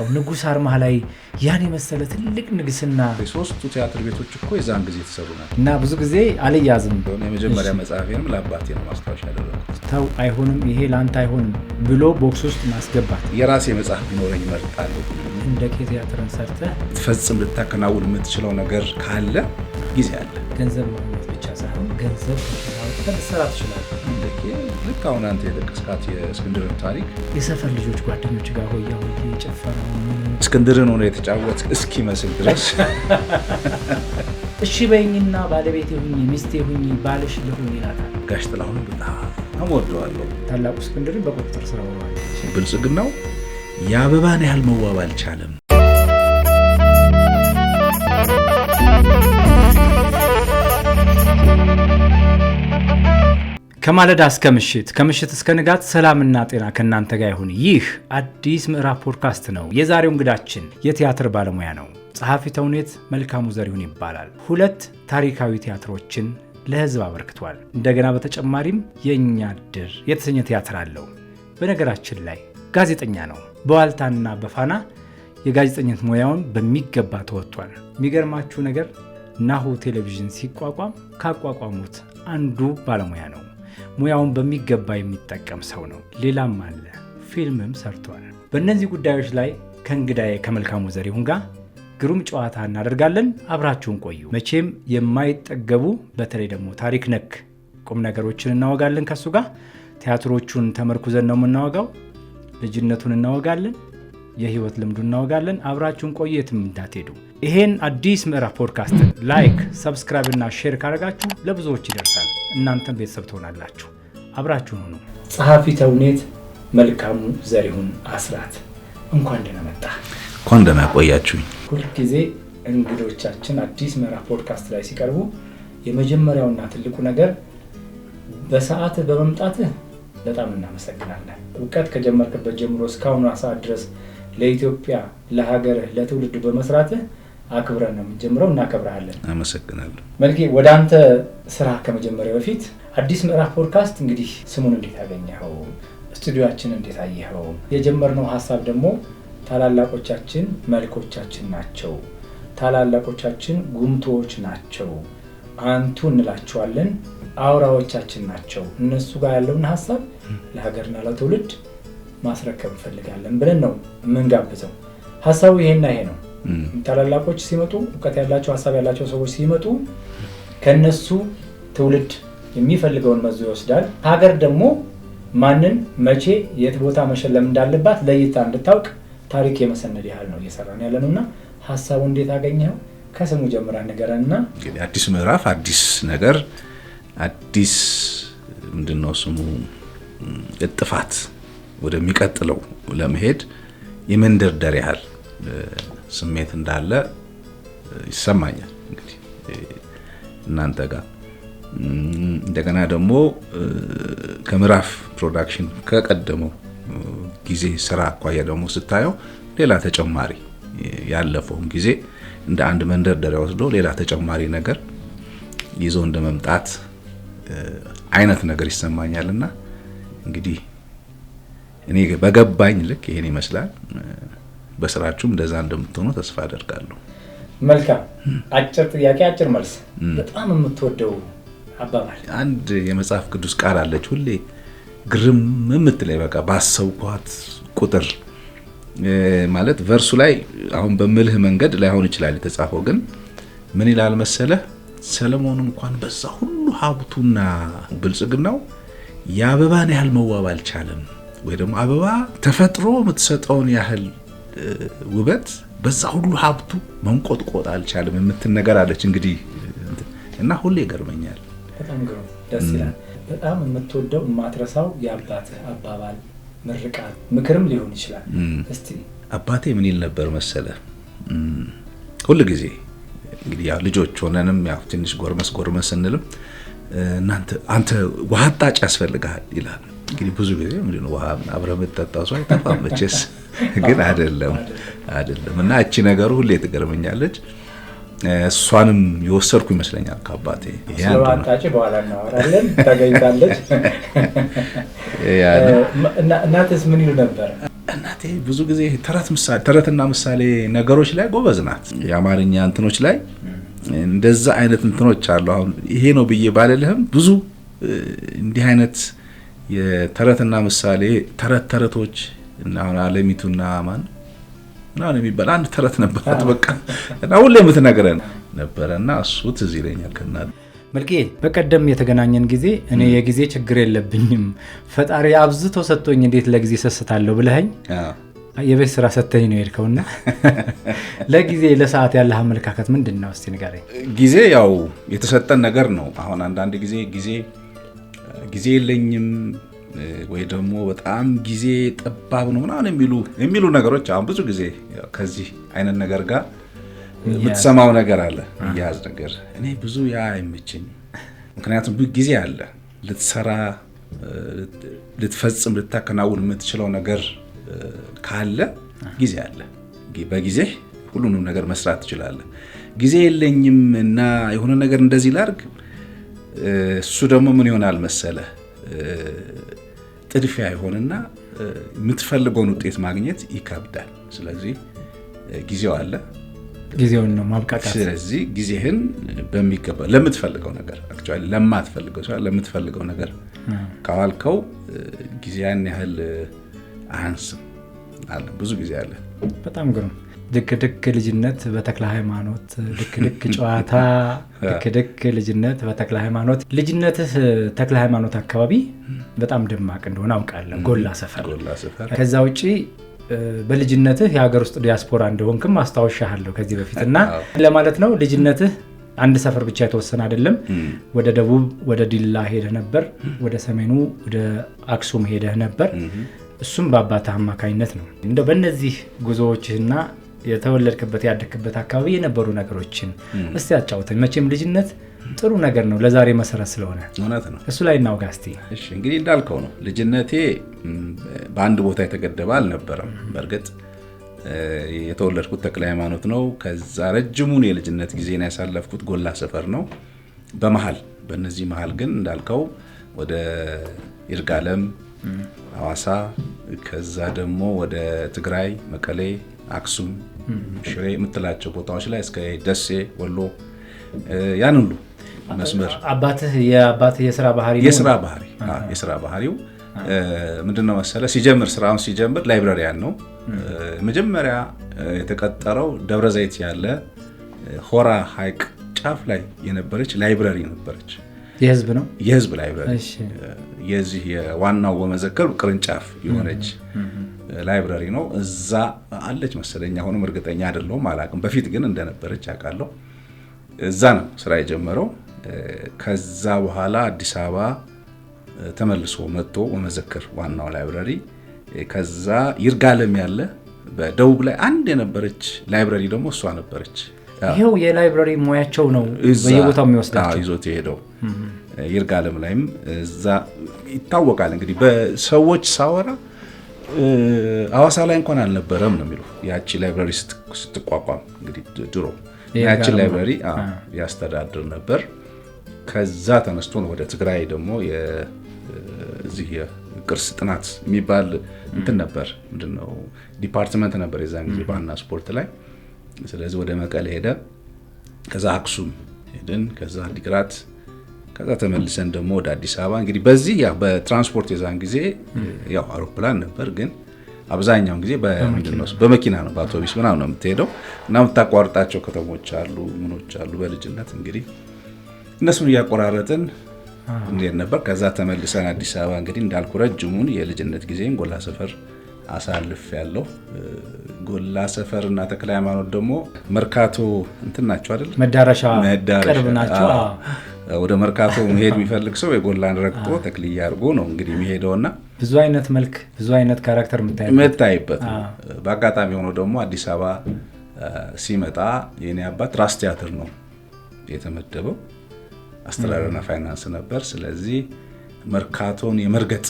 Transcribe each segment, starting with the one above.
የመጣው ንጉስ አርማ ላይ ያን የመሰለ ትልቅ ንግስና ሶስቱ ቲያትር ቤቶች እኮ የዛን ጊዜ ተሰሩ ናቸው እና ብዙ ጊዜ አልያዝም የመጀመሪያ መጽሐፌንም ለአባቴ ነው ማስታወሻ ያደረኩት። ተው አይሆንም ይሄ ላንተ አይሆንም ብሎ ቦክስ ውስጥ ማስገባት። የራሴ መጽሐፍ ቢኖረኝ እመርጣለሁ። እንደ ቲያትርን ሰርተህ ትፈጽም ልታከናውን የምትችለው ነገር ካለ ጊዜ አለ። ገንዘብ ማግኘት ብቻ ሳይሆን ገንዘብ ተሰራ ትችላለህ። ልክ አሁን አንተ የጠቀስካት የእስክንድርን ታሪክ የሰፈር ልጆች ጓደኞች ጋር ሆያ ሆዬ የጨፈረው እስክንድርን ሆነ የተጫወት እስኪመስል ድረስ እሺ በይኝና ባለቤቴ ሁኚ ሚስቴ ሁኚ ባልሽ ልሁን ይላታል። ጋሽ ጥላሁን በጣም ወደዋለሁ። ታላቁ እስክንድርን በቁጥጥር ስር አውሏል። ብልጽግናው የአበባን ያህል መዋብ አልቻለም። ከማለዳ እስከ ምሽት ከምሽት እስከ ንጋት ሰላምና ጤና ከእናንተ ጋር ይሁን። ይህ አዲስ ምዕራፍ ፖድካስት ነው። የዛሬው እንግዳችን የቲያትር ባለሙያ ነው። ጸሐፊ ተውኔት መልካሙ ዘሪሁን ይባላል። 2 ታሪካዊ ቲያትሮችን ለሕዝብ አበርክቷል። እንደገና በተጨማሪም የእኛ ድር የተሰኘ ቲያትር አለው። በነገራችን ላይ ጋዜጠኛ ነው። በዋልታና በፋና የጋዜጠኝነት ሙያውን በሚገባ ተወጥቷል። የሚገርማችሁ ነገር ናሁ ቴሌቪዥን ሲቋቋም ካቋቋሙት አንዱ ባለሙያ ነው። ሙያውን በሚገባ የሚጠቀም ሰው ነው። ሌላም አለ፣ ፊልምም ሰርቷል። በእነዚህ ጉዳዮች ላይ ከእንግዳዬ ከመልካሙ ዘሪሁን ጋር ግሩም ጨዋታ እናደርጋለን። አብራችሁን ቆዩ። መቼም የማይጠገቡ በተለይ ደግሞ ታሪክ ነክ ቁም ነገሮችን እናወጋለን። ከሱ ጋር ቲያትሮቹን ተመርኩዘን ነው የምናወጋው። ልጅነቱን እናወጋለን፣ የህይወት ልምዱን እናወጋለን። አብራችሁን ቆዩ፣ የትም እንዳትሄዱ። ይሄን አዲስ ምዕራፍ ፖድካስትን ላይክ፣ ሰብስክራይብ እና ሼር ካደረጋችሁ ለብዙዎች ይደርሳል። እናንተም ቤተሰብ ትሆናላችሁ። አብራችሁን ሁኑ። ጸሐፊ ተውኔት መልካሙ ዘሪሁን አስራት እንኳን ደህና መጣ። እንኳን ደህና ቆያችሁኝ። ሁልጊዜ እንግዶቻችን አዲስ ምዕራፍ ፖድካስት ላይ ሲቀርቡ የመጀመሪያውና ትልቁ ነገር በሰዓት በመምጣትህ በጣም እናመሰግናለን። እውቀት ከጀመርክበት ጀምሮ እስካሁን ሰዓት ድረስ ለኢትዮጵያ፣ ለሀገርህ፣ ለትውልድ በመስራትህ አክብረን ነው የምንጀምረው። እናከብረሃለን። አመሰግናለሁ። መልኬ ወደ አንተ ስራ ከመጀመሪያ በፊት አዲስ ምዕራፍ ፖድካስት እንግዲህ ስሙን እንዴት ያገኘኸው? ስቱዲዮአችን እንዴት አየኸው? የጀመርነው ሀሳብ ደግሞ ታላላቆቻችን መልኮቻችን ናቸው፣ ታላላቆቻችን ጉምቶዎች ናቸው፣ አንቱ እንላቸዋለን፣ አውራዎቻችን ናቸው። እነሱ ጋር ያለውን ሀሳብ ለሀገርና ለትውልድ ማስረከብ እንፈልጋለን ብለን ነው የምንጋብዘው። ሀሳቡ ይሄና ይሄ ነው። ታላላቆች ሲመጡ፣ እውቀት ያላቸው ሀሳብ ያላቸው ሰዎች ሲመጡ ከነሱ ትውልድ የሚፈልገውን መዞ ይወስዳል። ሀገር ደግሞ ማንን መቼ የት ቦታ መሸለም እንዳለባት ለይታ እንድታውቅ ታሪክ የመሰነድ ያህል ነው እየሰራን ያለነውና ሀሳቡ እንዴት አገኘኸው? ከስሙ ጀምራ ንገረንና። እንግዲህ አዲስ ምዕራፍ አዲስ ነገር አዲስ ምንድነው ስሙ እጥፋት ወደሚቀጥለው ለመሄድ የመንደርደር ያህል ስሜት እንዳለ ይሰማኛል። እንግዲህ እናንተ ጋር እንደገና ደግሞ ከምዕራፍ ፕሮዳክሽን ከቀደመው ጊዜ ስራ አኳያ ደግሞ ስታየው ሌላ ተጨማሪ ያለፈውን ጊዜ እንደ አንድ መንደርደሪያ ወስዶ ሌላ ተጨማሪ ነገር ይዞ እንደመምጣት አይነት ነገር ይሰማኛልና እንግዲህ እኔ በገባኝ ልክ ይሄን ይመስላል። በስራችሁም እንደዛ እንደምትሆኑ ተስፋ አደርጋለሁ። መልካም። አጭር ጥያቄ አጭር መልስ። በጣም የምትወደው አባባል? አንድ የመጽሐፍ ቅዱስ ቃል አለች ሁሌ ግርም የምትለኝ በቃ ባሰብኳት ቁጥር ማለት ቨርሱ ላይ አሁን በመልህ መንገድ ላይሆን ይችላል የተጻፈው፣ ግን ምን ይላል መሰለህ? ሰለሞን እንኳን በዛ ሁሉ ሀብቱና ብልጽግናው የአበባን ያህል መዋብ አልቻለም፣ ወይ ደግሞ አበባ ተፈጥሮ የምትሰጠውን ያህል ውበት በዛ ሁሉ ሀብቱ መንቆጥቆጥ አልቻለም የምትነገር አለች። እንግዲህ እና ሁሌ ይገርመኛል። በጣም ግሩም ደስ ይላል። በጣም የምትወደው የማትረሳው የአባትህ አባባል፣ ምርቃት፣ ምክርም ሊሆን ይችላል። እስቲ አባቴ ምን ይል ነበር መሰለህ? ሁሉ ጊዜ እንግዲህ ያው ልጆች ሆነንም ያው ትንሽ ጎርመስ እንልም አንተ ውሃ ጣጭ ያስፈልጋል ይላል። እንግዲህ ብዙ ጊዜ ምንድነው ውሃ አብረን መጠጣው ሰው አይጠፋም መቼስ፣ ግን አይደለም እና እቺ ነገሩ ሁሌ ትገርመኛለች። እሷንም የወሰድኩ ይመስለኛል ከአባቴ። ስለዋጣጭ በኋላ እናወራለን። ተገኝታለች። እናትስ ምን ይሉ ነበር? እናቴ ብዙ ጊዜ ተረትና ምሳሌ ነገሮች ላይ ጎበዝ ናት። የአማርኛ እንትኖች ላይ እንደዛ አይነት እንትኖች አሉ። አሁን ይሄ ነው ብዬ ባልልህም ብዙ እንዲህ አይነት የተረትና ምሳሌ ተረቶች እና አሁን አለሚቱና ማን ምናምን የሚባል አንድ ተረት ነበራት በቃ እና ሁሌ የምትነግረን ነበረና እሱ ትዝ ይለኛል። ከእናት መልኬ በቀደም የተገናኘን ጊዜ እኔ የጊዜ ችግር የለብኝም ፈጣሪ አብዝቶ ሰጥቶኝ እንዴት ለጊዜ ሰስታለሁ ብለኸኝ የቤት ስራ ሰጥተኝ ነው የሄድከውና ለጊዜ ለሰዓት ያለህ አመለካከት ምንድን ነው እስቲ ንገረኝ። ጊዜ ያው የተሰጠን ነገር ነው። አሁን አንዳንድ ጊዜ የለኝም ወይ ደግሞ በጣም ጊዜ ጠባብ ነው ምናምን የሚሉ ነገሮች አሁን ብዙ ጊዜ ከዚህ አይነት ነገር ጋር የምትሰማው ነገር አለ ያዝ ነገር። እኔ ብዙ ያ አይመቸኝም። ምክንያቱም ጊዜ አለ ልትሰራ ልትፈጽም ልታከናውን የምትችለው ነገር ካለ ጊዜ አለ። በጊዜ ሁሉንም ነገር መስራት ትችላለህ። ጊዜ የለኝም እና የሆነ ነገር እንደዚህ ላድርግ እሱ ደግሞ ምን ይሆናል መሰለህ ጥድፊያ ይሆንና የምትፈልገውን ውጤት ማግኘት ይከብዳል። ስለዚህ ጊዜው አለ ጊዜውን ነው ማብቃቃት። ስለዚህ ጊዜህን በሚገባ ለምትፈልገው ነገር አክቹአሊ ለምትፈልገው ነገር ካዋልከው ጊዜያን ያህል አያንስም አለ። ብዙ ጊዜ አለ። በጣም ግሩም። ድክ ልጅነት በተክለ ሃይማኖት ድክ ጨዋታ ድክ ልጅነት በተክለ ሃይማኖት። ልጅነትህ ተክለ ሃይማኖት አካባቢ በጣም ደማቅ እንደሆነ አውቃለሁ። ጎላ ሰፈር። ከዛ ውጪ በልጅነትህ የሀገር ውስጥ ዲያስፖራ እንደሆንክም አስታውሻለሁ ከዚህ በፊትና ለማለት ነው። ልጅነትህ አንድ ሰፈር ብቻ የተወሰነ አይደለም። ወደ ደቡብ ወደ ዲላ ሄደህ ነበር፣ ወደ ሰሜኑ ወደ አክሱም ሄደህ ነበር። እሱም በአባትህ አማካኝነት ነው። እንደው በእነዚህ ጉዞዎችህና የተወለድክበት ያደግክበት አካባቢ የነበሩ ነገሮችን እስቲ አጫውተኝ። መቼም ልጅነት ጥሩ ነገር ነው ለዛሬ መሰረት ስለሆነ እውነት ነው። እሱ ላይ እናውጋ እስቲ። እሺ እንግዲህ እንዳልከው ነው ልጅነቴ በአንድ ቦታ የተገደበ አልነበረም። በእርግጥ የተወለድኩት ተክለ ሃይማኖት ነው። ከዛ ረጅሙን የልጅነት ጊዜን ያሳለፍኩት ጎላ ሰፈር ነው። በእነዚህ መሃል ግን እንዳልከው ወደ ይርጋለም፣ ሐዋሳ፣ ከዛ ደግሞ ወደ ትግራይ መቀሌ፣ አክሱም፣ ሽሬ የምትላቸው ቦታዎች ላይ እስከ ደሴ፣ ወሎ ያን ሁሉ መስመር አባትህ የሥራ ባህሪው ምንድነው መሰለ ስራውን ሲጀምር ላይብራሪያን ነው። መጀመሪያ የተቀጠረው ደብረ ዘይት ያለ ሆራ ሐይቅ ጫፍ ላይ የነበረች ላይብራሪ ነበረች። የህዝብ ላይብራሪ የዚህ የዋናው ወመዘክር ቅርንጫፍ የሆነች ላይብራሪ ነው። እዛ አለች መሰለኝ፣ አሁንም እርግጠኛ አይደለሁም አላውቅም። በፊት ግን እንደነበረች አውቃለሁ። እዛ ነው ስራ የጀመረው። ከዛ በኋላ አዲስ አበባ ተመልሶ መጥቶ ወመዘክር ዋናው ላይብራሪ፣ ከዛ ይርጋለም ያለ በደቡብ ላይ አንድ የነበረች ላይብራሪ ደግሞ እሷ ነበረች። ይሄው የላይብራሪ ሙያቸው ነው በየቦታው የሚወስዳቸው ይዞት የሄደው። ይርጋለም ላይም እዛ ይታወቃል። እንግዲህ በሰዎች ሳወራ ሐዋሳ ላይ እንኳን አልነበረም ነው የሚለው ያቺ ላይብራሪ ስትቋቋም። እንግዲህ ድሮ ያቺ ላይብራሪ ያስተዳድር ነበር። ከዛ ተነስቶ ነው ወደ ትግራይ ደግሞ እዚህ የቅርስ ጥናት የሚባል እንትን ነበር፣ ምንድነው ዲፓርትመንት ነበር የዛን ጊዜ ባህልና ስፖርት ላይ። ስለዚህ ወደ መቀሌ ሄደ። ከዛ አክሱም ሄድን፣ ከዛ አዲግራት፣ ከዛ ተመልሰን ደግሞ ወደ አዲስ አበባ። እንግዲህ በዚህ በትራንስፖርት የዛን ጊዜ ያው አውሮፕላን ነበር፣ ግን አብዛኛውን ጊዜ በመኪና ነው በአውቶቡስ ምናምን ነው የምትሄደው እና የምታቋርጣቸው ከተሞች አሉ ምኖች አሉ። በልጅነት እንግዲህ እነሱን እያቆራረጥን እንዴት ነበር። ከዛ ተመልሰን አዲስ አበባ እንግዲህ እንዳልኩ ረጅሙን የልጅነት ጊዜን ጎላ ሰፈር አሳልፍ ያለው። ጎላ ሰፈር እና ተክለ ሃይማኖት ደግሞ መርካቶ እንትን ናቸው አይደል? መዳረሻ ቅርብ ናቸው። ወደ መርካቶ መሄድ የሚፈልግ ሰው የጎላን ረግጦ ተክልያ አድርጎ ነው እንግዲህ የሚሄደውና ብዙ አይነት መልክ ብዙ አይነት ካራክተር የምታይበት። በአጋጣሚ ሆኖ ደግሞ አዲስ አበባ ሲመጣ የኔ አባት ራስ ቲያትር ነው የተመደበው፣ አስተዳደርና ፋይናንስ ነበር። ስለዚህ መርካቶን የመርገጥ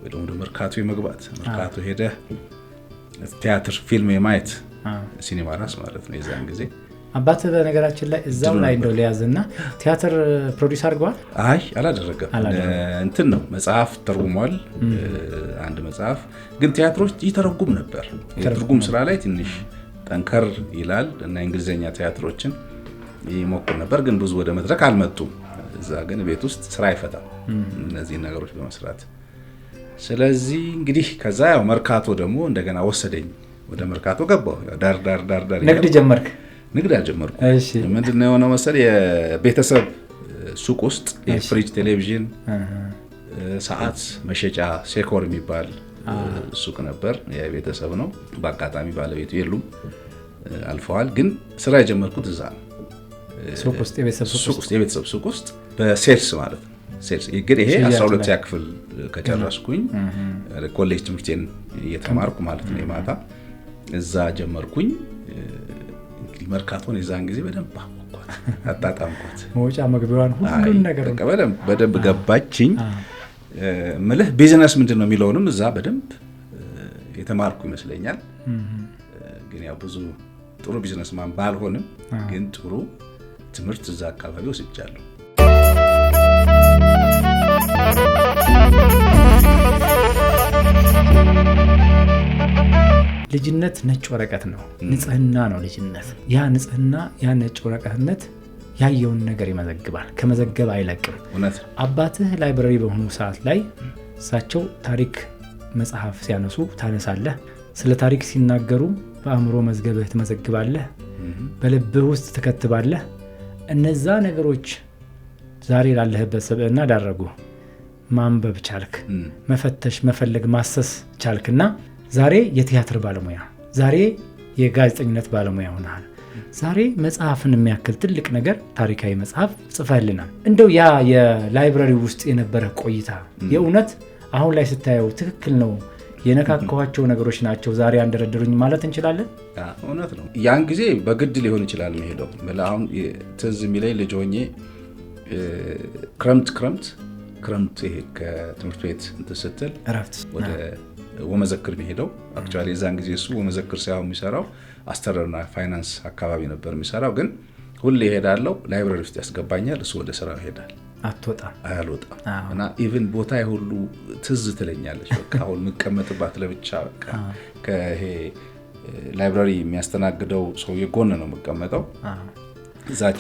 ወይ ደግሞ መርካቶ የመግባት መርካቶ ሄደ ቲያትር ፊልም የማየት ሲኒማ ራስ ማለት ነው የዛን ጊዜ አባትህ በነገራችን ላይ እዛው ላይ እንደው ሊያዝና ቲያትር ፕሮዲዩስ አድርገዋል? አይ አላደረገም። እንትን ነው መጽሐፍ ተርጉሟል። አንድ መጽሐፍ ግን ቲያትሮች ይተረጉም ነበር። የትርጉም ስራ ላይ ትንሽ ጠንከር ይላል እና እንግሊዘኛ ቲያትሮችን ይሞክር ነበር፣ ግን ብዙ ወደ መድረክ አልመጡም። እዛ ግን ቤት ውስጥ ስራ አይፈታም እነዚህ ነገሮች በመስራት። ስለዚህ እንግዲህ ከዛ ያው መርካቶ ደግሞ እንደገና ወሰደኝ። ወደ መርካቶ ገባሁ። ዳር ንግድ ጀመርክ? ንግድ አልጀመርኩም። ምንድነው የሆነው መሰል የቤተሰብ ሱቅ ውስጥ የፍሪጅ፣ ቴሌቪዥን፣ ሰዓት መሸጫ ሴኮር የሚባል ሱቅ ነበር። የቤተሰብ ነው። በአጋጣሚ ባለቤቱ የሉም አልፈዋል። ግን ስራ የጀመርኩት እዛ ነው። ሱቅ ውስጥ የቤተሰብ ሱቅ ውስጥ በሴልስ ማለት ነው። ሴልስ ግን ይሄ 12ኛ ክፍል ከጨረስኩኝ ኮሌጅ ትምህርቴን እየተማርኩ ማለት ነው የማታ እዛ ጀመርኩኝ። እንግዲህ መርካቶን የዛን ጊዜ በደንብ አጣጣምኳት። መውጫ መግቢያዋን ሁሉን ነገር በደንብ ገባችኝ። ምልህ ቢዝነስ ምንድን ነው የሚለውንም እዛ በደንብ የተማርኩ ይመስለኛል። ግን ያው ብዙ ጥሩ ቢዝነስማን ባልሆንም ግን ጥሩ ትምህርት እዛ አካባቢ ወስጃለሁ። ልጅነት ነጭ ወረቀት ነው። ንጽህና ነው ልጅነት። ያ ንጽህና ያ ነጭ ወረቀትነት ያየውን ነገር ይመዘግባል። ከመዘገብ አይለቅም። እውነት አባትህ ላይብረሪ በሆኑ ሰዓት ላይ እሳቸው ታሪክ መጽሐፍ ሲያነሱ ታነሳለህ። ስለ ታሪክ ሲናገሩ በአእምሮ መዝገብህ ትመዘግባለህ፣ በልብህ ውስጥ ትከትባለህ። እነዛ ነገሮች ዛሬ ላለህበት ሰብዕና ዳረጉ። ማንበብ ቻልክ፣ መፈተሽ፣ መፈለግ፣ ማሰስ ቻልክና ዛሬ የቲያትር ባለሙያ፣ ዛሬ የጋዜጠኝነት ባለሙያ ሆነሃል። ዛሬ መጽሐፍን የሚያክል ትልቅ ነገር ታሪካዊ መጽሐፍ ጽፈህልናል። እንደው ያ የላይብረሪ ውስጥ የነበረ ቆይታ የእውነት አሁን ላይ ስታየው ትክክል ነው የነካከዋቸው ነገሮች ናቸው ዛሬ አንደረደሩኝ ማለት እንችላለን? እውነት ነው። ያን ጊዜ በግድ ሊሆን ይችላል መሄደው። አሁን ትዝ የሚለኝ ልጅ ሆኜ ክረምት ይሄ ከትምህርት ቤት እንትን ስትል ወደ ወመዘክር መሄደው። አክቹዋሊ የዛን ጊዜ እሱ ወመዘክር ሳይሆን የሚሰራው አስተዳደርና ፋይናንስ አካባቢ ነበር የሚሰራው። ግን ሁሌ እሄዳለሁ፣ ላይብረሪ ውስጥ ያስገባኛል፣ እሱ ወደ ስራው ይሄዳል። አልወጣም እና ኢቭን ቦታ ሁሉ ትዝ ትለኛለች። በቃ አሁን የምቀመጥባት ለብቻ በቃ ከይሄ ላይብረሪ የሚያስተናግደው ሰውዬ ጎን ነው የምቀመጠው።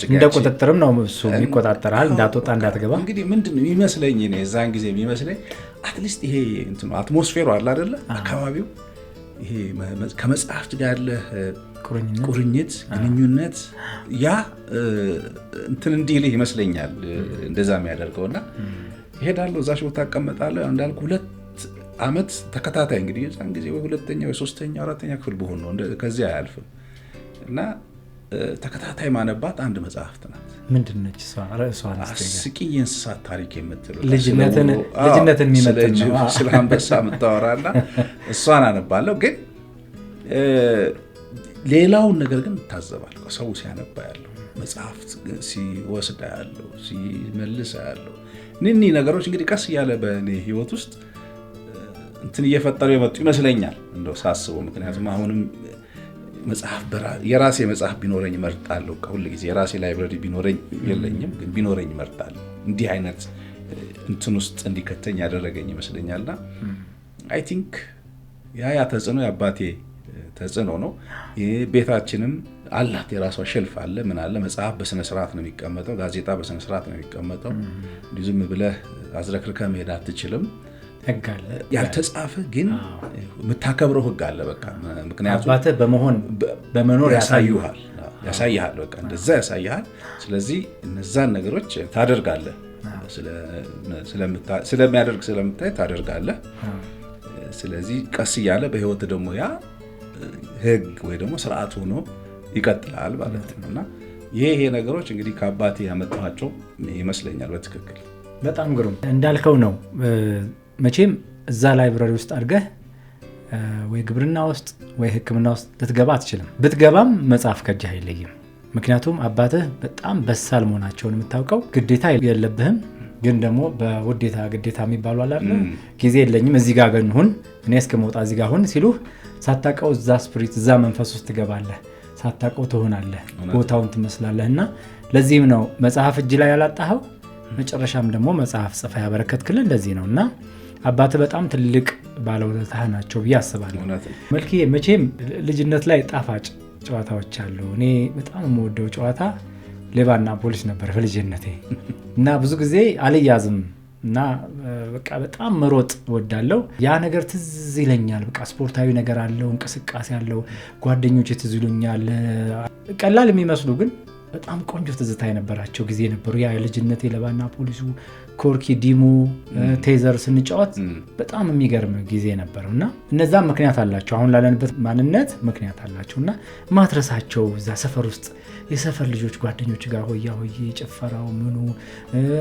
እንደ ቁጥጥርም ነው እሱ የሚቆጣጠራል፣ እንዳትወጣ እንዳትገባ። እንግዲህ ምንድን ነው የሚመስለኝ እኔ እዛን ጊዜ የሚመስለኝ አትሊስት ይሄ እንትኑ አትሞስፌሩ አለ አይደለ? አካባቢው ይሄ ከመጽሐፍት ጋር ያለ ቁርኝት፣ ግንኙነት ያ እንትን እንዲልህ ይመስለኛል እንደዛ የሚያደርገውና እሄዳለሁ፣ እዛች ቦታ እቀመጣለሁ። እንዳልኩ 2 ዓመት ተከታታይ እንግዲህ እዛን ጊዜ ወይ 2ኛ ወይ 3ኛ 4ኛ ክፍል በሆን ነው ከዚያ አያልፍም እና ተከታታይ ማነባት አንድ መጽሐፍት ናት። ምንድን ነች እሷ? አስቂኝ የእንስሳት ታሪክ የምትለው ልጅነትን የሚመጥን ነው። ስለ አንበሳ የምታወራና እሷን አነባለሁ። ግን ሌላውን ነገር ግን እታዘባለሁ። ሰው ሲያነባ ያለው መጽሐፍት ሲወስዳ ያለው ሲመልስ ያለው እኒ ነገሮች እንግዲህ ቀስ እያለ በእኔ ህይወት ውስጥ እንትን እየፈጠሩ የመጡ ይመስለኛል እንደው ሳስበው። ምክንያቱም አሁንም መጽሐፍ የራሴ መጽሐፍ ቢኖረኝ እመርጣለሁ። ከሁሉ ጊዜ የራሴ ላይብረሪ ቢኖረኝ የለኝም፣ ግን ቢኖረኝ እመርጣለሁ። እንዲህ አይነት እንትን ውስጥ እንዲከተኝ ያደረገኝ ይመስለኛልና አይ ቲንክ ያ ተጽዕኖ የአባቴ ተጽዕኖ ነው። ቤታችንም አላት የራሷ ሸልፍ አለ፣ ምን አለ። መጽሐፍ በስነ ስርዓት ነው የሚቀመጠው፣ ጋዜጣ በስነ ስርዓት ነው የሚቀመጠው። ዝም ብለህ አዝረክርከህ መሄድ አትችልም። ህግ አለ፣ ያልተጻፈ ግን የምታከብረው ህግ አለ። በቃ ምክንያቱም አባትህ በመኖር ያሳዩሃል። በቃ እንደዛ ያሳዩሃል። ስለዚህ እነዛን ነገሮች ታደርጋለህ፣ ስለሚያደርግ ስለምታይ ታደርጋለህ። ስለዚህ ቀስ እያለ በህይወት ደግሞ ያ ህግ ወይ ደግሞ ስርዓት ሆኖ ይቀጥላል ማለት ነውና ይሄ ነገሮች እንግዲህ ከአባቴ ያመጣኋቸው ይመስለኛል። በትክክል በጣም ግሩም እንዳልከው ነው። መቼም እዛ ላይብረሪ ውስጥ አድርገህ ወይ ግብርና ውስጥ ወይ ሕክምና ውስጥ ልትገባ አትችልም። ብትገባም መጽሐፍ ከእጅህ አይለይም። ምክንያቱም አባትህ በጣም በሳል መሆናቸውን የምታውቀው። ግዴታ የለብህም፣ ግን ደግሞ በውዴታ ግዴታ የሚባሉ አለ። ጊዜ የለኝም እዚህ ጋር ግን ሁን፣ እኔ እስከመውጣ እዚህ ጋር ሁን ሲሉህ ሳታውቀው እዛ ስፕሪት እዛ መንፈስ ውስጥ ትገባለህ። ሳታውቀው ትሆናለህ፣ ቦታውን ትመስላለህ። እና ለዚህም ነው መጽሐፍ እጅ ላይ ያላጣኸው መጨረሻም ደግሞ መጽሐፍ ጽፋ ያበረከትክልን እንደዚህ ነው። እና አባትህ በጣም ትልቅ ባለውለታ ናቸው ብዬ አስባለሁ። መልክዬ መቼም ልጅነት ላይ ጣፋጭ ጨዋታዎች አሉ። እኔ በጣም የምወደው ጨዋታ ሌባና ፖሊስ ነበር በልጅነቴ እና ብዙ ጊዜ አልያዝም እና በቃ በጣም መሮጥ እወዳለሁ። ያ ነገር ትዝ ይለኛል። በቃ ስፖርታዊ ነገር አለው፣ እንቅስቃሴ አለው። ጓደኞቼ ትዝ ይሉኛል። ቀላል የሚመስሉ ግን በጣም ቆንጆ ትዝታ የነበራቸው ጊዜ ነበሩ። ያ የልጅነቴ ሌባና ፖሊሱ፣ ኮርኪ፣ ዲሞ፣ ቴዘር ስንጫወት በጣም የሚገርም ጊዜ ነበረው እና እነዛም ምክንያት አላቸው። አሁን ላለንበት ማንነት ምክንያት አላቸው እና ማትረሳቸው እዛ ሰፈር ውስጥ የሰፈር ልጆች ጓደኞች ጋር ሆያ ሆዬ ጭፈራው ምኑ፣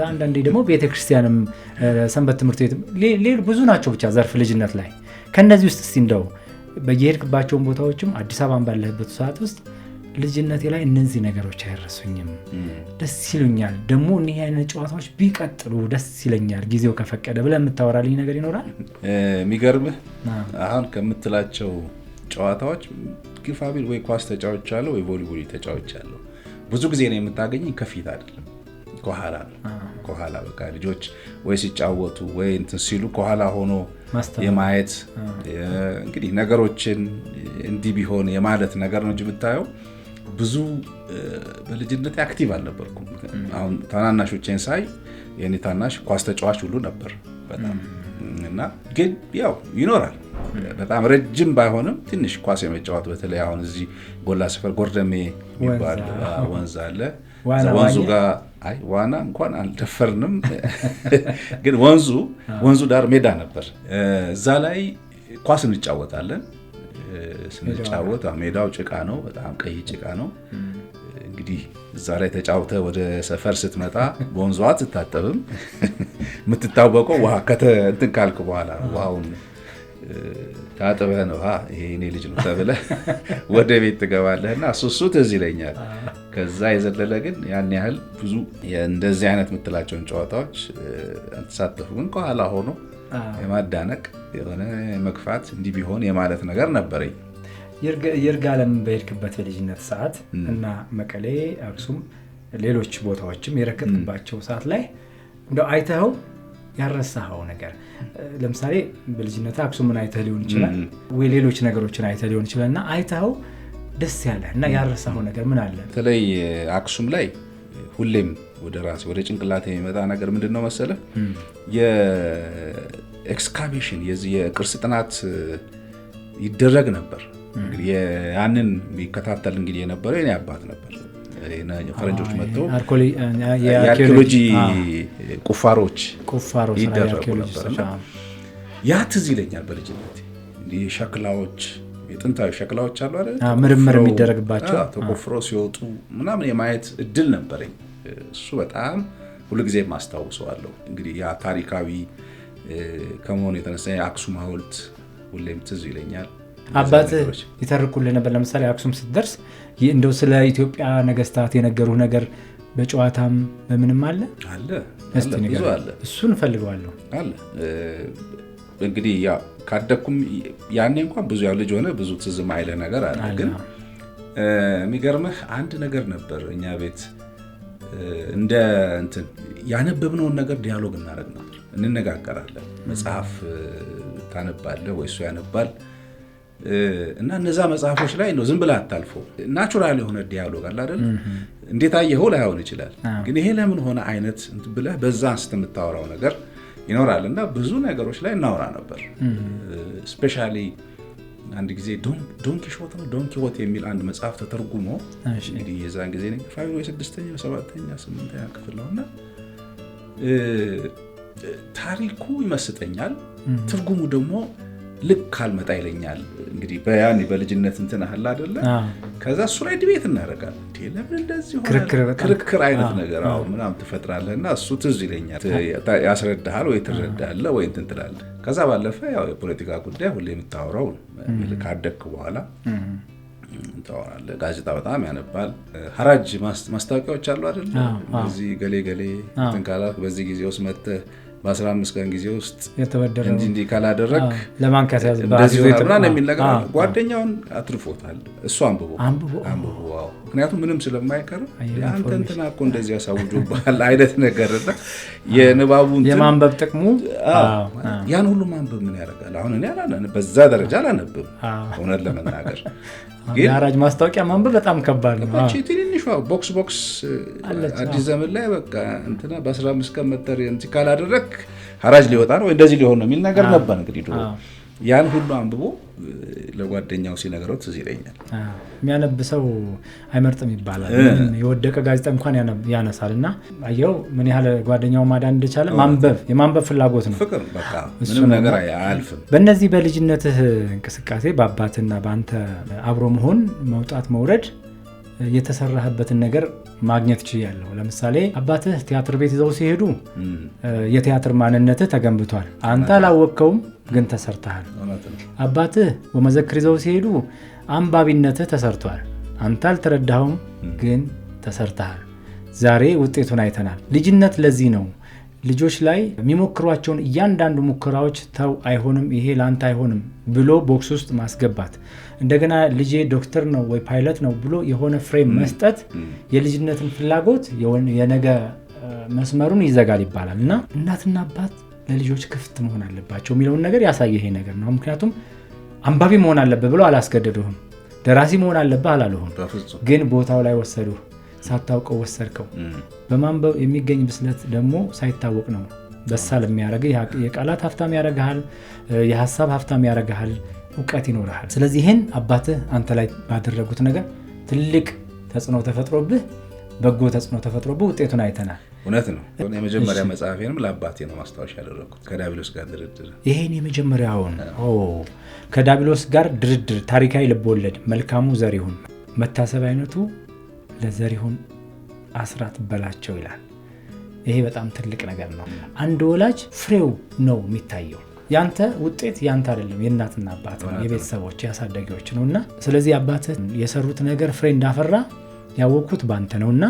አንዳንዴ ደግሞ ቤተክርስቲያንም ሰንበት ትምህርት ቤት ብዙ ናቸው ብቻ ዘርፍ ልጅነት ላይ። ከነዚህ ውስጥ እስቲ እንደው በየሄድክባቸውን ቦታዎችም አዲስ አበባን ባለህበት ሰዓት ውስጥ ልጅነቴ ላይ እነዚህ ነገሮች አይረሱኝም፣ ደስ ይሉኛል። ደግሞ እኒህ አይነት ጨዋታዎች ቢቀጥሉ ደስ ይለኛል ጊዜው ከፈቀደ ብለህ የምታወራልኝ ነገር ይኖራል? የሚገርምህ አሁን ከምትላቸው ጨዋታዎች ግፋቢል ወይ ኳስ ተጫውቻለሁ ወይ ቮሊቦል ተጫውቻለሁ። ብዙ ጊዜ ነው የምታገኘኝ ከፊት አይደለም ከኋላ ነው። ከኋላ በቃ ልጆች ወይ ሲጫወቱ ወይ እንትን ሲሉ ከኋላ ሆኖ የማየት እንግዲህ ነገሮችን እንዲህ ቢሆን የማለት ነገር ነው እንጂ የምታየው ብዙ በልጅነት አክቲቭ አልነበርኩም። አሁን ታናናሾቼን ሳይ የኔ ታናሽ ኳስ ተጫዋች ሁሉ ነበር በጣም እና ግን ያው ይኖራል በጣም ረጅም ባይሆንም ትንሽ ኳስ የመጫወት በተለይ አሁን እዚህ ጎላ ሰፈር ጎርደሜ የሚባል ወንዝ አለ። ወንዙ ጋር አይ ዋና እንኳን አልደፈርንም ግን ወንዙ ዳር ሜዳ ነበር። እዛ ላይ ኳስ እንጫወታለን። ስንጫወት ሜዳው ጭቃ ነው፣ በጣም ቀይ ጭቃ ነው። እንግዲህ እዛ ላይ ተጫውተህ ወደ ሰፈር ስትመጣ በወንዙ አትታጠብም። የምትታወቀው ውሃ እንትን ካልክ በኋላ ውሃውን ታጥበህ ነው ይሄ እኔ ልጅ ነው ተብለህ ወደ ቤት ትገባለህና እሱ ትዝ ይለኛል። ከዛ የዘለለ ግን ያን ያህል ብዙ እንደዚህ አይነት የምትላቸውን ጨዋታዎች አልተሳተፍኩም። ግን ከኋላ ሆኖ የማዳነቅ የሆነ መግፋት እንዲህ ቢሆን የማለት ነገር ነበረኝ። ይርጋለም በሄድክበት የልጅነት ሰዓት እና መቀሌ፣ አክሱም፣ ሌሎች ቦታዎችም የረከትክባቸው ሰዓት ላይ እንደው አይተኸው ያረሳኸው ነገር ለምሳሌ በልጅነት አክሱምን አይተህ ሊሆን ይችላል ወይ ሌሎች ነገሮችን አይተህ ሊሆን ይችላል እና አይተኸው ደስ ያለህ እና ያረሳኸው ነገር ምን አለ? በተለይ አክሱም ላይ ሁሌም ወደ ራሴ ወደ ጭንቅላት የሚመጣ ነገር ምንድነው መሰለህ? የኤክስካቬሽን የቅርስ ጥናት ይደረግ ነበር። እንግዲህ ያንን የሚከታተል እንግዲህ የነበረው የኔ አባት ነበር። ፈረንጆች መጥተው የአርኪኦሎጂ ቁፋሮች ይደረጉ ነበርና ያ ትዝ ይለኛል በልጅነት። ሸክላዎች የጥንታዊ ሸክላዎች አሉ አይደል? ምርምር የሚደረግባቸው ተቆፍሮ ሲወጡ ምናምን የማየት እድል ነበረኝ። እሱ በጣም ሁልጊዜ ማስታውሰዋለሁ። እንግዲህ ያ ታሪካዊ ከመሆኑ የተነሳ የአክሱም ሐውልት ሁሌም ትዝ ይለኛል። አባትህ ይተርኩልህ ነበር? ለምሳሌ አክሱም ስትደርስ እንደው ስለ ኢትዮጵያ ነገስታት የነገሩህ ነገር በጨዋታም በምንም አለ? ብዙ አለ። እሱን እፈልገዋለሁ። አለ እንግዲህ ያው ካደኩም ያኔ እንኳን ብዙ ያው ልጅ ሆነ ብዙ ትዝ ማይልህ ነገር አለ። ግን የሚገርምህ አንድ ነገር ነበር እኛ ቤት እንደ እንትን ያነበብነውን ነገር ዲያሎግ እናደርግ ነበር፣ እንነጋገራለን። መጽሐፍ ታነባለህ ወይ እሱ ያነባል እና እነዛ መጽሐፎች ላይ ነው ዝም ብለህ አታልፈው። ናቹራል የሆነ ዲያሎግ አለ አይደል? እንዴት አየኸው ላይሆን ይችላል፣ ግን ይሄ ለምን ሆነ አይነት ብለህ በዛ አንስተ የምታወራው ነገር ይኖራል። እና ብዙ ነገሮች ላይ እናወራ ነበር። ስፔሻሊ አንድ ጊዜ ዶን ኪሾት ነው ዶን ኪሆት የሚል አንድ መጽሐፍ ተተርጉሞ እንግዲህ የዛን ጊዜ ነው 5 ወይ 6ኛ 7ኛ 8ኛ ክፍል ነውና ታሪኩ ይመስጠኛል፣ ትርጉሙ ደግሞ ልክ ካልመጣ ይለኛል። እንግዲህ በያኔ በልጅነት እንትን አህላ አይደለ? ከዛ እሱ ላይ ዲቤት እናደርጋለን። ለምን እንደዚህ ሆነ ክርክር አይነት ነገር ምናምን ትፈጥራለህና እሱ ትዝ ይለኛል። ያስረዳሃል ወይ ትረዳለህ ወይ እንትን ትላለህ። ከዛ ባለፈ ያው የፖለቲካ ጉዳይ ሁሌ የምታወራው ካደግክ በኋላ ታወራለህ። ጋዜጣ በጣም ያነባል። ሐራጅ ማስታወቂያዎች አሉ አይደል? እዚህ ገሌ እንትን ካላልክ በዚህ ጊዜ ውስጥ መጥተህ በ15 ቀን ጊዜ ውስጥ የተበደረው እንዲህ ካላደረግ ለማንከስ ያዝ እንደዚህ ይሆናል የሚል ነገር ጓደኛውን አትርፎታል። እሱ አንብቦ ምክንያቱም ምንም ስለማይቀር አንተ እንትና እኮ እንደዚህ ያሳውጆብሃል አይነት ነገርና የንባቡን የማንበብ ጥቅሙ ያን ሁሉ ማንበብ ምን ያደርጋል? አሁን እኔ በዛ ደረጃ አላነብም እውነት ለመናገር ግን የሐራጅ ማስታወቂያ ማንበብ በጣም ከባድ ነው። እቺ ትንንሿ ቦክስ አዲስ ዘመን ላይ በቃ እንትና በ15 ቀን መጠር እንት ካላደረክ ሐራጅ ሊወጣ ነው ወይ እንደዚህ ሊሆን ነው የሚል ነገር ነበር። እንግዲህ ድሮ ያን ሁሉ አንብቦ ለጓደኛው ሲነግረው ትዝ ይለኛል። የሚያነብ ሰው አይመርጥም ይባላል። የወደቀ ጋዜጣ እንኳን ያነሳልና አየው ምን ያህል ጓደኛው ማዳን እንደቻለ የማንበብ ፍላጎት ነው። ፍቅር በቃ ምንም ነገር አያልፍም። በእነዚህ በልጅነትህ እንቅስቃሴ በአባትና በአንተ አብሮ መሆን መውጣት መውረድ የተሰራህበትን ነገር ማግኘት ችያለሁ። ለምሳሌ አባትህ ቲያትር ቤት ይዘው ሲሄዱ የቲያትር ማንነትህ ተገንብቷል። አንተ አላወቅከውም ግን ተሰርተሃል። አባትህ ወመዘክር ይዘው ሲሄዱ አንባቢነትህ ተሰርቷል። አንተ አልተረዳኸውም ግን ተሰርተሃል። ዛሬ ውጤቱን አይተናል። ልጅነት ለዚህ ነው ልጆች ላይ የሚሞክሯቸውን እያንዳንዱ ሙከራዎች ተው አይሆንም፣ ይሄ ለአንተ አይሆንም ብሎ ቦክስ ውስጥ ማስገባት፣ እንደገና ልጄ ዶክተር ነው ወይ ፓይለት ነው ብሎ የሆነ ፍሬም መስጠት የልጅነትን ፍላጎት የነገ መስመሩን ይዘጋል ይባላል። እና እናትና አባት ለልጆች ክፍት መሆን አለባቸው የሚለውን ነገር ያሳየ ይሄ ነገር ነው። ምክንያቱም አንባቢ መሆን አለብህ ብሎ አላስገደዱህም፣ ደራሲ መሆን አለብህ አላሉህም፣ ግን ቦታው ላይ ወሰዱህ። ሳታውቀው ወሰድከው። በማንበብ የሚገኝ ብስለት ደግሞ ሳይታወቅ ነው በሳል የሚያደርግህ። የቃላት ሀብታም ያደርግሃል፣ የሀሳብ ሀብታም ያደርግሃል፣ እውቀት ይኖርሃል። ስለዚህ ይህን አባትህ አንተ ላይ ባደረጉት ነገር ትልቅ ተጽዕኖ ተፈጥሮብህ፣ በጎ ተጽዕኖ ተፈጥሮብህ ውጤቱን አይተናል። እውነት ነው። የመጀመሪያ መጽሐፌንም ለአባቴ ነው ማስታወሻ ያደረኩት፣ ከዳቢሎስ ጋር ድርድር። ይሄን የመጀመሪያውን ከዳቢሎስ ጋር ድርድር ታሪካዊ ልቦለድ መልካሙ ዘሪሁን መታሰቢያ አይነቱ ለዘሪሁን አስራት በላቸው ይላል። ይሄ በጣም ትልቅ ነገር ነው። አንድ ወላጅ ፍሬው ነው የሚታየው። ያንተ ውጤት ያንተ አይደለም፣ የእናትና አባት ነው፣ የቤተሰቦች ያሳደጊዎች ነውና ስለዚህ አባትህ የሰሩት ነገር ፍሬ እንዳፈራ ያወቅኩት ባንተ ነውና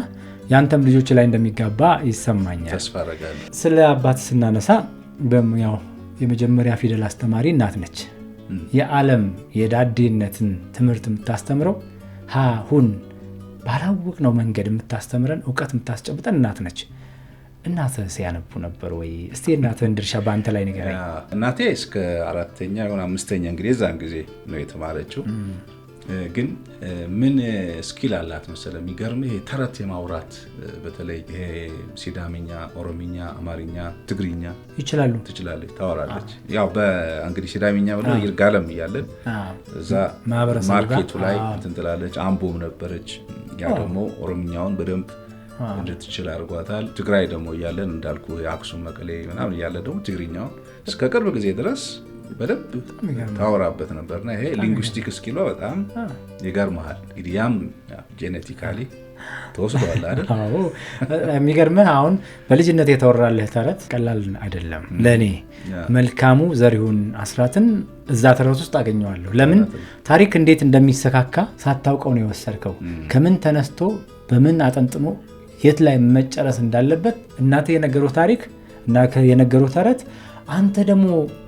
ያንተም ልጆች ላይ እንደሚጋባ ይሰማኛል። ተስፋ አደርጋለሁ። ስለ አባት ስናነሳ ያው የመጀመሪያ ፊደል አስተማሪ እናት ነች። የዓለም የዳዴነትን ትምህርት የምታስተምረው ሁን ባላወቅነው መንገድ የምታስተምረን እውቀት የምታስጨብጠን እናት ነች። እናትህ ሲያነቡ ነበር ወይ? እስቲ እናትህን ድርሻ በአንተ ላይ ንገረኝ። እናቴ እስከ 4ኛ ወይ 5ኛ እንግዲህ የዛን ጊዜ ነው የተማረችው። ግን ምን ስኪል አላት መሰለህ? የሚገርምህ ይሄ ተረት የማውራት በተለይ ይሄ ሲዳምኛ፣ ኦሮምኛ፣ አማርኛ፣ ትግርኛ ትችላለች፣ ታወራለች። ያው በእንግዲህ ሲዳምኛ ብለው ይርጋለም እያለን እዛ ማርኬቱ ላይ እንትን ትላለች። አምቦም ነበረች። ያ ደግሞ ኦሮምኛውን በደንብ እንድትችል አድርጓታል። ትግራይ ደግሞ እያለን እንዳልኩ የአክሱም መቀሌ ምናምን እያለ ደግሞ ትግርኛውን እስከ ቅርብ ጊዜ ድረስ በደንብ ታወራበት ነበርና ይሄ ሊንጉስቲክ ስኪሏ በጣም ይገርምሃል። እንግዲህ ያም ጄኔቲካሊ ተወስዷል አይደል? አዎ የሚገርምህ አሁን በልጅነት የተወራልህ ተረት ቀላል አይደለም። ለኔ መልካሙ ዘሪሁን አስራትን እዛ ተረት ውስጥ አገኘዋለሁ። ለምን ታሪክ እንዴት እንደሚሰካካ ሳታውቀው ነው የወሰድከው። ከምን ተነስቶ በምን አጠንጥኖ የት ላይ መጨረስ እንዳለበት እናቴ የነገረው ታሪክ እና የነገረው ተረት አንተ ደግሞ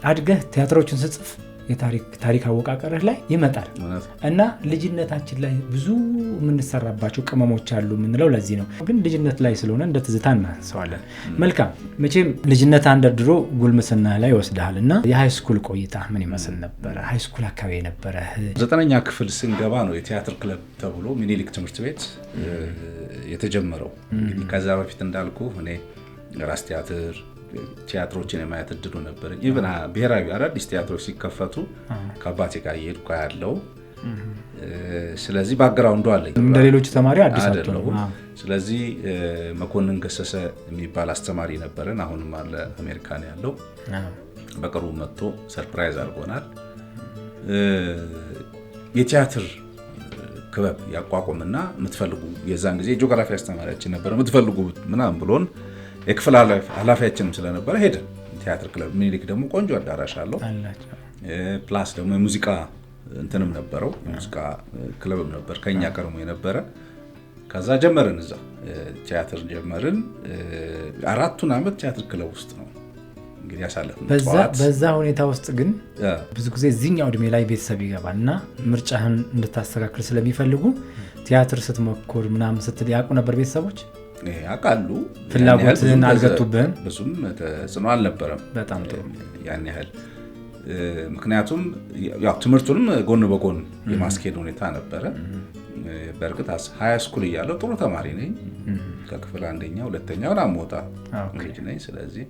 አድገህ ቲያትሮችን ስጽፍ የታሪክ አወቃቀርህ ላይ ይመጣል እና ልጅነታችን ላይ ብዙ የምንሰራባቸው ቅመሞች አሉ የምንለው ለዚህ ነው። ግን ልጅነት ላይ ስለሆነ እንደ ትዝታ እናስባለን። መልካም መቼም ልጅነት አንደርድሮ ጉልምስና ላይ ይወስድሃል እና የሃይስኩል ቆይታ ምን ይመስል ነበረ? ሃይስኩል አካባቢ ነበረ 9ኛ ክፍል ስንገባ ነው የቲያትር ክለብ ተብሎ ሚኒሊክ ትምህርት ቤት የተጀመረው። እንግዲህ ከዛ በፊት እንዳልኩ እኔ ራስ ቲያትሮችን የማየት እድሉ ነበር። ኢቭን ብሔራዊ አዳዲስ ቲያትሮች ሲከፈቱ ከአባቴ ጋር እየሄድኩ ያለው። ስለዚህ ባክግራውንዱ አለኝ እንደ ሌሎች ተማሪ አዲስ አይደለም። ስለዚህ መኮንን ገሰሰ የሚባል አስተማሪ ነበረን። አሁንም አለ አሜሪካን ያለው። በቅርቡ መጥቶ ሰርፕራይዝ አድርጎናል። የቲያትር ክበብ ያቋቁምና የምትፈልጉ የዛን ጊዜ ጂኦግራፊ አስተማሪያችን ነበር። የምትፈልጉ ምናምን ብሎን የክፍል ኃላፊያችንም ስለነበረ ሄደን ቲያትር ክለብ ሚኒሊክ ደግሞ ቆንጆ አዳራሽ አለው። ፕላስ ደግሞ የሙዚቃ እንትንም ነበረው፣ የሙዚቃ ክለብም ነበር ከኛ ቀርሞ የነበረ። ከዛ ጀመርን፣ እዛ ቲያትር ጀመርን። 4 ዓመት ቲያትር ክለብ ውስጥ ነው እንግዲህ ያሳለፍነው። በዛ ሁኔታ ውስጥ ግን ብዙ ጊዜ እዚህኛው እድሜ ላይ ቤተሰብ ይገባል እና ምርጫህን እንድታስተካክል ስለሚፈልጉ ቲያትር ስትሞክር ምናምን ስትል ያውቁ ነበር ቤተሰቦች? ያውቃሉ። ፍላጎትን አልገቱብህም? ብዙም ተጽዕኖ አልነበረም። በጣም ጥሩ። ያን ያህል ምክንያቱም ያው ትምህርቱንም ጎን በጎን የማስኬድ ሁኔታ ነበረ። በእርግጥ ሃይ ስኩል እያለሁ ጥሩ ተማሪ ነኝ። ከክፍል አንደኛ ሁለተኛ ወጣ ልጅ ነኝ። ስለዚህ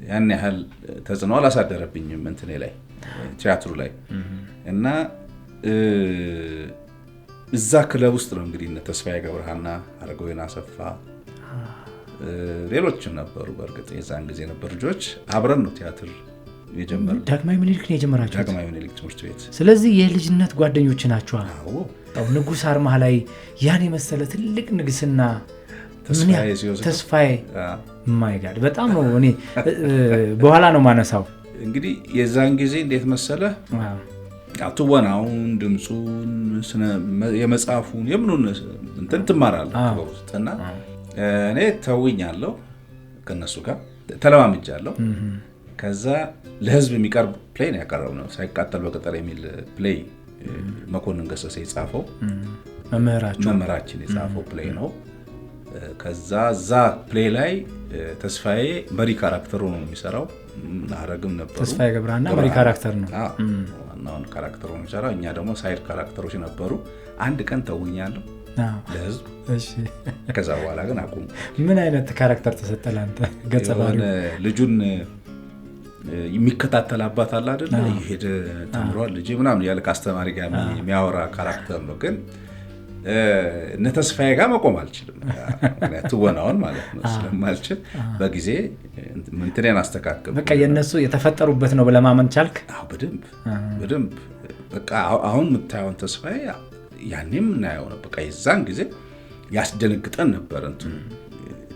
ያን ያህል ተጽዕኖ አላሳደረብኝም እንትኔ ላይ ቲያትሩ ላይ እና እዛ ክለብ ውስጥ ነው እንግዲህ እነ ተስፋዬ ገብረሃና፣ አረጋዊን አሰፋ ሌሎችም ነበሩ። በእርግጥ የዛን ጊዜ ነበር ልጆች አብረን ነው ቲያትር የጀመረው። ዳግማዊ ምኒልክ ነው የጀመራችሁት? ዳግማዊ ምኒልክ ትምህርት ቤት። ስለዚህ የልጅነት ጓደኞች ናቸው? አዎ። ንጉሥ አርማህ ላይ ያን የመሰለ ትልቅ ንግስና ተስፋዬ ማይ ጋድ በጣም ነው። እኔ በኋላ ነው ማነሳው። እንግዲህ የዛን ጊዜ እንዴት መሰለ ትወናውን፣ ድምፁን፣ የመጽሐፉን የምኑን እንትን ትማራለህ ውስጥና እኔ ተውኛለሁ ከነሱ ጋር ተለማምጃለሁ። ከዛ ለህዝብ የሚቀርብ ፕሌይ ነው ያቀረብነው። ሳይቃጠል በቅጠል የሚል ፕሌይ መኮንን ገሰሰ የጻፈው መምህራችን የጻፈው ፕሌይ ነው። ከዛ ዛ ፕሌይ ላይ ተስፋዬ መሪ ካራክተሩ ነው የሚሰራው። አረግም ነበሩ። ተስፋዬ ገብረሃና መሪ ካራክተር ነው ዋናውን ካራክተሩ ነው የሚሰራው። እኛ ደግሞ ሳይድ ካራክተሮች ነበሩ። አንድ ቀን ተውኛለሁ ለህዝብ። እሺ። ከዛ በኋላ ግን አቁም። ምን አይነት ካራክተር ተሰጠለ አንተ? ገጸ ባህሪ ልጁን የሚከታተል አባት አለ አይደል? ይሄድ ተምሯል ልጅ ምናምን ያለ ከአስተማሪ ጋር የሚያወራ ካራክተር ነው። ግን እነ ተስፋዬ ጋር መቆም አልችልም። ትወናውን ማለት ነው ስለማልችል በጊዜ እንትኔን አስተካክል። በቃ የነሱ የተፈጠሩበት ነው ብለህ ማመን ቻልክ? አዎ በደንብ በቃ አሁን የምታየውን ተስፋዬ ያኔም እናየው ነው። በቃ የዛን ጊዜ ያስደነግጠን ነበር። እንትን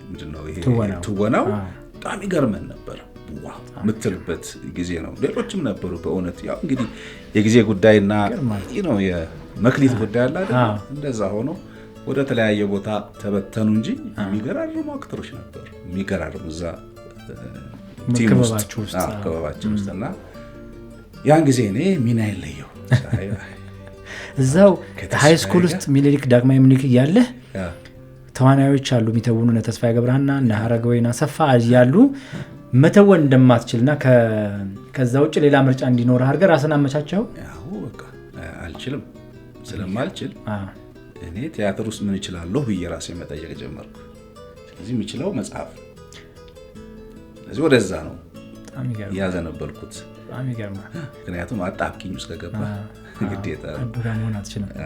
ምንድነው ይሄ ትወናው በጣም ይገርመን ነበር። ዋው ምትልበት ጊዜ ነው። ሌሎችም ነበሩ በእውነት ያው እንግዲህ የጊዜ ጉዳይና ነው የመክሊት ጉዳይ አለ አይደል? እንደዛ ሆኖ ወደ ተለያየ ቦታ ተበተኑ እንጂ የሚገራርሙ አክተሮች ነበሩ። የሚገራርሙ እዛ ቲም ውስጥ ከበባችን ውስጥና ያን ጊዜ እኔ ሚና የለየው እዛው ሃይ ስኩል ውስጥ ሚኒሊክ ዳግማዊ ምኒልክ እያለ ተዋናዮች አሉ የሚተውኑ እነ ተስፋዬ ገብረሃና እነ አረጋዊን አሰፋ እያሉ መተወን እንደማትችልና ከዛ ውጭ ሌላ ምርጫ እንዲኖር አድርገህ ራስን አመቻቸው? ያው በቃ አልችልም። ስለማልችል እኔ ቲያትር ውስጥ ምን እችላለሁ ብዬ ራሴ መጠየቅ ጀመርኩ። ስለዚህ የምችለው መጽሐፍ። ስለዚህ ወደዛ ነው ያዘነበልኩት። በጣም ይገርማል። ምክንያቱም አጣብቂኝ ውስጥ ከገባ ግዴታ አዱጋ መሆን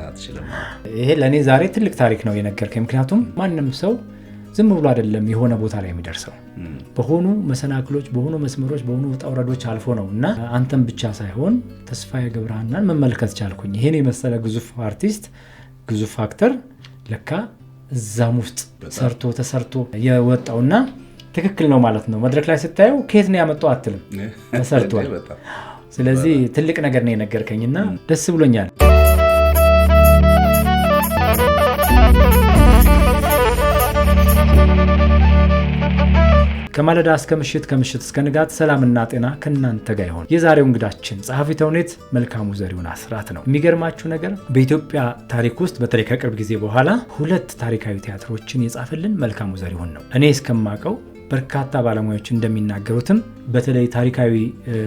አትችልም። ይሄ ለእኔ ዛሬ ትልቅ ታሪክ ነው የነገርከኝ። ምክንያቱም ማንም ሰው ዝም ብሎ አይደለም የሆነ ቦታ ላይ የሚደርሰው። በሆኑ መሰናክሎች፣ በሆኑ መስመሮች፣ በሆኑ ውጣ ውረዶች አልፎ ነው እና አንተም ብቻ ሳይሆን ተስፋዬ ገብረሃናን መመልከት ቻልኩኝ። ይሄን የመሰለ ግዙፍ አርቲስት፣ ግዙፍ አክተር ለካ እዛም ውስጥ ተሰርቶ የወጣውና ትክክል ነው ማለት ነው። መድረክ ላይ ስታየው ከየት ነው ያመጣው አትልም፣ ተሰርቷል። ስለዚህ ትልቅ ነገር ነው የነገርከኝና ደስ ብሎኛል። ከማለዳ እስከ ምሽት፣ ከምሽት እስከ ንጋት ሰላምና ጤና ከእናንተ ጋር ይሁን። የዛሬው እንግዳችን ጸሐፊ ተውኔት መልካሙ ዘሪሁን አስራት ነው። የሚገርማችሁ ነገር በኢትዮጵያ ታሪክ ውስጥ በተለይ ከቅርብ ጊዜ በኋላ 2 ታሪካዊ ቲያትሮችን የጻፈልን መልካሙ ዘሪሁን ነው። እኔ እስከማውቀው በርካታ ባለሙያዎች እንደሚናገሩትም በተለይ ታሪካዊ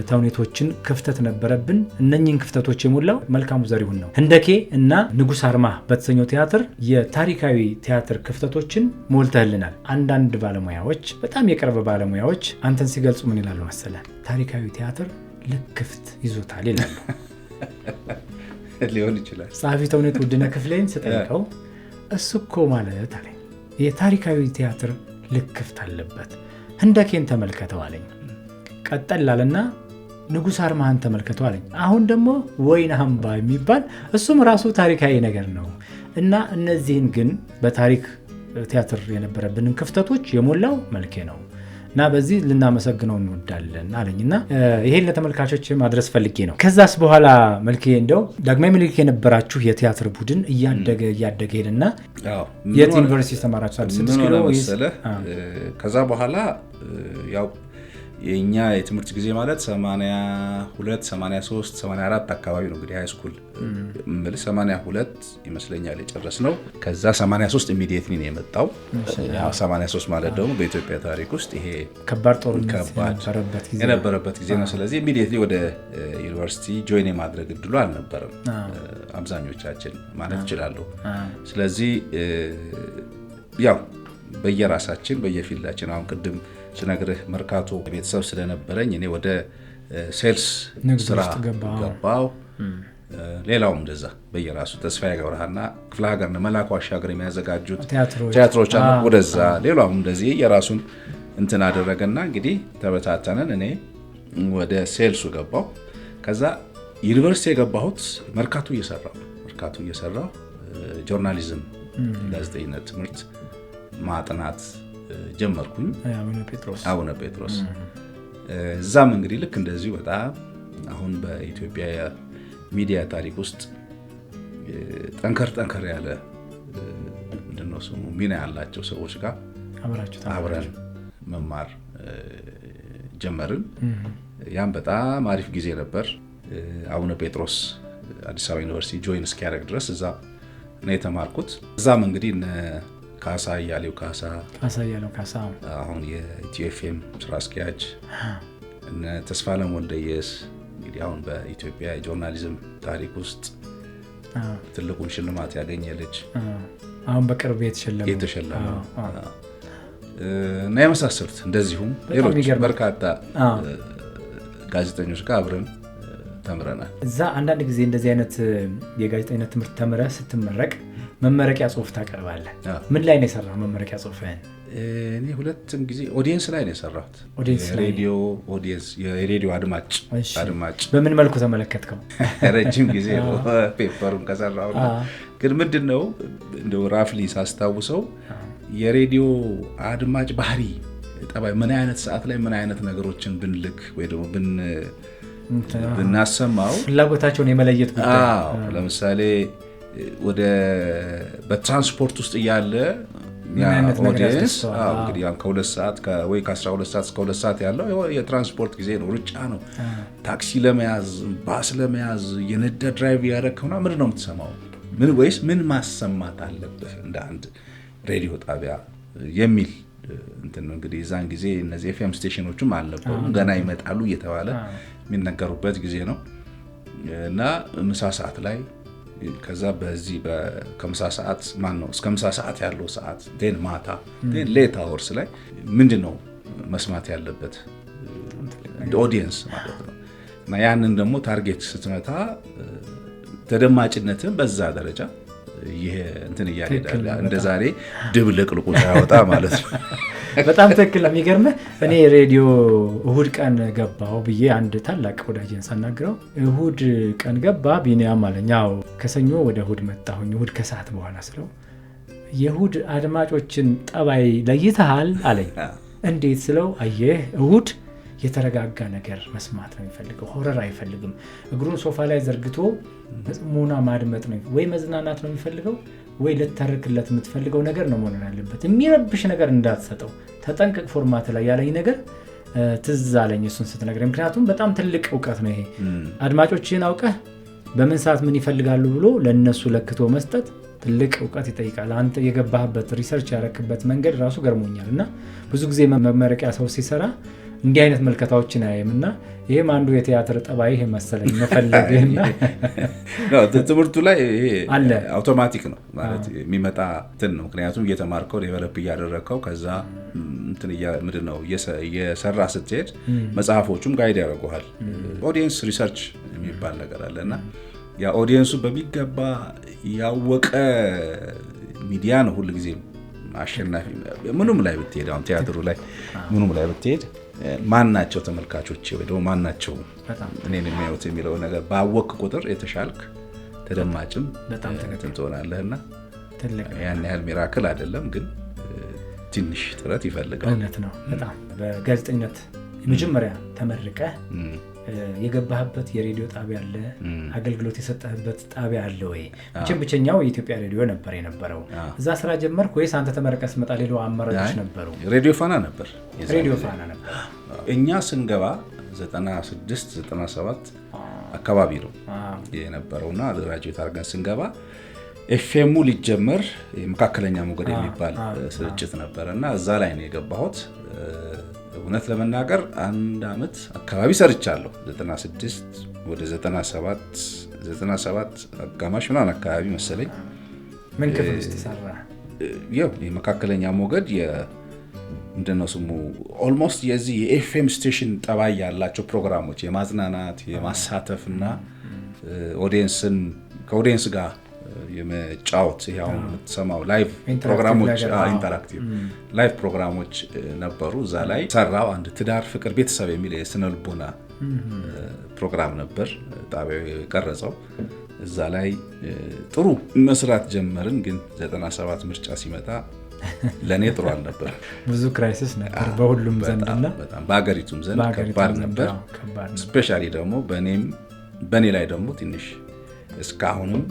ተውኔቶችን ክፍተት ነበረብን። እነኚህን ክፍተቶች የሞላው መልካሙ ዘሪሁን ነው። ህንደኬ እና ንጉሥ አርማህ በተሰኘው ቲያትር የታሪካዊ ቲያትር ክፍተቶችን ሞልተህልናል። አንዳንድ ባለሙያዎች፣ በጣም የቅርብ ባለሙያዎች አንተን ሲገልጹ ምን ይላሉ መሰለ? ታሪካዊ ቲያትር ልክፍት ይዞታል ይላሉ። ሊሆን ይችላል። ጸሐፊ ተውኔት ውድነህ ክፍሌን ስጠይቀው እሱ እኮ ማለት አለኝ የታሪካዊ ቲያትር ልክፍት አለበት። ህንደኬን ተመልከተው አለኝ። ቀጠል ላለና ንጉሥ አርማህን ተመልከተው አለኝ። አሁን ደግሞ ወይን አምባ የሚባል እሱም ራሱ ታሪካዊ ነገር ነው እና እነዚህን ግን በታሪክ ቲያትር የነበረብንን ክፍተቶች የሞላው መልኬ ነው እና በዚህ ልናመሰግነው እንወዳለን አለኝና ይሄን ለተመልካቾች ማድረስ ፈልጌ ነው። ከዛስ በኋላ መልኬ እንደው ዳግማዊ ምኒልክ የነበራችሁ የቲያትር ቡድን እያደገ ሄደና የት ዩኒቨርሲቲ ተማራችሁ? 6 ኪሎ መሰለህ። ከዛ በኋላ ያው የኛ የትምህርት ጊዜ ማለት 82 83 84 አካባቢ ነው እንግዲህ ሃይ ስኩል ማለት 82 ይመስለኛል የጨረስነው። ከዛ 83 ኢሚዲየትሊ ነው የመጣው። ያው 83 ማለት ደግሞ በኢትዮጵያ ታሪክ ውስጥ ይሄ ከባድ ጦርነት የነበረበት ጊዜ ነው። ስለዚህ ኢሚዲየትሊ ወደ ዩኒቨርሲቲ ጆይን የማድረግ እድሉ አልነበረም አብዛኞቻችን ማለት እችላለሁ። ስለዚህ ያው በየራሳችን በየፊልዳችን አሁን ቅድም ስነግርህ መርካቶ ቤተሰብ ስለነበረኝ እኔ ወደ ሴልስ ስራ ገባው። ሌላውም እንደዛ በየራሱ ተስፋዬ ገብረሃና ክፍለ ሀገር ነው መላኩ አሻገር የሚያዘጋጁት ቲያትሮች አሉ። ወደዛ ሌላውም እንደዚህ የራሱን እንትን አደረገና እንግዲህ ተበታተነን። እኔ ወደ ሴልሱ ገባው። ከዛ ዩኒቨርሲቲ የገባሁት መርካቶ እየሰራው ጆርናሊዝም ጋዜጠኝነት ትምህርት ማጥናት ጀመርኩኝ አቡነ ጴጥሮስ። እዛም እንግዲህ ልክ እንደዚሁ በጣም አሁን በኢትዮጵያ ሚዲያ ታሪክ ውስጥ ጠንከር ያለ ምንድነው ስሙ ሚና ያላቸው ሰዎች ጋር አብረን መማር ጀመርን። ያም በጣም አሪፍ ጊዜ ነበር። አቡነ ጴጥሮስ አዲስ አበባ ዩኒቨርሲቲ ጆይን እስኪያደርግ ድረስ እዛ ነው የተማርኩት። እዛም እንግዲህ ካሳ እያሌው ካሳ አሁን የኢትዮ ኤፍኤም ስራ አስኪያጅ፣ እነ ተስፋለም ወልደየስ እንግዲህ አሁን በኢትዮጵያ የጆርናሊዝም ታሪክ ውስጥ ትልቁን ሽልማት ያገኘ ልጅ አሁን በቅርብ የተሸለመ እና የመሳሰሉት እንደዚሁም ሌሎች በርካታ ጋዜጠኞች ጋር አብረን ተምረናል። እዛ አንዳንድ ጊዜ እንደዚህ አይነት የጋዜጠኝነት ትምህርት ተምረህ ስትመረቅ መመረቂያ ጽሁፍ ታቀርባለህ። ምን ላይ ነው የሰራው መመረቂያ ጽሁፍህን? እኔ ሁለቱም ጊዜ ኦዲየንስ ላይ ነው የሰራሁት። ሬዲዮ ኦዲየንስ፣ የሬዲዮ አድማጭ። በምን መልኩ ተመለከትከው? ረጅም ጊዜ ፔፐሩን ከሰራሁ ግን ምንድነው እንደው ራፍሊ ሳስታውሰው የሬዲዮ አድማጭ ባህሪ ጠባይ ምን አይነት ሰዓት ላይ ምን አይነት ነገሮችን ብንልክ ወይ ደግሞ ብናሰማው ፍላጎታቸውን የመለየት ጉዳይ። ለምሳሌ በትራንስፖርት ውስጥ እያለ ኦዲየንስ እንግዲህ ከ2 ሰዓት ወይ ከ12 ሰዓት እስከ 2 ሰዓት ያለው የትራንስፖርት ጊዜ ነው፣ ሩጫ ነው። ታክሲ ለመያዝ ባስ ለመያዝ የነዳ ድራይቭ ያደረግከውና ምንድን ነው የምትሰማው? ምን ማሰማት አለብህ እንደ አንድ ሬዲዮ ጣቢያ የሚል እንትን ነው። እንግዲህ እዛን ጊዜ እነዚህ ኤፍኤም ስቴሽኖችም አልነበሩ፣ ገና ይመጣሉ እየተባለ የሚነገሩበት ጊዜ ነው እና ምሳ ሰዓት ላይ ከዛ በዚህ ከምሳ ሰዓት እስከ ምሳ ሰዓት ያለው ሰዓት ማታ ሌት አወርስ ላይ ምንድነው መስማት ያለበት ኦዲየንስ ማለት ነው። እና ያንን ደግሞ ታርጌት ስትመታ ተደማጭነትን በዛ ደረጃ ይሄ እንትን እያለ እንደ ዛሬ ድብልቅልቁ ሳይወጣ ማለት ነው። በጣም ትክክል ነው። የሚገርምህ እኔ ሬዲዮ እሁድ ቀን ገባው ብዬ አንድ ታላቅ ወዳጄን ሳናግረው እሁድ ቀን ገባ ቢኒያም አለኝ። አዎ ከሰኞ ወደ እሁድ መጣሁኝ፣ እሁድ ከሰዓት በኋላ ስለው የእሁድ አድማጮችን ጠባይ ለይተሃል አለኝ። እንዴት ስለው አየህ እሁድ የተረጋጋ ነገር መስማት ነው የሚፈልገው፣ ሆረር አይፈልግም። እግሩን ሶፋ ላይ ዘርግቶ በጽሞና ማድመጥ ነው ወይ መዝናናት ነው የሚፈልገው፣ ወይ ልተርክለት የምትፈልገው ነገር ነው መሆን ያለበት። የሚረብሽ ነገር እንዳትሰጠው ተጠንቀቅ ፎርማት ላይ ያለኝ ነገር ትዝ አለኝ እሱን ስትነግረኝ። ምክንያቱም በጣም ትልቅ እውቀት ነው ይሄ። አድማጮችን አውቀህ በምን ሰዓት ምን ይፈልጋሉ ብሎ ለነሱ ለክቶ መስጠት ትልቅ እውቀት ይጠይቃል። አንተ የገባህበት ሪሰርች ያረክበት መንገድ ራሱ ገርሞኛል። እና ብዙ ጊዜ መመረቂያ ሰው ሲሰራ እንዲህ አይነት መልከታዎችን አያይምና ይሄም አንዱ የቲያትር ጠባይ ይሄ መሰለኝ መፈለግህና ትምህርቱ ላይ ይሄ አውቶማቲክ ነው ማለት የሚመጣ እንትን ነው። ምክንያቱም እየተማርከው ዴቨሎፕ እያደረግከው ከዛ እንትን ምንድነው እየሰራ ስትሄድ መጽሐፎቹም ጋይድ ያደርጉሃል። ኦዲየንስ ሪሰርች የሚባል ነገር አለና ያ ኦዲየንሱ በሚገባ ያወቀ ሚዲያ ነው ሁልጊዜም አሸናፊ። ምኑም ላይ ብትሄድ አሁን ቲያትሩ ላይ ምኑም ላይ ብትሄድ ማናቸው ተመልካቾች ወይ ደግሞ ማናቸው እኔን የሚያዩት የሚለው ነገር ባወቅ ቁጥር የተሻልክ ተደማጭም ትሆናለህና ያን ያህል ሚራክል አይደለም፣ ግን ትንሽ ጥረት ይፈልጋል። እውነት ነው። በጣም በጋዜጠኝነት የመጀመሪያ ተመርቀህ የገባህበት የሬዲዮ ጣቢያ አለ? አገልግሎት የሰጠህበት ጣቢያ አለ ወይ? መቼም ብቸኛው የኢትዮጵያ ሬዲዮ ነበር የነበረው። እዛ ስራ ጀመርክ ወይስ አንተ ተመረቀህ ስትመጣ ሌላው አማራጮች ነበሩ? ሬዲዮ ፋና ነበር። ሬዲዮ ፋና ነበር። እኛ ስንገባ 96 97 አካባቢ ነው የነበረውና ግራጁዌት አድርገን ስንገባ ኤፍኤሙ ሊጀመር መካከለኛ ሞገድ የሚባል ስርጭት ነበርና እዛ ላይ ነው የገባሁት። እውነት ለመናገር አንድ አመት አካባቢ ሰርቻለሁ። 96 ወደ 97 አጋማሽ ምናምን አካባቢ መሰለኝ። ምን ክፍል ውስጥ ሰራ? ያው የመካከለኛ ሞገድ ምንድነው ስሙ ኦልሞስት የዚህ የኤፍኤም ስቴሽን ጠባይ ያላቸው ፕሮግራሞች የማዝናናት የማሳተፍና ኦዲየንስን ከኦዲየንስ ጋር የመጫወት ያው የምትሰማው ላይቭ ፕሮግራሞች ኢንተራክቲቭ ላይቭ ፕሮግራሞች ነበሩ። እዛ ላይ ሰራው አንድ ትዳር ፍቅር ቤተሰብ የሚል የስነልቦና ፕሮግራም ነበር ጣቢያው የቀረጸው። እዛ ላይ ጥሩ መስራት ጀመርን። ግን 97 ምርጫ ሲመጣ ለኔ ጥሩ አልነበር። ብዙ ክራይሲስ ነበር በሁሉም ዘንድና በጣም በአገሪቱም ዘንድ ከባድ ነበር። ስፔሻሊ ደግሞ በኔ ላይ ደግሞ ትንሽ እስካሁንም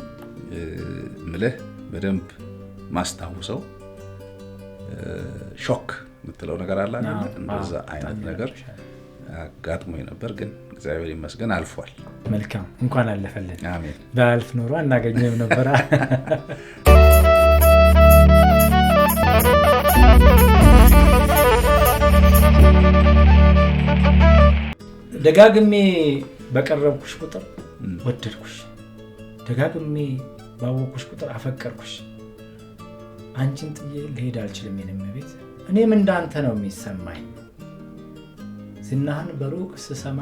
ምልህ በደንብ ማስታወሰው ሾክ የምትለው ነገር አለ አይደል? እንደዛ አይነት ነገር አጋጥሞኝ ነበር። ግን እግዚአብሔር ይመስገን አልፏል። መልካም እንኳን አለፈልን። አሜን። ባልፍ ኖሮ አናገኘም ነበር። ደጋግሜ በቀረብኩሽ ቁጥር ወደድኩሽ፣ ደጋግሜ ባወቅኩሽ ቁጥር አፈቀርኩሽ። አንቺን ጥዬ ልሄድ አልችልም የኔም ቤት። እኔም እንዳንተ ነው የሚሰማኝ። ዝናህን በሩቅ ስሰማ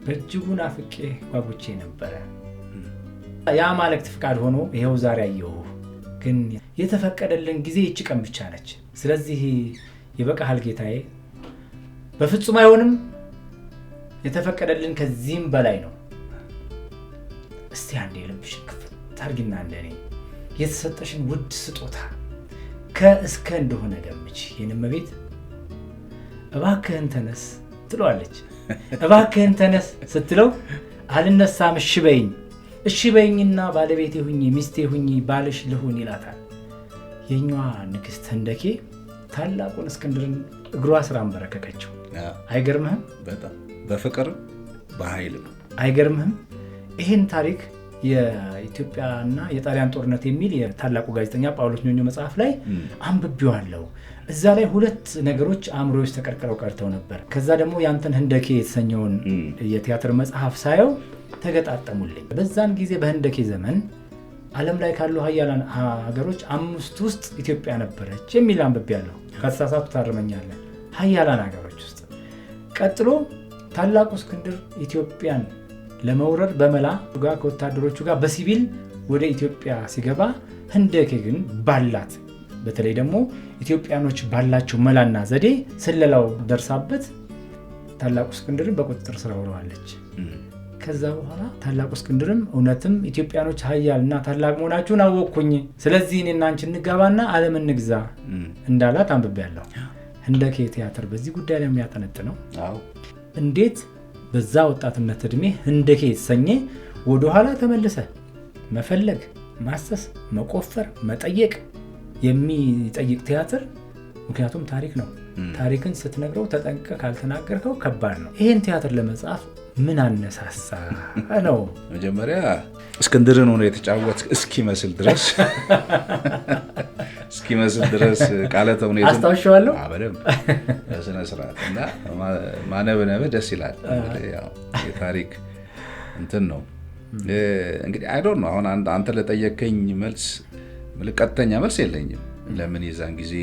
በእጅጉ ናፍቄ ጓጉቼ ነበረ። ያ ማለክት ፍቃድ ሆኖ ይሄው ዛሬ አየሁ። ግን የተፈቀደልን ጊዜ ይህች ቀን ብቻ ነች። ስለዚህ ይበቃሃል ጌታዬ። በፍጹም አይሆንም። የተፈቀደልን ከዚህም በላይ ነው። እስቲ አንዴ ልብሽን ክፍት ታርጊና እንደኔ የተሰጠሽን ውድ ስጦታ ከእስከ እንደሆነ ገምች የኔም ቤት። እባክህን ተነስ ትለዋለች። እባክህን ተነስ ስትለው አልነሳም እሺ በይኝና ባለቤቴ ሁኚ ሚስቴ ሁኚ ባልሽ ልሁን ይላታል። የኛዋ ንግስት ህንደኬ ታላቁን እስክንድርን እግሯ ስር አንበረከከችው። አይገርምህም? በጣም በፍቅር በኃይል ነው። አይገርምህም? ይህን ታሪክ የኢትዮጵያና የጣሊያን ጦርነት የሚል የታላቁ ጋዜጠኛ ጳውሎስ ኞኞ መጽሐፍ ላይ አንብቤዋለሁ። እዛ ላይ ሁለት ነገሮች አእምሮዬ ውስጥ ተቀርቅረው ቀርተው ነበር። ከዛ ደግሞ ያንተን ህንደኬ የተሰኘውን የቲያትር መጽሐፍ ሳየው ተገጣጠሙልኝ። በዛን ጊዜ በህንደኬ ዘመን ዓለም ላይ ካሉ ሀያላን ሀገሮች 5 ውስጥ ኢትዮጵያ ነበረች የሚል አንብቤያለሁ። ከተሳሳቱ ታርመኛለህ። ሀያላን ሀገሮች ውስጥ ቀጥሎ ታላቁ እስክንድር ኢትዮጵያን ለመውረድ በመላ ጋር ከወታደሮቹ ጋር በሲቪል ወደ ኢትዮጵያ ሲገባ ህንደኬ ግን ባላት በተለይ ደግሞ ኢትዮጵያኖች ባላቸው መላና ዘዴ ስለላው ደርሳበት ታላቁ እስክንድርን በቁጥጥር ስር አውለዋለች። ከዛ በኋላ ታላቁ እስክንድርም እውነትም ኢትዮጵያኖች ሀያልና ታላቅ መሆናቸውን አወቅኩኝ፣ ስለዚህ እኔና አንቺ እንጋባና ዓለም እንግዛ እንዳላት አንብቤያለሁ። ህንደኬ ቲያትር በዚህ ጉዳይ ላይ የሚያጠነጥነው እንዴት በዛ ወጣትነት እድሜ ህንደኬ የተሰኘ ወደኋላ ተመልሰ መፈለግ፣ ማሰስ፣ መቆፈር፣ መጠየቅ የሚጠይቅ ቲያትር። ምክንያቱም ታሪክ ነው። ታሪክን ስትነግረው ተጠንቅቀህ ካልተናገርከው ከባድ ነው። ይህን ቲያትር ለመጻፍ ምን አነሳሳ ነው? መጀመሪያ እስክንድርን ሆነ የተጫወት እስኪመስል ድረስ ቃለ ተውኔቱን አስታውሻለሁ። በደንብ በስነ ስርዓት እና ማነበብ ደስ ይላል። ያው የታሪክ እንትን ነው እንግዲህ አይ ዶንት ኖ። አሁን አንተ ለጠየቀኝ መልስ ቀጥተኛ መልስ የለኝም። ለምን የዛን ጊዜ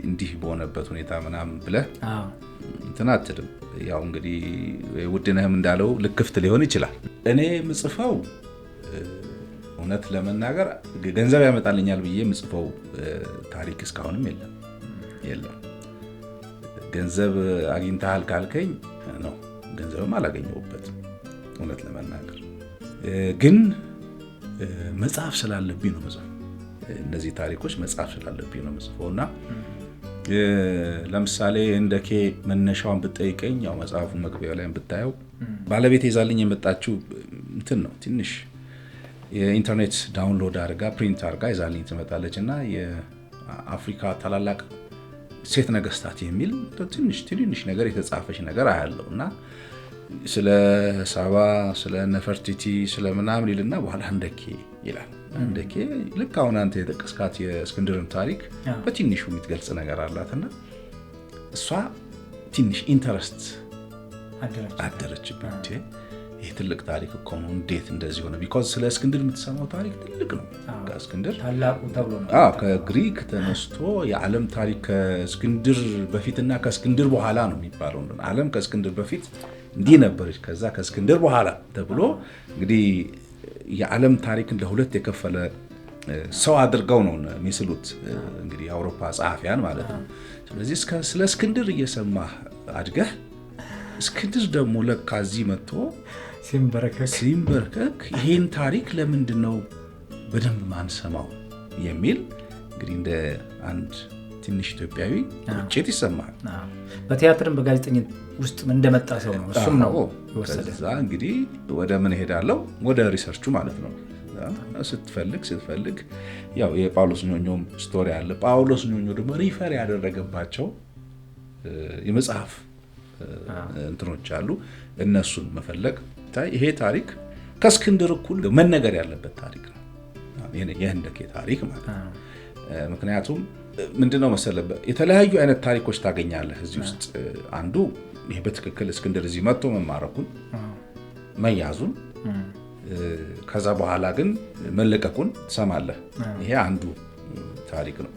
እንዲህ በሆነበት ሁኔታ ምናምን ብለህ እንትን አትልም። ያው እንግዲህ ውድነህም እንዳለው ልክፍት ሊሆን ይችላል። እኔ ምጽፈው እውነት ለመናገር ገንዘብ ያመጣልኛል ብዬ ምጽፈው ታሪክ እስካሁንም የለም። ገንዘብ አግኝተሃል ካልከኝ ነው፣ ገንዘብም አላገኘሁበትም እውነት ለመናገር። ግን መጽሐፍ ስላለብኝ ነው መጽሐፍ እነዚህ ታሪኮች መጽሐፍ ስላለብኝ ነው መጽፈውና ለምሳሌ እንደኬ መነሻውን ብትጠይቀኝ ያው መጽሐፉን መግቢያው ላይ ብታየው ባለቤት ይዛልኝ የመጣችው እንትን ነው ትንሽ የኢንተርኔት ዳውንሎድ አድርጋ ፕሪንት አድርጋ ይዛልኝ ትመጣለች እና የአፍሪካ ታላላቅ ሴት ነገስታት የሚል ትንሽ ነገር የተጻፈች ነገር አያለው እና ስለ ሳባ ስለ ነፈርቲቲ ስለ ምናምን ይልና በኋላ እንደኬ ይላል። እንደኬ ልክ አሁን አንተ የጠቀስካት የእስክንድርን ታሪክ በትንሹ የምትገልጽ ነገር አላትና እሷ ትንሽ ኢንተረስት አደረችብኝ። ይህ ትልቅ ታሪክ እኮ ነው፣ እንዴት እንደዚህ ሆነ? ቢኮዝ ስለ እስክንድር የምትሰማው ታሪክ ትልቅ ነው። እስክንድር ታላቁ ተብሎ ነው። ከግሪክ ተነስቶ የዓለም ታሪክ ከእስክንድር በፊትና ከእስክንድር በኋላ ነው የሚባለው። ዓለም ከእስክንድር በፊት እንዲህ ነበረች፣ ከዛ ከእስክንድር በኋላ ተብሎ እንግዲህ የዓለም ታሪክን ለሁለት የከፈለ ሰው አድርገው ነው የሚስሉት እንግዲህ የአውሮፓ ጸሐፊያን ማለት ነው። ስለዚህ ስለ እስክንድር እየሰማህ አድገህ እስክንድር ደግሞ ለካ እዚህ መጥቶ ሲንበረከክ ይሄን ታሪክ ለምንድን ነው በደንብ ማንሰማው የሚል እንግዲህ እንደ አንድ ትንሽ ኢትዮጵያዊ ቁጭት ይሰማል። በቲያትርም በጋዜጠኝነት ውስጥ እንደመጣ ሰው ነው እሱም ነው የወሰደ። ከዛ እንግዲህ ወደ ምን ሄዳለው? ወደ ሪሰርቹ ማለት ነው። ስትፈልግ ያው የጳውሎስ ኞኞም ስቶሪ አለ። ጳውሎስ ኞኞ ደግሞ ሪፈር ያደረገባቸው የመጽሐፍ እንትኖች አሉ። እነሱን መፈለግ ይሄ ታሪክ ከእስክንድር እኩል መነገር ያለበት ታሪክ ነው የህንደኬ ታሪክ ማለት ነው። ምክንያቱም ምንድነው መሰለህ የተለያዩ አይነት ታሪኮች ታገኛለህ እዚህ ውስጥ። አንዱ ይሄ በትክክል እስክንድር እዚህ መጥቶ መማረኩን መያዙን፣ ከዛ በኋላ ግን መለቀቁን ትሰማለህ። ይሄ አንዱ ታሪክ ነው።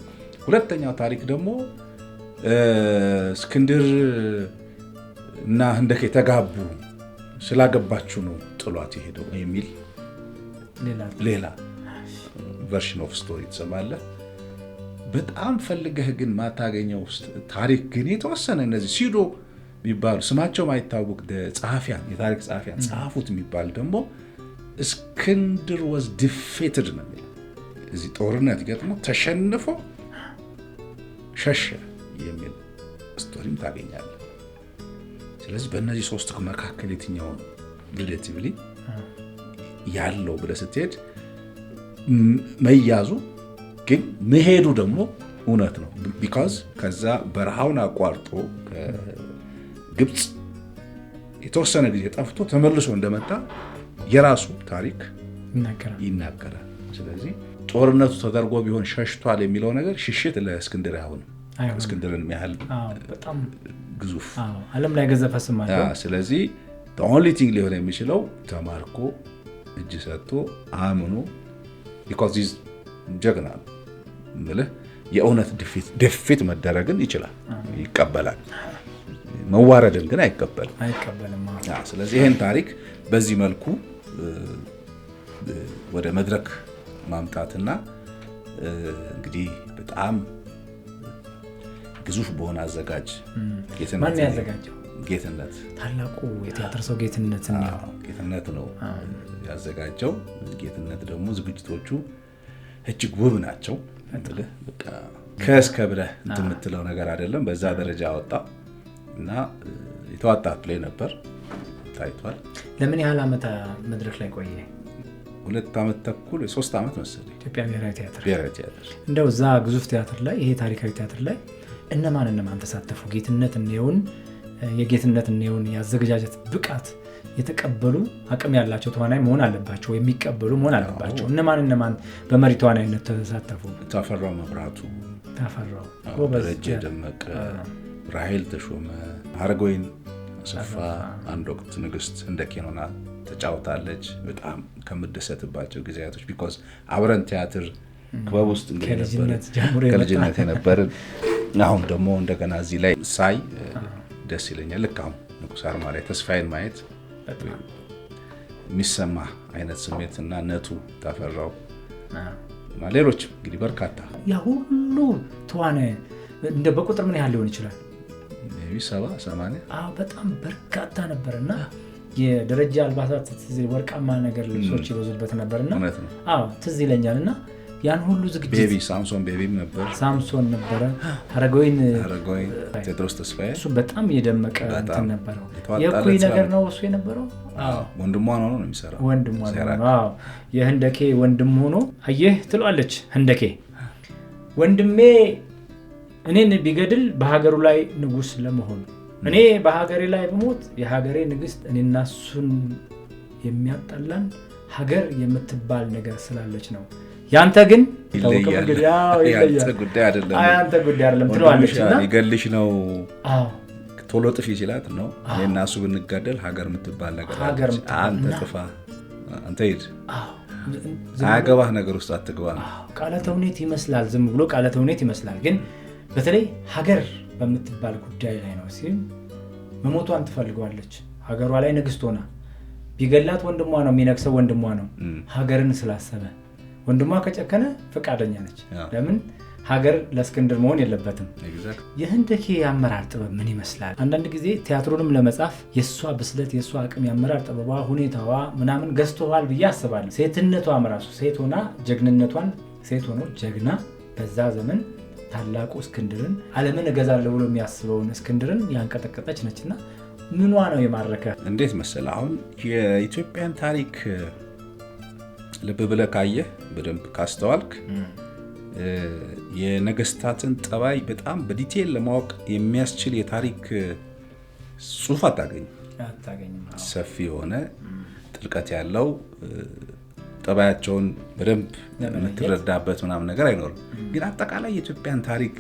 ሁለተኛው ታሪክ ደግሞ እስክንድር እና ህንደኬ ተጋቡ፣ ስላገባችሁ ነው ጥሏት የሄደው የሚል ሌላ ቨርሽን ኦፍ ስቶሪ ትሰማለህ። በጣም ፈልገህ ግን ማታገኘው ውስጥ ታሪክ ግን የተወሰነ እነዚህ ሲዶ የሚባሉ ስማቸው ማይታወቅ ጸሐፊያን የታሪክ ጸሐፊያን ጻፉት የሚባል ደግሞ እስክንድር was defeated ነው የሚለው። እዚህ ጦርነት ገጥሞ ተሸንፎ ሸሸ የሚል ስቶሪም ታገኛለህ። ስለዚህ በእነዚህ ሶስት መካከል የትኛው ሪሌቲቭሊ ያለው ብለህ ስትሄድ መያዙ ግን መሄዱ ደግሞ እውነት ነው። ቢካዝ ከዛ በረሃውን አቋርጦ ከግብፅ የተወሰነ ጊዜ ጠፍቶ ተመልሶ እንደመጣ የራሱ ታሪክ ይናገራል። ስለዚህ ጦርነቱ ተደርጎ ቢሆን ሸሽቷል የሚለው ነገር ሽሽት ለእስክንድር አይሆንም። እስክንድርን ያህል በጣም ግዙፍ ዓለም ላይ ገዘፈ ስም አለ። ስለዚህ ኦንሊ ቲንግ ሊሆን የሚችለው ተማርኮ እጅ ሰጥቶ አምኖ ቢኮዝ ሂዝ ጀግና ነው ምልህ የእውነት ድፊት መደረግን ይችላል፣ ይቀበላል። መዋረድን ግን አይቀበልም። ስለዚህ ይህን ታሪክ በዚህ መልኩ ወደ መድረክ ማምጣትና እንግዲህ በጣም ግዙፍ በሆነ አዘጋጅ ማን ያዘጋጀው? ጌትነት ታላቁ የቲያትር ሰው ጌትነት ነው ያዘጋጀው። ጌትነት ደግሞ ዝግጅቶቹ እጅግ ውብ ናቸው። በቃ ከእስከ ብለህ እንትን የምትለው ነገር አይደለም። በዛ ደረጃ አወጣ እና የተዋጣ ፕሌይ ነበር፣ ታይቷል። ለምን ያህል ዓመት መድረክ ላይ ቆየ? 2 ዓመት ተኩል 3 ዓመት መሰለኝ። ኢትዮጵያ ብሔራዊ ቲያትር እንደው እዛ ግዙፍ ቲያትር ላይ ይሄ ታሪካዊ ቲያትር ላይ እነማን ተሳተፉ? የጌትነት እንየውን የአዘገጃጀት ብቃት የተቀበሉ አቅም ያላቸው ተዋናይ መሆን አለባቸው፣ የሚቀበሉ መሆን አለባቸው። እነማን በመሪ ተዋናይነት ተሳተፉ? ታፈራው መብራቱ፣ ደረጀ ደመቀ፣ ራሄል ተሾመ፣ አረጋዊን አሰፋ፣ አንድ ወቅት ንግስት ህንደኬ ሆና ተጫውታለች። በጣም ከምደሰትባቸው ጊዜያቶች ቢኮዝ አብረን ቲያትር ክበብ ውስጥ ከልጅነት የነበርን አሁን ደግሞ እንደገና እዚህ ላይ ሳይ ደስ ይለኛል። ልክ አሁን ንጉሥ አርማ ላይ ተስፋዬን ማየት የሚሰማ አይነት ስሜት እና ነቱ ታፈራው እና ሌሎችም እንግዲህ በርካታ ያ ሁሉ ተዋናይ እንደ በቁጥር ምን ያህል ሊሆን ይችላል? 70-80 በጣም በርካታ ነበርና የደረጃ አልባሳት ወርቃማ ነገር ልብሶች ይበዙበት ነበርና ትዝ ይለኛልና ያን ሁሉ ዝግጅት ቤቢ ሳምሶን ነበረ። ሀረገወይን ቴዎድሮስ ተስፋዬ እሱ በጣም የደመቀ እንትን ነበረው። የእኩይ ነገር ነው እሱ የነበረው። ወንድሟ ነው የሚሰራው። ወንድሟ ነው የህንደኬ ወንድም ሆኖ አየህ ትሏለች ህንደኬ ወንድሜ እኔን ቢገድል በሀገሩ ላይ ንጉስ ለመሆን እኔ በሀገሬ ላይ ብሞት የሀገሬ ንግስት እኔና እሱን የሚያጣላን ሀገር የምትባል ነገር ስላለች ነው። ያንተ ግን ያንተ ጉዳይ አይደለም ትለዋለችና ይገልሽ ነው ቶሎ ጥፊ ይችላል ነው እኔና እሱ ብንጋደል ሀገር የምትባል ነገር አለች። አንተ ጥፋ አንተ ሂድ አያገባህ ነገር ውስጥ አትግባ ነው። ቃለ ተውኔት ይመስላል፣ ዝም ብሎ ቃለ ተውኔት ይመስላል። ግን በተለይ ሀገር በምትባል ጉዳይ ላይ ነው ሲል መሞቷን ትፈልገዋለች። ሀገሯ ላይ ንግስት ሆና ቢገላት ወንድሟ ነው የሚነክሰው፣ ወንድሟ ነው ሀገርን ስላሰበ። ወንድሟ ከጨከነ ፈቃደኛ ነች። ለምን ሀገር ለእስክንድር መሆን የለበትም። የህንደኬ የአመራር ጥበብ ምን ይመስላል? አንዳንድ ጊዜ ቲያትሩንም ለመጻፍ የእሷ ብስለት የእሷ አቅም የአመራር ጥበቧ ሁኔታዋ ምናምን ገዝቶዋል ብዬ አስባለሁ። ሴትነቷም ራሱ ሴት ሆና ጀግንነቷን ሴት ሆኖ ጀግና በዛ ዘመን ታላቁ እስክንድርን ዓለምን እገዛለሁ ብሎ የሚያስበውን እስክንድርን ያንቀጠቀጠች ነችና ምኗ ነው የማረከ? እንዴት መሰለ አሁን የኢትዮጵያን ታሪክ ልብ ብለህ ካየህ በደንብ ካስተዋልክ የነገስታትን ጠባይ በጣም በዲቴል ለማወቅ የሚያስችል የታሪክ ጽሑፍ አታገኝም። ሰፊ የሆነ ጥልቀት ያለው ጠባያቸውን በደንብ የምትረዳበት ምናምን ነገር አይኖርም። ግን አጠቃላይ የኢትዮጵያን ታሪክ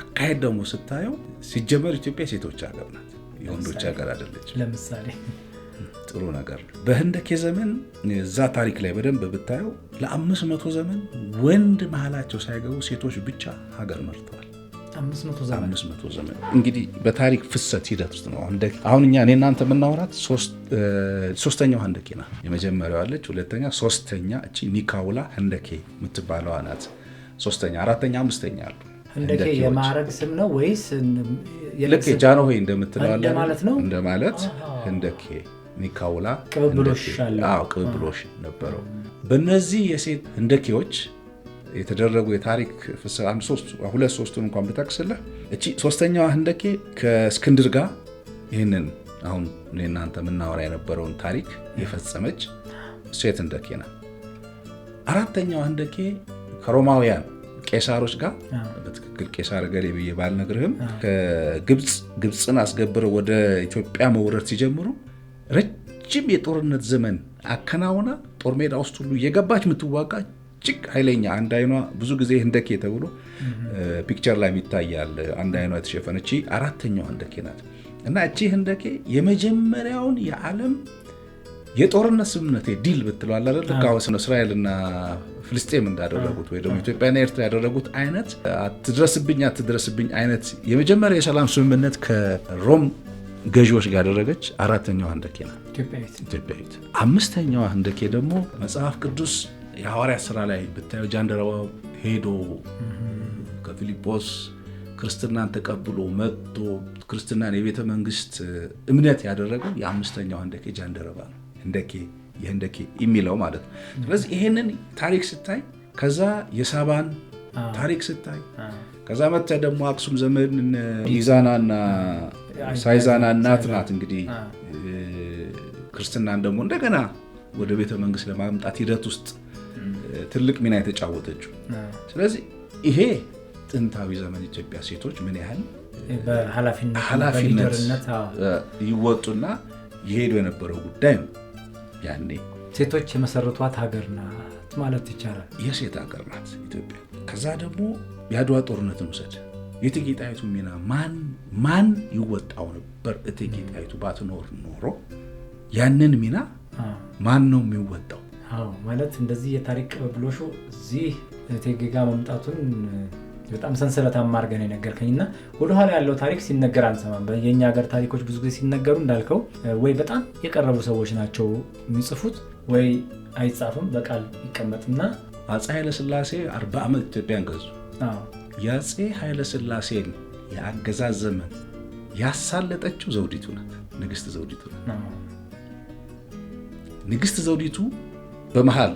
አካሄድ ደግሞ ስታየው ሲጀመር ኢትዮጵያ ሴቶች ሀገር ናት፣ የወንዶች ሀገር አይደለች። ለምሳሌ ጥሩ ነገር በህንደኬ ዘመን እዛ ታሪክ ላይ በደንብ ብታየው ለ500 ዘመን ወንድ መሀላቸው ሳይገቡ ሴቶች ብቻ ሀገር መርተዋል። 500 ዘመን እንግዲህ በታሪክ ፍሰት ሂደት ውስጥ ነው። አሁን እኛ እኔ እናንተ የምናወራት ሶስተኛው ህንደኬ ናት። የመጀመሪያው አለች፣ ሁለተኛ፣ ሶስተኛ እቺ ኒካውላ ህንደኬ የምትባለዋ ናት። ሶስተኛ፣ አራተኛ፣ አምስተኛ አሉ። ህንደኬ የማዕረግ ስም ነው ወይስ ልክ ጃንሆይ እንደምትለው እንደማለት ህንደኬ ኒካውላ ቅብብሎሽ ነበረው። በእነዚህ የሴት ህንደኬዎች የተደረጉ የታሪክ ፍሰት አንድ ሁለት ሶስቱን እንኳን ብጠቅስልህ እቺ ሶስተኛዋ ህንደኬ ከእስክንድር ጋር ይህንን አሁን እኔ እናንተ የምናወራ የነበረውን ታሪክ የፈጸመች ሴት ህንደኬ ናት። አራተኛዋ ህንደኬ ከሮማውያን ቄሳሮች ጋር በትክክል ቄሳር ገሌ ብዬ ባልነግርህም ከግብፅን አስገብረው ወደ ኢትዮጵያ መውረድ ሲጀምሩ ረጅም የጦርነት ዘመን አከናውና ጦር ሜዳ ውስጥ ሁሉ እየገባች የምትዋጋ እጅግ ኃይለኛ አንድ አይኗ ብዙ ጊዜ ህንደኬ ተብሎ ፒክቸር ላይ ይታያል። አንድ አይኗ የተሸፈነች አራተኛዋ ህንደኬ ናት እና እቺ ህንደኬ የመጀመሪያውን የዓለም የጦርነት ስምምነት ዲል ብትለዋል አይደል? ካውስ ነው እስራኤልና ፍልስጤም እንዳደረጉት ወይ ደግሞ ኢትዮጵያና ኤርትራ ያደረጉት አይነት አትድረስብኝ አይነት የመጀመሪያ የሰላም ስምምነት ከሮም ገዢዎች ጋር ያደረገች አራተኛዋ ህንደኬ ናት፣ ኢትዮጵያዊት። አምስተኛዋ ህንደኬ ደግሞ መጽሐፍ ቅዱስ የሐዋርያት ሥራ ላይ ብታየው ጃንደረባው ሄዶ ከፊልጶስ ክርስትናን ተቀብሎ መጥቶ ክርስትናን የቤተ መንግስት እምነት ያደረገው የአምስተኛው ህንደኬ ጃንደረባ ነው። የህንደኬ የሚለው ማለት ነው። ስለዚህ ይሄንን ታሪክ ስታይ ከዛ የሳባን ታሪክ ስታይ ከዛ መጥተህ ደግሞ አክሱም ዘመን ኢዛናና ሳይዛና እናት ናት እንግዲህ ክርስትናን ደግሞ እንደገና ወደ ቤተ መንግስት ለማምጣት ሂደት ውስጥ ትልቅ ሚና የተጫወተችው። ስለዚህ ይሄ ጥንታዊ ዘመን ኢትዮጵያ ሴቶች ምን ያህል በኃላፊነት ይወጡና ይሄዱ የነበረው ጉዳይ ነው። ያኔ ሴቶች የመሰረቷት ሀገር ናት ማለት ይቻላል። የሴት ሀገር ናት ኢትዮጵያ። ከዛ ደግሞ የአድዋ ጦርነትን ውሰድ። የእቴጌ ጣይቱ ሚና ማን ይወጣው ነበር? እቴጌ ጣይቱ ባትኖር ኖሮ ያንን ሚና ማን ነው የሚወጣው? ማለት እንደዚህ የታሪክ ቅብብሎሹ እዚህ እቴጌ ጋር መምጣቱን በጣም ሰንሰለታማ አድርገን የነገርከኝና ወደኋላ ያለው ታሪክ ሲነገር አንሰማም። የኛ ሀገር ታሪኮች ብዙ ጊዜ ሲነገሩ እንዳልከው ወይ በጣም የቀረቡ ሰዎች ናቸው የሚጽፉት ወይ አይጻፍም፣ በቃል ይቀመጥና አፄ ኃይለ ሥላሴ 40 ዓመት ኢትዮጵያን ገዙ። የአፄ ኃይለ ሥላሴን የአገዛዝ ዘመን ያሳለጠችው ዘውዲቱ ናት፣ ንግስት ዘውዲቱ ናት። ንግስት ዘውዲቱ በመሃል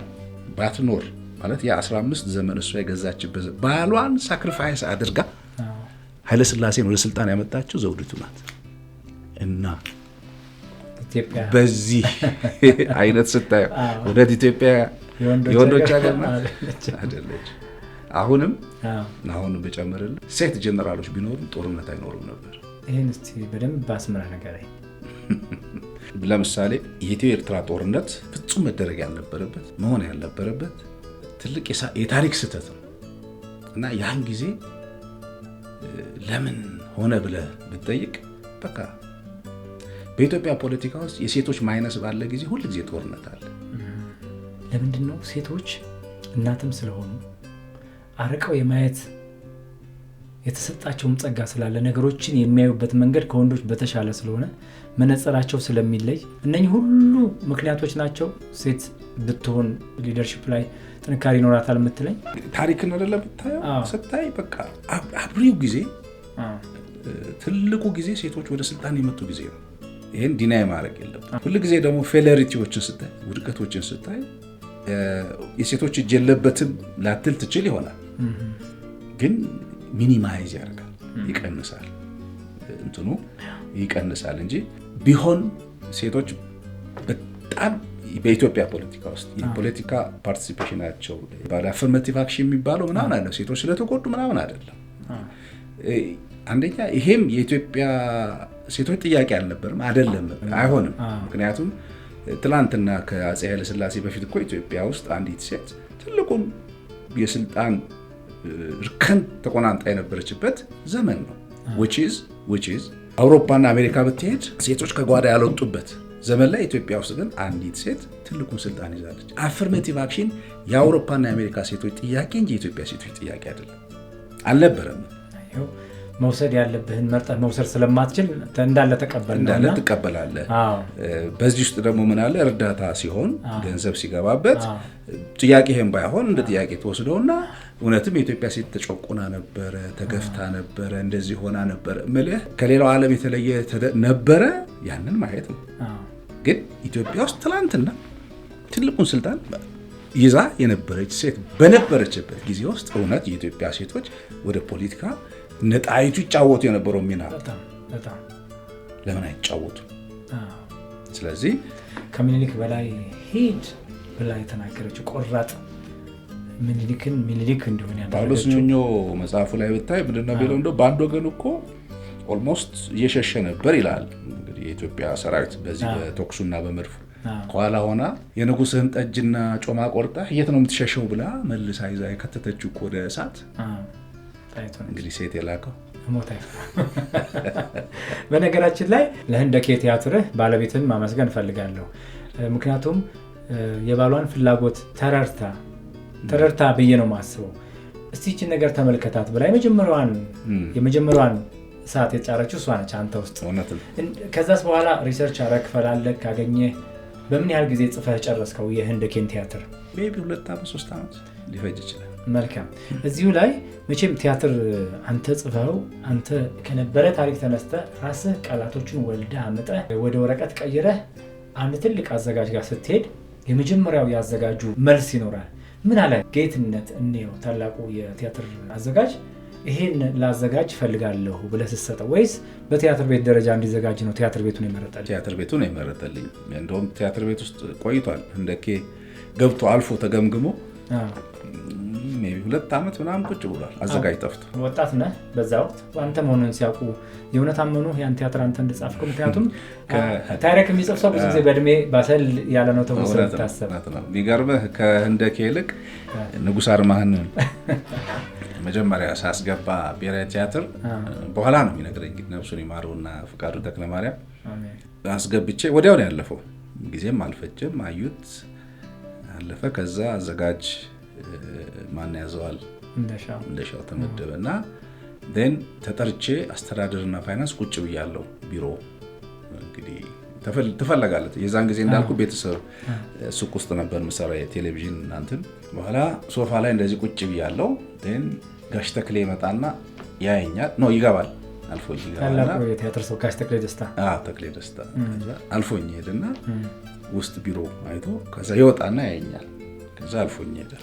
ባትኖር ማለት የ15 ዘመን እሷ የገዛችበት ባሏን ሳክሪፋይስ አድርጋ ኃይለሥላሴን ወደ ስልጣን ያመጣችው ዘውዲቱ ናት። እና ኢትዮጵያ በዚህ አይነት ስታየው ወደ ኢትዮጵያ የወንዶች ሀገር አይደለች። አሁንም በጨመረልን ሴት ጀነራሎች ቢኖሩ ጦርነት አይኖርም ነበር። ይሄን እስቲ በደንብ አስመራ ነገር አይ ለምሳሌ የኢትዮ ኤርትራ ጦርነት ፍጹም መደረግ ያልነበረበት መሆን ያልነበረበት ትልቅ የታሪክ ስህተት ነው እና ያን ጊዜ ለምን ሆነ ብለህ ብትጠይቅ በቃ በኢትዮጵያ ፖለቲካ ውስጥ የሴቶች ማይነስ ባለ ጊዜ ሁሉ ጊዜ ጦርነት አለ። ለምንድን ነው? ሴቶች እናትም ስለሆኑ አርቀው የማየት የተሰጣቸውም ጸጋ ስላለ ነገሮችን የሚያዩበት መንገድ ከወንዶች በተሻለ ስለሆነ መነጽራቸው ስለሚለይ እነኚህ ሁሉ ምክንያቶች ናቸው። ሴት ብትሆን ሊደርሺፕ ላይ ጥንካሬ ይኖራታል የምትለኝ ታሪክን አይደለም ብታየው ስታይ በቃ አብሪው ጊዜ ትልቁ ጊዜ ሴቶች ወደ ስልጣን የመጡ ጊዜ ነው። ይሄን ዲናይ ማድረግ የለብንም። ሁሉ ጊዜ ደግሞ ፌለሪቲዎችን ስታይ ውድቀቶችን ስታይ የሴቶች እጅ የለበትም ላትል ትችል ይሆናል፣ ግን ሚኒማይዝ ያደርጋል፣ ይቀንሳል፣ እንትኑ ይቀንሳል እንጂ ቢሆን ሴቶች በጣም በኢትዮጵያ ፖለቲካ ውስጥ የፖለቲካ ፓርቲሲፔሽናቸው ባለ አፈርማቲቭ አክሽን የሚባለው ምናምን አለ ሴቶች ስለተጎዱ ምናምን አይደለም። አንደኛ ይሄም የኢትዮጵያ ሴቶች ጥያቄ አልነበርም አይደለም፣ አይሆንም። ምክንያቱም ትላንትና ከአፄ ኃይለሥላሴ በፊት እኮ ኢትዮጵያ ውስጥ አንዲት ሴት ትልቁን የስልጣን እርከን ተቆናንጣ የነበረችበት ዘመን ነው። which is አውሮፓና አሜሪካ ብትሄድ ሴቶች ከጓዳ ያልወጡበት ዘመን ላይ ኢትዮጵያ ውስጥ ግን አንዲት ሴት ትልቁን ስልጣን ይዛለች። አፈርማቲቭ አክሽን የአውሮፓና የአሜሪካ ሴቶች ጥያቄ እንጂ የኢትዮጵያ ሴቶች ጥያቄ አይደለም፣ አልነበረም። መውሰድ ያለብህን መርጠህ መውሰድ ስለማትችል እንዳለ ትቀበላለህ። በዚህ ውስጥ ደግሞ ምን አለ? እርዳታ ሲሆን ገንዘብ ሲገባበት ጥያቄህን ባይሆን እንደ ጥያቄ ተወስደውና እውነትም የኢትዮጵያ ሴት ተጨቆና ነበረ፣ ተገፍታ ነበረ፣ እንደዚህ ሆና ነበረ ምልህ ከሌላው ዓለም የተለየ ነበረ። ያንን ማየት ነው። ግን ኢትዮጵያ ውስጥ ትላንትና ትልቁን ስልጣን ይዛ የነበረች ሴት በነበረችበት ጊዜ ውስጥ እውነት የኢትዮጵያ ሴቶች ወደ ፖለቲካ ነጣይቱ ይጫወቱ የነበረው ሚና ለምን አይጫወቱ? ስለዚህ ከምኒልክ በላይ ሂድ ብላ የተናገረችው ቆራጥ ምኒልክ እንደሆነ ጳውሎስ ኞኞ መጽሐፉ ላይ ብታይ ምንድነው ቢለው እንደው በአንድ ወገን እኮ ኦልሞስት እየሸሸ ነበር ይላል። እንግዲህ የኢትዮጵያ ሰራዊት በዚህ በተኩሱና በመድፉ ከኋላ ሆና የንጉስህን ጠጅና ጮማ ቆርጣ የት ነው የምትሸሸው ብላ መልሳ ይዛ የከተተችው እኮ ወደ እሳት። እንግዲህ ሴት የላከው ሞታይ። በነገራችን ላይ ለህንደኬ ቲያትርህ ባለቤትን ማመስገን ፈልጋለሁ። ምክንያቱም የባሏን ፍላጎት ተረርታ ብዬ ነው ማስበው። እስቲ እቺ ነገር ተመልከታት ብላ የመጀመሪያዋን ሰዓት የጫረችው እሷ ነች አንተ ውስጥ። ከዛስ በኋላ ሪሰርች አረክ ፈላለክ ካገኘ በምን ያህል ጊዜ ጽፈህ ጨረስከው የህንደኬን ቲያትር? ሜቢ 2 ዓመት 3 ዓመት ሊፈጅ ይችላል። መልካም። እዚሁ ላይ መቼም ቲያትር አንተ ጽፈው አንተ ከነበረ ታሪክ ተነስተህ ራስህ ቃላቶችን ወልደህ አመጠህ ወደ ወረቀት ቀይረህ አንድ ትልቅ አዘጋጅ ጋር ስትሄድ የመጀመሪያው ያዘጋጁ መልስ ይኖራል። ምን አለ ጌትነት እንየው ታላቁ የቲያትር አዘጋጅ ይሄን ላዘጋጅ ፈልጋለሁ ብለህ ስትሰጠው ወይስ በቲያትር ቤት ደረጃ እንዲዘጋጅ ነው ቲያትር ቤቱን የመረጠልኝ? ቲያትር ቤቱን የመረጠልኝ እንደውም ቲያትር ቤት ውስጥ ቆይቷል። ህንደኬ ገብቶ አልፎ ተገምግሞ ሜቢ 2 ዓመት ምናምን ቁጭ ብሏል። አዘጋጅ ጠፍቶ ወጣት ነህ በዛ ወቅት። አንተ መሆኑን ሲያውቁ የእውነት አመኑ ያን ቲያትር አንተ እንደጻፍከው? ምክንያቱም ታሪክ የሚጽፍ ሰው ብዙ ጊዜ በእድሜ ባሰል ያለ ነው ተብሎ ስለሚታሰብ የሚገርምህ ከህንደኬ ይልቅ ንጉሥ አርማህን መጀመሪያ ሳስገባ ብሔራዊ ቲያትር በኋላ ነው የሚነግረኝ ነፍሱን ይማረውና ፍቃዱ ተክለማርያም አስገብቼ ወዲያው ነው ያለፈው። ጊዜም አልፈጀም፣ አዩት አለፈ። ከዛ አዘጋጅ ማን ያዘዋል እንደሻው ተመደበና ዴን ተጠርቼ አስተዳደርና ፋይናንስ ቁጭ ብያለሁ ቢሮ። እንግዲህ ትፈለጋለህ የዛን ጊዜ እንዳልኩ ቤተሰብ ሱቅ ውስጥ ነበር መሰራ የቴሌቪዥን እናንተን። በኋላ ሶፋ ላይ እንደዚህ ቁጭ ብያለሁ። ዴን ጋሽ ተክሌ መጣና ያየኛል ነው ይገባል። አልፎኝ ይገባልና ታላቁ የቲያትር ሰው ጋሽ ተክሌ ደስታ ተክሌ ደስታ አልፎኝ ሄድና ውስጥ ቢሮ አይቶ ከዛ ይወጣና ያየኛል። ከዛ አልፎኝ ሄደ።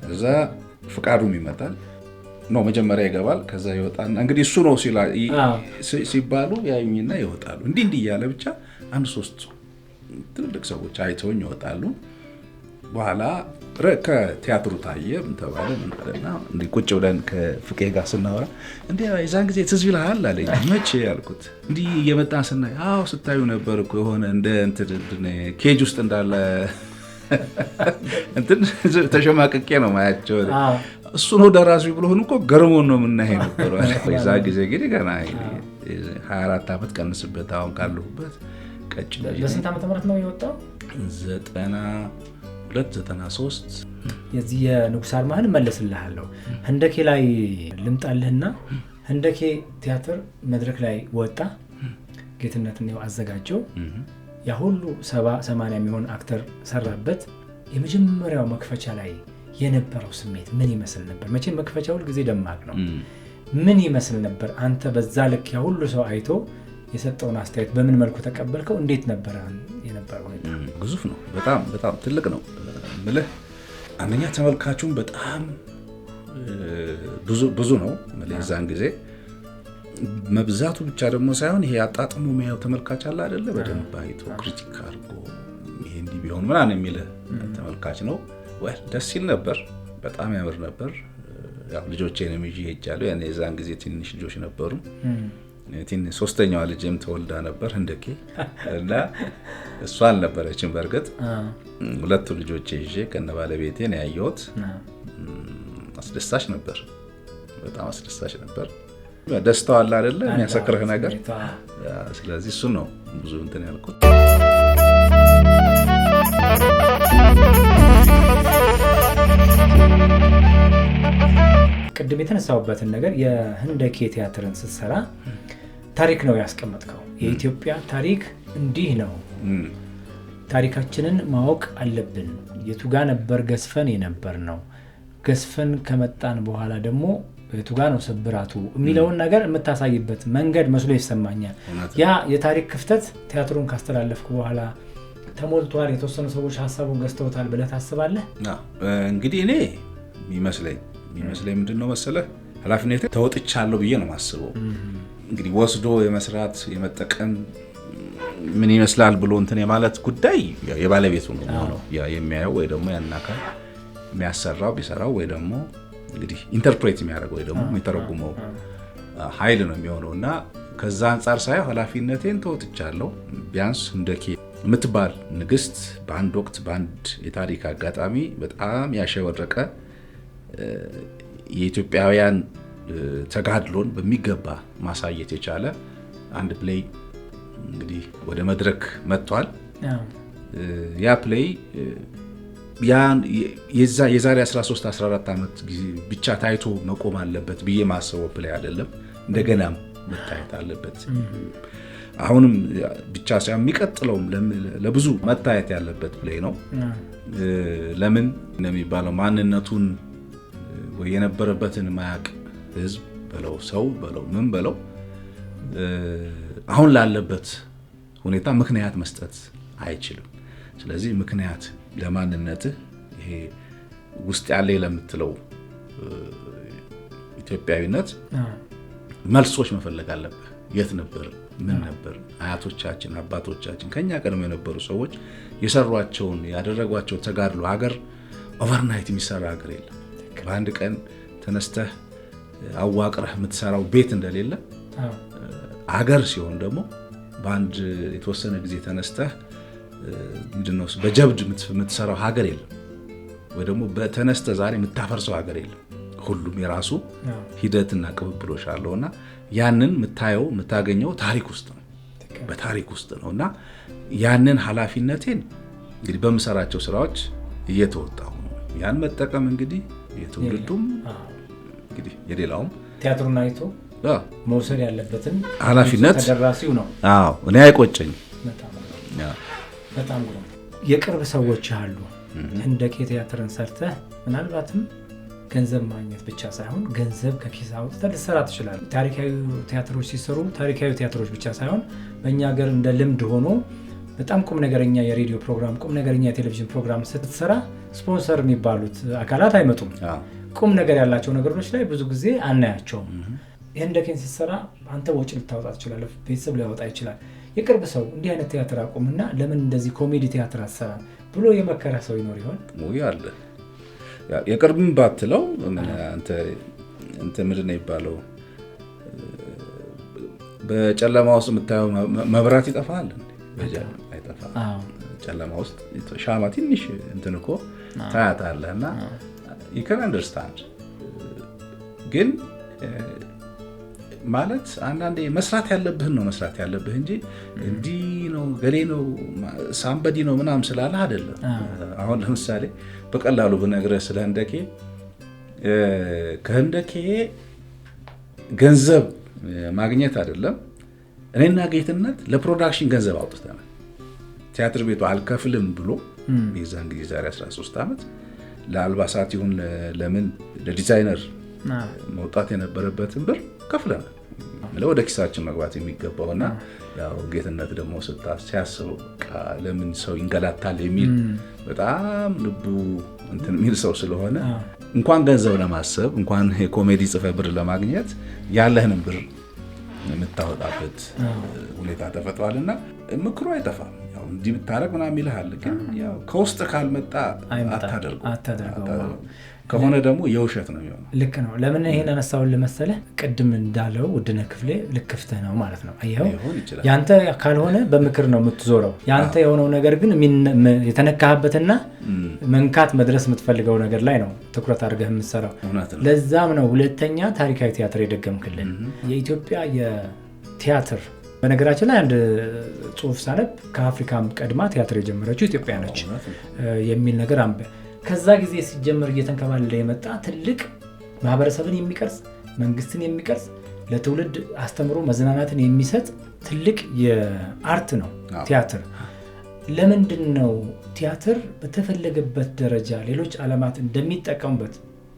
ከዛ ፍቃዱም ይመጣል ነው መጀመሪያ ይገባል። ከዛ ይወጣና እንግዲህ እሱ ነው ሲባሉ ያዩኝና ይወጣሉ። እንዲህ እያለ ብቻ 1-3 ትልልቅ ሰዎች አይተውኝ ይወጣሉ። በኋላ ከቲያትሩ ታየ ምን ተባለ እና እንዲህ ቁጭ ብለን ከፍቄ ጋር ስናወራ እንዲህ የዛን ጊዜ ትዝ ይልሃል አለኝ። መቼ ያልኩት እንዲህ እየመጣን ስናይ አዎ ስታዩ ነበር እኮ የሆነ እንደ እንትን ኬጅ ውስጥ እንዳለ እንትን ተሸማቅቄ ነው ማያቸው። እሱ ነው ደራሲ ብሎን እኮ ገርሞን ነው የምናሄድ ነበር። የዛ ጊዜ እንግዲህ ገና 24 ዓመት ቀንስበት አሁን ካለሁበት ቀጭን። በስንት ዓመተ ምህረት ነው የወጣው? 92-93 የዚህ የንጉሥ አርማህን መለስልሃለሁ። ህንደኬ ላይ ልምጣልህና ህንደኬ ቲያትር መድረክ ላይ ወጣ። ጌትነትን ነው አዘጋጀው። ያ ሁሉ 70-80 የሚሆን አክተር ሰራበት። የመጀመሪያው መክፈቻ ላይ የነበረው ስሜት ምን ይመስል ነበር? መቼም መክፈቻ ሁል ጊዜ ደማቅ ነው። ምን ይመስል ነበር? አንተ በዛ ልክ ያ ሁሉ ሰው አይቶ የሰጠውን አስተያየት በምን መልኩ ተቀበልከው? እንዴት ነበር የነበረው ሁኔታ? ግዙፍ ነው። በጣም ትልቅ ነው ምልህ። አንደኛ ተመልካቹም በጣም ብዙ ነው ምልህ። የዛን ጊዜ መብዛቱ ብቻ ደግሞ ሳይሆን ይሄ አጣጥሞ የሚያየው ተመልካች አለ አይደለ? በደንብ አይቶ ክሪቲክ አድርጎ ይሄ እንዲህ ቢሆን ምናምን የሚልህ ተመልካች ነው። ወይ ደስ ይል ነበር። በጣም ያምር ነበር። ያው ልጆቼንም ይዤ ሄጃለሁ። ያኔ የዛን ጊዜ ትንሽ ልጆች ነበሩ። ሶስተኛዋ ልጅም ተወልዳ ነበር ህንደኬ እና እሷ አልነበረችም። በእርግጥ ሁለቱ ልጆቼ ይዤ ከነ ባለቤቴ ነው ያየሁት። አስደሳች ነበር። በጣም አስደሳች ነበር። ደስታው አለ አይደለ? የሚያሰክርህ ነገር። ስለዚህ እሱ ነው ብዙ እንትን ያልኩት። ቅድም የተነሳውበትን ነገር የህንደኬ ቲያትርን ስትሰራ ታሪክ ነው ያስቀመጥከው። የኢትዮጵያ ታሪክ እንዲህ ነው፣ ታሪካችንን ማወቅ አለብን። የቱጋ ነበር ገዝፈን የነበር ነው፣ ገዝፈን ከመጣን በኋላ ደግሞ የቱጋ ነው ስብራቱ የሚለውን ነገር የምታሳይበት መንገድ መስሎ ይሰማኛል። ያ የታሪክ ክፍተት ቲያትሩን ካስተላለፍኩ በኋላ ተሞልቷል፣ የተወሰኑ ሰዎች ሀሳቡን ገዝተውታል ብለህ ታስባለህ? እንግዲህ እኔ የሚመስለኝ ምንድነው መሰለህ ኃላፊነቴ ተወጥቻለሁ ብዬ ነው የማስበው። እንግዲህ ወስዶ የመስራት የመጠቀም ምን ይመስላል ብሎ እንትን የማለት ጉዳይ የባለቤቱ ነው የሚያየው፣ ወይ ደግሞ ያን አካል የሚያሰራው ቢሰራው፣ ወይ ደግሞ እንግዲህ ኢንተርፕሬት የሚያደርገው ወይ ደግሞ የሚተረጉመው ኃይል ነው የሚሆነው። እና ከዛ አንጻር ሳይሆን ኃላፊነቴን ተወጥቻለሁ። ቢያንስ ህንደኬ የምትባል ንግስት በአንድ ወቅት በአንድ የታሪክ አጋጣሚ በጣም ያሸወረቀ የኢትዮጵያውያን ተጋድሎን በሚገባ ማሳየት የቻለ አንድ ፕሌይ እንግዲህ ወደ መድረክ መጥቷል። ያ ፕሌይ የዛሬ 13-14 ዓመት ብቻ ታይቶ መቆም አለበት ብዬ ማሰበው ፕሌይ አይደለም። እንደገናም መታየት አለበት። አሁንም ብቻ ሳይሆን የሚቀጥለውም ለብዙ መታየት ያለበት ፕሌይ ነው። ለምን እንደሚባለው ማንነቱን ወይ የነበረበትን ማያቅ ህዝብ በለው ሰው በለው ምን በለው አሁን ላለበት ሁኔታ ምክንያት መስጠት አይችልም። ስለዚህ ምክንያት ለማንነትህ ይሄ ውስጥ ያለ ለምትለው ኢትዮጵያዊነት መልሶች መፈለግ አለብህ። የት ነበር? ምን ነበር? አያቶቻችን አባቶቻችን ከኛ ቀድሞ የነበሩ ሰዎች የሰሯቸውን ያደረጓቸው ተጋድሎ ሀገር ኦቨርናይት የሚሰራ ሀገር የለም። በአንድ ቀን ተነስተህ አዋቅረህ የምትሰራው ቤት እንደሌለ ሀገር ሲሆን ደግሞ በአንድ የተወሰነ ጊዜ ተነስተህ ምንድነው በጀብድ የምትሰራው ሀገር የለም። ወይ ደግሞ በተነስተህ ዛሬ የምታፈርሰው ሀገር የለም። ሁሉም የራሱ ሂደትና ቅብብሎሽ አለውና ያንን የምታየው የምታገኘው ታሪክ ውስጥ ነው፣ በታሪክ ውስጥ ነውና ያንን ኃላፊነቴን እንግዲህ በምሰራቸው ስራዎች እየተወጣሁ ነው። ያን መጠቀም እንግዲህ የትውልዱም እንግዲህ የሌላውም ቲያትሩን አይቶ መውሰድ ያለበትን ኃላፊነት ተደራሲው ነው። እኔ አይቆጨኝ። በጣም የቅርብ ሰዎች አሉ። ህንደኬ ቲያትርን ሰርተህ ምናልባትም ገንዘብ ማግኘት ብቻ ሳይሆን ገንዘብ ከኪስ አውጥተህ ልትሰራ ትችላለህ። ታሪካዊ ቲያትሮች ሲሰሩ ታሪካዊ ቲያትሮች ብቻ ሳይሆን በእኛ ሀገር እንደ ልምድ ሆኖ በጣም ቁም ነገረኛ የሬዲዮ ፕሮግራም፣ ቁም ነገረኛ የቴሌቪዥን ፕሮግራም ስትሰራ ስፖንሰር የሚባሉት አካላት አይመጡም። ቁም ነገር ያላቸው ነገሮች ላይ ብዙ ጊዜ አናያቸውም። የህንደኬን ስትሰራ አንተ ወጪ ልታወጣ ትችላለህ፣ ቤተሰብ ሊያወጣ ይችላል። የቅርብ ሰው እንዲህ አይነት ቲያትር አቁምና ለምን እንደዚህ ኮሜዲ ቲያትር አሰራ ብሎ የመከረ ሰው ይኖር ይሆን? አለ። የቅርብም ባትለው አንተ ምንድን ነው የሚባለው? በጨለማ ውስጥ የምታየው መብራት ይጠፋል? አይጠፋም። ጨለማ ውስጥ ሻማ ትንሽ እንትን እኮ ታያታለህ እና you can understand። ግን ማለት አንዳንዴ መስራት ያለብህን ነው መስራት ያለብህ እንጂ እንዲህ ነው ገሌ ነው ሳምበዲ ነው ምናምን ስላለ አይደለም። አሁን ለምሳሌ በቀላሉ ብነግርህ ስለ ህንደኬ ከህንደኬ ገንዘብ ማግኘት አይደለም። እኔና ጌትነት ለፕሮዳክሽን ገንዘብ አውጥተናል። ቲያትር ቤቱ አልከፍልም ብሎ የዛን ጊዜ ዛሬ 13 ዓመት ለአልባሳት ይሁን ለምን ለዲዛይነር መውጣት የነበረበትን ብር ከፍለናል። ወደ ኪሳችን መግባት የሚገባውና ያው ጌትነት ደግሞ ሲያስበው ለምን ሰው ይንገላታል የሚል በጣም ልቡ እንትን የሚል ሰው ስለሆነ እንኳን ገንዘብ ለማሰብ እንኳን የኮሜዲ ጽፈ ብር ለማግኘት ያለህንም ብር የምታወጣበት ሁኔታ ተፈጥሯልና ምክሩ አይጠፋም። ያው እንዲህ ብታረግ ምናምን ይልሃል፣ ግን ያው ከውስጥ ካልመጣ አታደርገው ከሆነ ደግሞ የውሸት ነው የሚሆነው። ልክ ነው። ለምን ይሄን አነሳውን ለመሰለህ ቅድም እንዳለው ውድነህ ክፍሌ ልክፍትህ ነው ማለት ነው። አየኸው ያንተ ካልሆነ በምክር ነው የምትዞረው። ያንተ የሆነው ነገር ግን የተነካህበትና መንካት መድረስ የምትፈልገው ነገር ላይ ነው ትኩረት አድርገህ የምትሰራው። ለዛም ነው ሁለተኛ ታሪካዊ ቲያትር የደገምክልን። የኢትዮጵያ የቲያትር በነገራችን ላይ አንድ ጽሁፍ ሳነብ ከአፍሪካም ቀድማ ቲያትር የጀመረችው ኢትዮጵያ ነች የሚል ነገር አንበ ከዛ ጊዜ ሲጀመር እየተንከባለለ የመጣ ትልቅ ማህበረሰብን የሚቀርጽ መንግስትን የሚቀርጽ ለትውልድ አስተምሮ መዝናናትን የሚሰጥ ትልቅ የአርት ነው ቲያትር። ለምንድን ነው ቲያትር በተፈለገበት ደረጃ ሌሎች ዓለማት እንደሚጠቀሙበት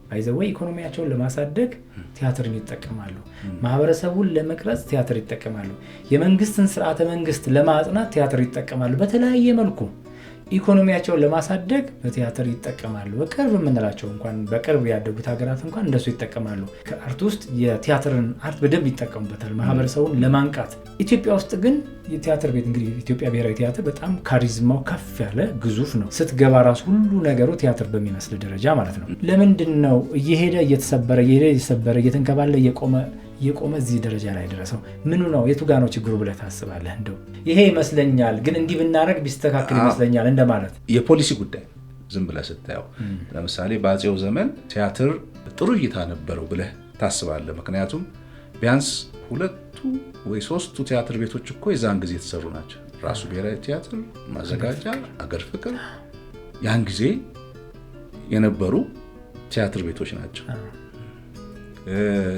ባይዘወይ ኢኮኖሚያቸውን ለማሳደግ ቲያትርን ይጠቀማሉ፣ ማህበረሰቡን ለመቅረጽ ቲያትር ይጠቀማሉ፣ የመንግስትን ስርዓተ መንግስት ለማጽናት ቲያትር ይጠቀማሉ። በተለያየ መልኩ ኢኮኖሚያቸውን ለማሳደግ በቲያትር ይጠቀማሉ። በቅርብ የምንላቸው እንኳን በቅርብ ያደጉት ሀገራት እንኳን እንደሱ ይጠቀማሉ። ከአርት ውስጥ የቲያትርን አርት በደንብ ይጠቀሙበታል ማህበረሰቡን ለማንቃት። ኢትዮጵያ ውስጥ ግን የቲያትር ቤት እንግዲህ ኢትዮጵያ ብሔራዊ ቲያትር በጣም ካሪዝማው ከፍ ያለ ግዙፍ ነው። ስትገባ ራሱ ሁሉ ነገሩ ቲያትር በሚመስል ደረጃ ማለት ነው። ለምንድን ነው እየሄደ እየተሰበረ እየተንከባለ እየቆመ እዚህ ደረጃ ላይ ደረሰው? ምኑ ነው የቱ ጋር ነው ችግሩ ብለህ ታስባለህ? እንደው ይሄ ይመስለኛል ግን እንዲህ ብናረግ ቢስተካከል ይመስለኛል እንደማለት የፖሊሲ ጉዳይ ዝም ብለህ ስታየው ለምሳሌ በአፄው ዘመን ቲያትር ጥሩ እይታ ነበረው ብለህ ታስባለህ። ምክንያቱም ቢያንስ 2 ወይ 3 ቲያትር ቤቶች እኮ የዛን ጊዜ የተሰሩ ናቸው። ራሱ ብሔራዊ ቲያትር፣ ማዘጋጃ፣ አገር ፍቅር ያን ጊዜ የነበሩ ቲያትር ቤቶች ናቸው።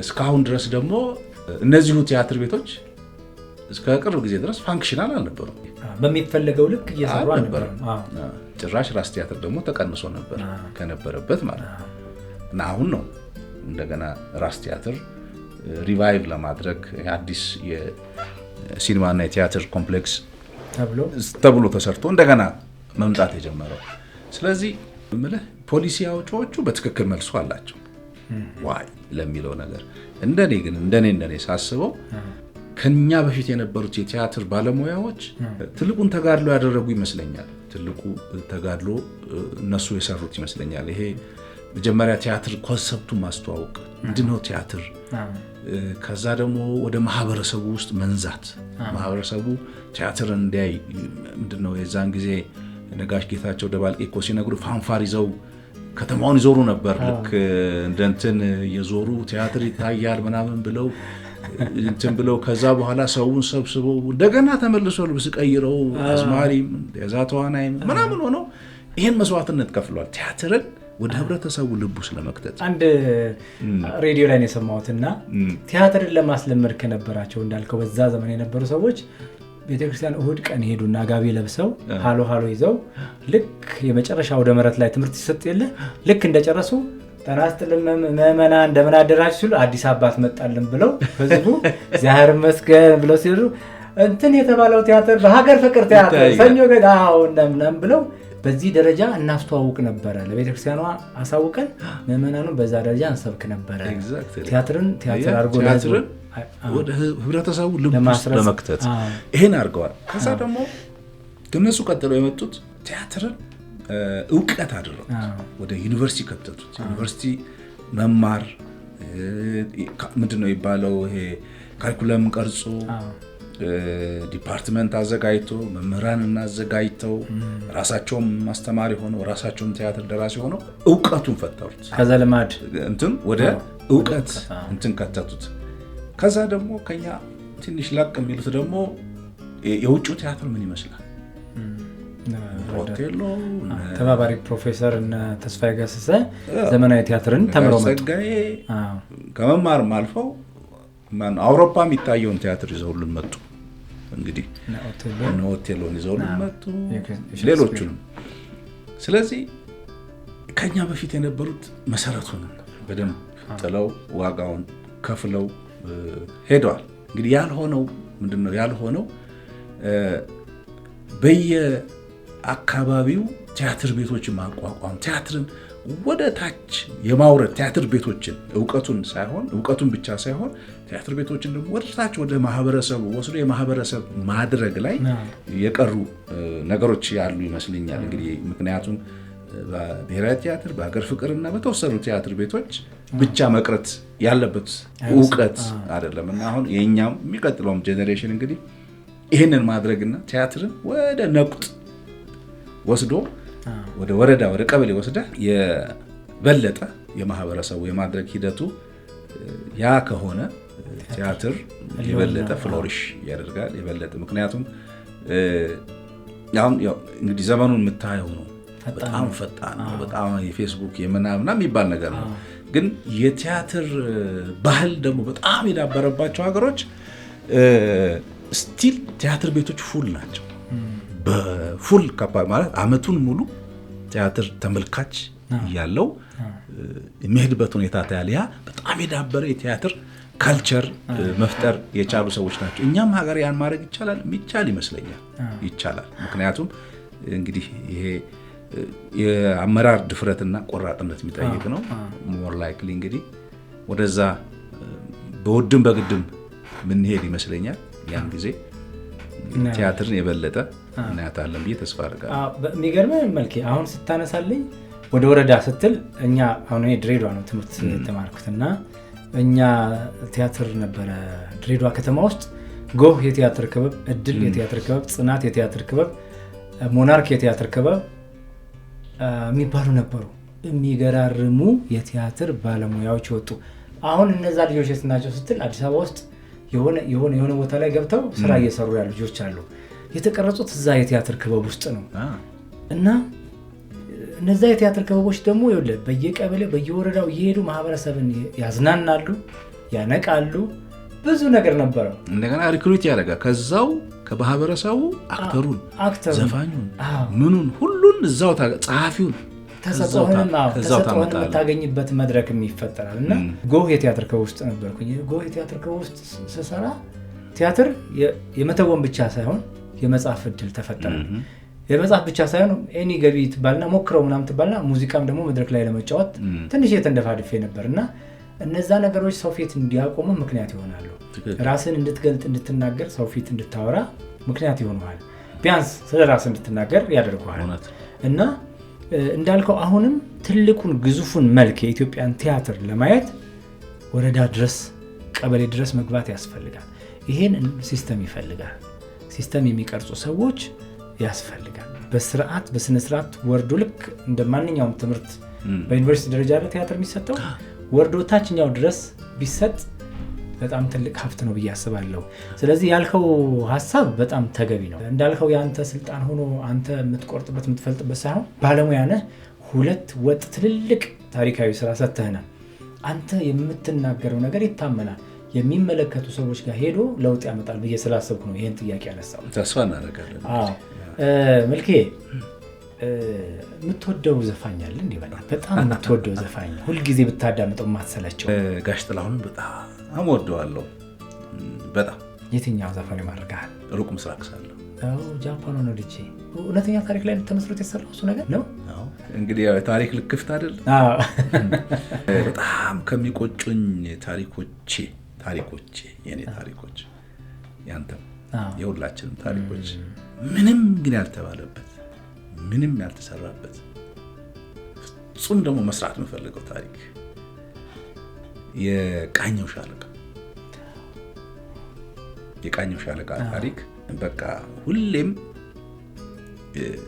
እስካሁን ድረስ ደግሞ እነዚሁ ቲያትር ቤቶች እስከ ቅርብ ጊዜ ድረስ ፋንክሽናል አልነበሩም። በሚፈለገው ልክ እየሰሩ አልነበሩም። ጭራሽ ራስ ቲያትር ደግሞ ተቀንሶ ነበር ከነበረበት ማለት ነው። እና አሁን ነው እንደገና ራስ ቲያትር ሪቫይቭ ለማድረግ አዲስ የሲኒማና የቲያትር ኮምፕሌክስ ተብሎ ተሰርቶ እንደገና መምጣት የጀመረው። ስለዚህ ምልህ ፖሊሲ አውጪዎቹ በትክክል መልሶ አላቸው ዋይ ለሚለው ነገር። እንደኔ ሳስበው ከኛ በፊት የነበሩት የቲያትር ባለሙያዎች ትልቁን ተጋድሎ ያደረጉ ይመስለኛል። ትልቁ ተጋድሎ እነሱ የሰሩት ይመስለኛል። ይሄ መጀመሪያ ቲያትር ኮንሰፕቱን ማስተዋወቅ ምንድነው ቲያትር፣ ከዛ ደግሞ ወደ ማህበረሰቡ ውስጥ መንዛት፣ ማህበረሰቡ ቲያትር እንዲያይ ምንድነው የዛን ጊዜ ነጋሽ ጌታቸው ደባልቄ እኮ ሲነግሩ ፋንፋር ይዘው ከተማውን ይዞሩ ነበር። ልክ እንደንትን የዞሩ ቲያትር ይታያል ምናምን ብለው ከዛ በኋላ ሰውን ሰብስበው እንደገና ተመልሶ ልብስ ቀይረው አዝማሪም የዛተዋናይም ምናምን ሆነው ይሄን መስዋዕትነት ከፍሏል ቲያትርን ወደ ህብረተሰቡ ልቡ ስለመክተት። አንድ ሬዲዮ ላይ ነው የሰማሁትና ቲያትርን ለማስለመድ ከነበራቸው እንዳልከው በዛ ዘመን የነበሩ ሰዎች ቤተክርስቲያን እሁድ ቀን ሄዱና ጋቢ ለብሰው ሃሎ ይዘው ልክ የመጨረሻ ወደ መረት ላይ ትምህርት ይሰጥ የለ ልክ እንደጨረሱ ተናስተልም መመና እንደምን አደራችሁ ሲሉ አዲስ አባት መጣልን ብለው ህዝቡ ዛህር መስገን ብለው ሲሉ እንትን የተባለው ቲያትር በሀገር ፍቅር ቲያትር ሰኞ ገዳው እንደምንም ብለው በዚህ ደረጃ እናስተዋውቅ ነበረ። ለቤተክርስቲያኗ አሳውቀን ምዕመናኑን በዛ ደረጃ እንሰብክ ነበረ። ቲያትርን ቲያትር አድርጎ ቲያትርን ወደ ህብረተሰቡ ልብ ውስጥ ለመክተት ይሄን አድርገዋል። ከዛ ደግሞ ከነሱ ቀጥለው የመጡት ቲያትርን እውቀት አድርገው ወደ ዩኒቨርሲቲ ከተቱት። ዩኒቨርሲቲ መማር ምንድነው ይባለው ይሄ ካሪኩለም ቀርጾ ዲፓርትመንት አዘጋጅቶ መምህራንን አዘጋጅተው ራሳቸውም ማስተማሪ ሆነው ራሳቸውም ቲያትር ደራሲ ሆነው እውቀቱን ፈጠሩት። ከዛ ልማድ እንትን ወደ እውቀት እንትን ከተቱት። ከዛ ደግሞ ከኛ ትንሽ ላቅ የሚሉት ደግሞ የውጭው ቲያትር ምን ይመስላል? ሆቴሎ ተባባሪ ፕሮፌሰር እና ተስፋዬ ገሰሰ ዘመናዊ ቲያትርን ተምረው መጡ። ከመማርም አልፈው አውሮፓ የሚታየውን ቲያትር ይዘውልን መጡ። እንግዲህ ሆቴሎን ይዘውልን መጡ፣ ሌሎቹንም። ስለዚህ ከኛ በፊት የነበሩት መሰረቱን በደንብ ጥለው ዋጋውን ከፍለው ሄደዋል። እንግዲህ ያልሆነው ምንድነው? ያልሆነው በየአካባቢው ቲያትር ቤቶችን ማቋቋም፣ ቲያትርን ወደ ታች የማውረድ ቲያትር ቤቶችን እውቀቱን ብቻ ሳይሆን ቲያትር ቤቶችን ደግሞ ወደ ታች ወደ ማህበረሰቡ ወስዶ የማህበረሰብ ማድረግ ላይ የቀሩ ነገሮች ያሉ ይመስለኛል። እንግዲህ ምክንያቱም በብሔራዊ ቲያትር በሀገር ፍቅርና በተወሰኑ ቲያትር ቤቶች ብቻ መቅረት ያለበት እውቀት አይደለም እና አሁን የኛም የሚቀጥለውም ጄኔሬሽን እንግዲህ ይህንን ማድረግና ቲያትርን ወደ ነቁጥ ወስዶ ወደ ወረዳ ወደ ቀበሌ ወስደ የበለጠ የማህበረሰቡ የማድረግ ሂደቱ ያ ከሆነ ቲያትር የበለጠ ፍሎሪሽ ያደርጋል። የበለጠ ምክንያቱም ያው እንግዲህ ዘመኑን የምታየው ነው። በጣም ፈጣን ነው። በጣም የፌስቡክ የምናምና የሚባል ነገር ነው። ግን የቲያትር ባህል ደግሞ በጣም የዳበረባቸው ሀገሮች ስቲል ቲያትር ቤቶች ፉል ናቸው። በፉል ማለት አመቱን ሙሉ ቲያትር ተመልካች ያለው የሚሄድበት ሁኔታ ታያለያ። በጣም የዳበረ የቲያትር ካልቸር መፍጠር የቻሉ ሰዎች ናቸው። እኛም ሀገር ያን ማድረግ ይቻላል፣ የሚቻል ይመስለኛል። ይቻላል። ምክንያቱም እንግዲህ ይሄ የአመራር ድፍረትና ቆራጥነት የሚጠይቅ ነው። ሞር ላይክሊ እንግዲህ ወደዛ በውድም በግድም ምንሄድ ይመስለኛል። ያን ጊዜ ቲያትርን የበለጠ እናያታለን ብዬ ተስፋ አደርጋለሁ። የሚገርምህ መልኬ አሁን ስታነሳልኝ ወደ ወረዳ ስትል እኛ አሁን እኔ ድሬዳዋ ነው ትምህርት የተማርኩትና እኛ ቲያትር ነበረ ድሬዳዋ ከተማ ውስጥ ጎህ የቲያትር ክበብ፣ እድል የቲያትር ክበብ፣ ጽናት የቲያትር ክበብ፣ ሞናርክ የቲያትር ክበብ የሚባሉ ነበሩ። የሚገራርሙ የቲያትር ባለሙያዎች ወጡ። አሁን እነዛ ልጆች የት ናቸው ስትል አዲስ አበባ ውስጥ የሆነ ቦታ ላይ ገብተው ስራ እየሰሩ ያሉ ልጆች አሉ። የተቀረጹት እዛ የቲያትር ክበብ ውስጥ ነው እና እነዛ የቲያትር ክበቦች ደግሞ በየቀበሌው በየወረዳው እየሄዱ ማህበረሰብን ያዝናናሉ፣ ያነቃሉ። ብዙ ነገር ነበረው። እንደገና ሪክሩት ያደርጋል ከዛው ከማህበረሰቡ አክተሩን፣ ዘፋኙን፣ ምኑን ሁሉን እዛው ጸሐፊውን ተሰጥቶህንም የምታገኝበት መድረክም ይፈጠራል እና ጎህ የቲያትር ክበብ ውስጥ ነበርኩኝ። ጎህ የቲያትር ክበብ ውስጥ ስሰራ ቲያትር የመተወን ብቻ ሳይሆን የመጽሐፍ እድል ተፈጠረ። የመጽሐፍ ብቻ ሳይሆን ኤኒ ገቢ ትባልና ሞክረው ምናምን ትባልና ሙዚቃም ደግሞ መድረክ ላይ ለመጫወት ትንሽ የተንደፋድፌ ነበር እና እነዛ ነገሮች ሰው ፊት እንዲያቆሙ ምክንያት ይሆናሉ። ራስን እንድትገልጥ እንድትናገር፣ ሰው ፊት እንድታወራ ምክንያት ይሆናል። ቢያንስ ስለ ራስ እንድትናገር ያደርጉሃል እና እንዳልከው አሁንም ትልቁን ግዙፉን መልክ የኢትዮጵያን ቲያትር ለማየት ወረዳ ድረስ ቀበሌ ድረስ መግባት ያስፈልጋል። ይሄን ሲስተም ይፈልጋል። ሲስተም የሚቀርጹ ሰዎች ያስፈልጋል። በስርዓት በስነ ስርዓት ወርዶ ልክ እንደማንኛውም ትምህርት በዩኒቨርሲቲ ደረጃ ላይ ቲያትር የሚሰጠው ወርዶ ታችኛው ድረስ ቢሰጥ በጣም ትልቅ ሀብት ነው ብዬ አስባለሁ። ስለዚህ ያልከው ሐሳብ በጣም ተገቢ ነው። እንዳልከው ያንተ ስልጣን ሆኖ አንተ የምትቆርጥበት የምትፈልጥበት ሳይሆን ባለሙያ ነህ። ሁለት ወጥ ትልልቅ ታሪካዊ ስራ ሰጥተህናል። አንተ የምትናገረው ነገር ይታመናል። የሚመለከቱ ሰዎች ጋር ሄዶ ለውጥ ያመጣል ብዬ ስላሰብኩ ነው ይሄን ጥያቄ ያነሳው። ተስፋ እናደርጋለን። መልኬ የምትወደው ዘፋኝ አለ እንዴ? በጣም የምትወደው ዘፋኝ ሁልጊዜ ብታዳምጠው የማትሰለቸው? ጋሽ ጥላሁንን በጣም ወደዋለሁ። በጣም የትኛው ዘፈን ይማርካል? ሩቅ ምስራቅ ሳለሁ። ጃፓን ነው ልጅ እውነተኛ ታሪክ ላይ ተመስርቶ የተሰራው እሱ ነገር ነው። እንግዲህ ያው ታሪክ ልክፍት አይደል? በጣም ከሚቆጩኝ ታሪኮቼ የኔ ታሪኮች ያንተም የሁላችንም ታሪኮች ምንም ግን ያልተባለበት ምንም ያልተሰራበት ፍጹም ደግሞ መስራት የምፈልገው ታሪክ የቃኘው ሻለቃ ታሪክ በቃ ሁሌም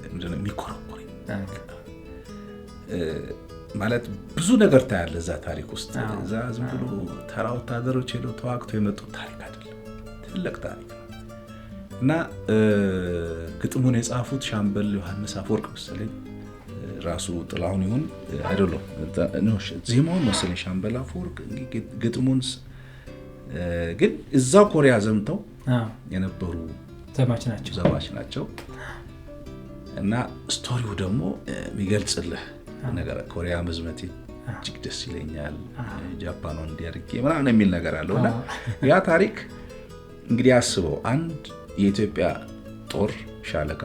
ምንድነው የሚኮረኮረኝ ማለት ብዙ ነገር ታያለ እዛ ታሪክ ውስጥ። እዛ ዝም ብሎ ተራ ወታደሮች ሄደው ተዋግተው የመጡት ታሪክ አይደለም፣ ትልቅ ታሪክ ነው። እና ግጥሙን የጻፉት ሻምበል ዮሐንስ አፈወርቅ መሰለኝ፣ ራሱ ጥላሁን ይሁን አይደለም ዜማውን መሰለኝ ሻምበል አፈወርቅ። ግጥሙን ግን እዛው ኮሪያ ዘምተው የነበሩ ዘማች ናቸው። እና ስቶሪው ደግሞ የሚገልጽልህ ነገር ኮሪያ መዝመቴ እጅግ ደስ ይለኛል፣ ጃፓን እንዲያድርጌ ምናምን የሚል ነገር አለው። እና ያ ታሪክ እንግዲህ አስበው አንድ የኢትዮጵያ ጦር ሻለቃ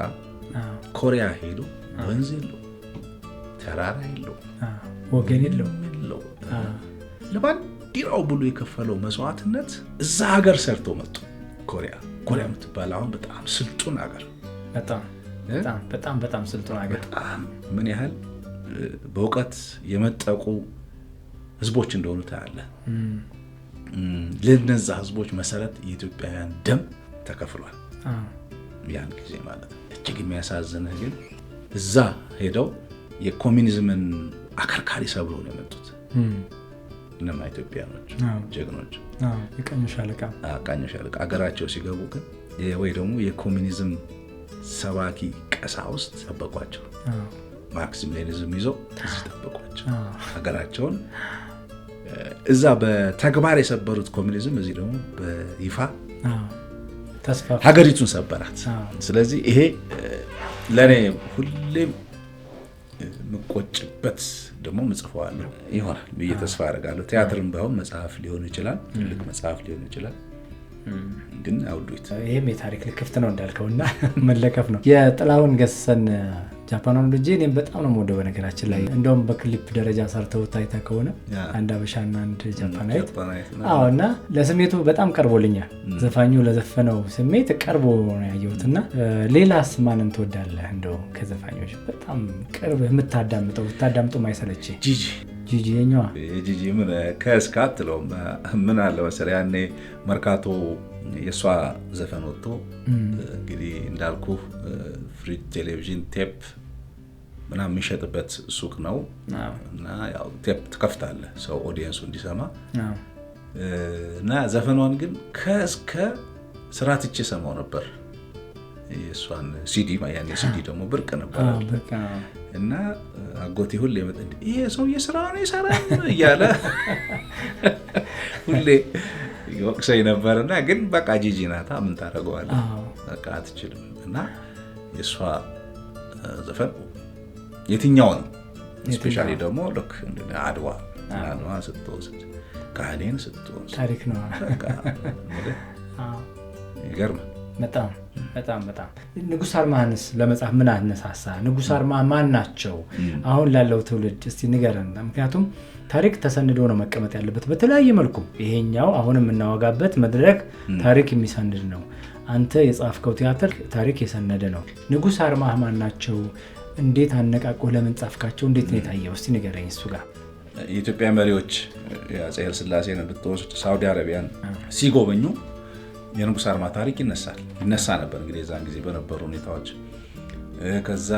ኮሪያ ሄዶ ወንዝ የለው ተራራ የለው ወገን የለው ለባንዲራው ብሎ የከፈለው መስዋዕትነት እዛ ሀገር ሰርተው መጡ። ኮሪያ የምትባል አሁን በጣም ስልጡን ሀገር፣ በጣም ስልጡን ሀገር፣ በጣም ምን ያህል በእውቀት የመጠቁ ህዝቦች እንደሆኑ ታያለህ። ለነዛ ህዝቦች መሰረት የኢትዮጵያውያን ደም ተከፍሏል ያን ጊዜ ማለት ነው። እጅግ የሚያሳዝንህ ግን እዛ ሄደው የኮሚኒዝምን አከርካሪ ሰብረው ነው የመጡት እነማ ኢትዮጵያኖች ጀግኖች። የቃኘው ሻለቃ አገራቸው ሲገቡ ግን ወይ ደግሞ የኮሚኒዝም ሰባኪ ቀሳውስት ጠበቋቸው። ማርክሲዝም ሌኒዝም ይዘው እዚህ ጠበቋቸው ሀገራቸውን። እዛ በተግባር የሰበሩት ኮሚኒዝም እዚህ ደግሞ በይፋ ሀገሪቱን ሰበራት። ስለዚህ ይሄ ለኔ ሁሌም ምቆጭበት ደግሞ ምጽፈዋለሁ ይሆናል ብዬ ተስፋ አደርጋለሁ። ቲያትርም ባይሆን መጽሐፍ ሊሆን ይችላል፣ ትልቅ መጽሐፍ ሊሆን ይችላል። ግን አውዱት ይሄም የታሪክ ልክፍት ነው እንዳልከውና መለከፍ ነው። የጥላሁን ገሰሰን ጃፓናን ልጅ እኔም በጣም ነው የምወደው። በነገራችን ላይ እንደውም በክሊፕ ደረጃ ሰርተው ታይታ ከሆነ አንድ አበሻና አንድ ጃፓናዊት እና ለስሜቱ በጣም ቀርቦልኛል። ዘፋኙ ለዘፈነው ስሜት ቀርቦ ነው ያየሁትና ሌላስ ማንን ትወዳለህ? እንደው ከዘፋኞች በጣም ቅርብ የምታዳምጠው ማይሰለች? ጂጂ የኛዋ ጂጂ ምን ከስካትለው ምን አለ መሰለኝ ያኔ መርካቶ የሷ ዘፈን ወጥቶ እንግዲህ እንዳልኩ ፍሪጅ፣ ቴሌቪዥን፣ ቴፕ ምናምን የሚሸጥበት ሱቅ ነው እና ያው ቴፕ ትከፍታለህ ሰው ኦዲየንሱ እንዲሰማ እና ዘፈኗን ግን ከእስከ ስራ ትቼ ሰማው ነበር። የሷን ሲዲ ያኔ ሲዲ ደግሞ ብርቅ ነበር እና አጎቴ ሁሌ መጥቶ ይሄ ሰው የስራውን ይሰራል እያለ ሁሌ ይወቅሰኝ ነበርና ግን በቃ ጂጂ ናታ ምን ታደርገዋለህ በቃ አትችልም። እና የሷ ዘፈን የትኛውን ስፔሻሊ ደግሞ ልክ እንደ አድዋ ስትወስድ ካህኔን ስትወስድ ታሪክ ነው በቃ ይገርማል። በጣም ንጉስ አርማህንስ ለመጻፍ ምን አነሳሳ? ንጉስ አርማህ ማን ናቸው አሁን ላለው ትውልድ እስቲ ንገረን። ምክንያቱም ታሪክ ተሰንዶ ነው መቀመጥ ያለበት በተለያየ መልኩ። ይሄኛው አሁን የምናወጋበት መድረክ ታሪክ የሚሰንድ ነው። አንተ የጻፍከው ቲያትር ታሪክ የሰነደ ነው። ንጉስ አርማህ ማን ናቸው? እንዴት አነቃቆ ለምን ጻፍካቸው? እንዴት ነው የታየው? እስቲ ንገረኝ። እሱ ጋር የኢትዮጵያ መሪዎች የአፄ ኃይለ ሥላሴን ብትወስድ ሳውዲ አረቢያን ሲጎበኙ የንጉስ አርማህ ታሪክ ይነሳ ነበር እንግዲህ የዛን ጊዜ በነበሩ ሁኔታዎች። ከዛ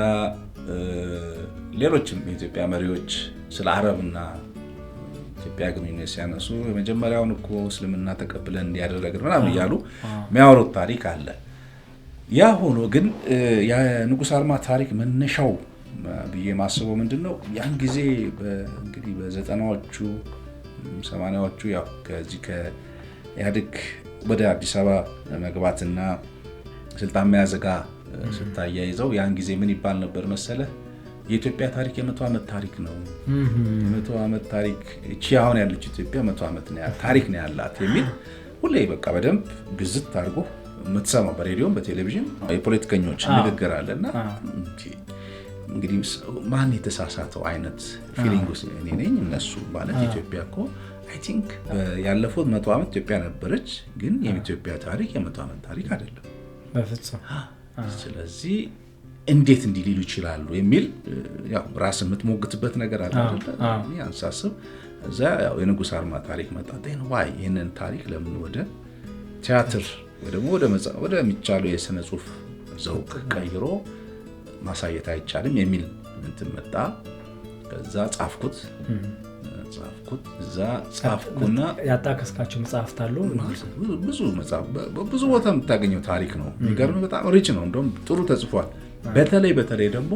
ሌሎችም የኢትዮጵያ መሪዎች ስለ አረብና ኢትዮጵያ ግንኙነት ሲያነሱ የመጀመሪያውን እኮ እስልምና ተቀብለን እንዲያደረግን ምናምን እያሉ የሚያወሩት ታሪክ አለ። ያ ሆኖ ግን የንጉስ አርማህ ታሪክ መነሻው ብዬ ማስበው ምንድነው ያን ጊዜ እንግዲህ በ90ዎቹ 80ዎቹ ያው ከዚህ ከኢህአዴግ ወደ አዲስ አበባ መግባትና ስልጣን መያዝ ጋር ስታያይዘው ያን ጊዜ ምን ይባል ነበር መሰለህ? የኢትዮጵያ ታሪክ የ100 ዓመት ታሪክ ነው። የ100 ዓመት ታሪክ እቺ አሁን ያለች ኢትዮጵያ 100 ዓመት ነው ታሪክ ነው ያላት የሚል ሁሌ በቃ በደንብ ግዝት አድርጎ የምትሰማው በሬዲዮም በቴሌቪዥን የፖለቲከኞች ንግግር አለና እንግዲህ ማን የተሳሳተው አይነት ፊሊንግ ውስጥ እኔ ነኝ እነሱ ማለት ኢትዮጵያ እኮ አይ ቲንክ ያለፈው 100 ዓመት ኢትዮጵያ ነበረች፣ ግን የኢትዮጵያ ታሪክ የ100 ዓመት ታሪክ አይደለም በፍጹም። ስለዚህ እንዴት እንዲሊሉ ይችላሉ የሚል ያው ራስ የምትሞግትበት ነገር አለ አይደል? አንሳስብ እዛ ያው የንጉስ አርማ ታሪክ መጣ ደን ዋይ ይሄንን ታሪክ ለምን ወደ ቲያትር ወይ ደግሞ ወደ የሚቻለው የሥነ ጽሑፍ ዘውግ ቀይሮ ማሳየት አይቻልም የሚል እንትን መጣ። ከዛ ጻፍኩት እዛ ጻፍኩና ያጣከስካቸው መጽሐፍት አሉ ብዙ ቦታ የምታገኘው ታሪክ ነው። የሚገርም በጣም ሪች ነው። እንደውም ጥሩ ተጽፏል። በተለይ ደግሞ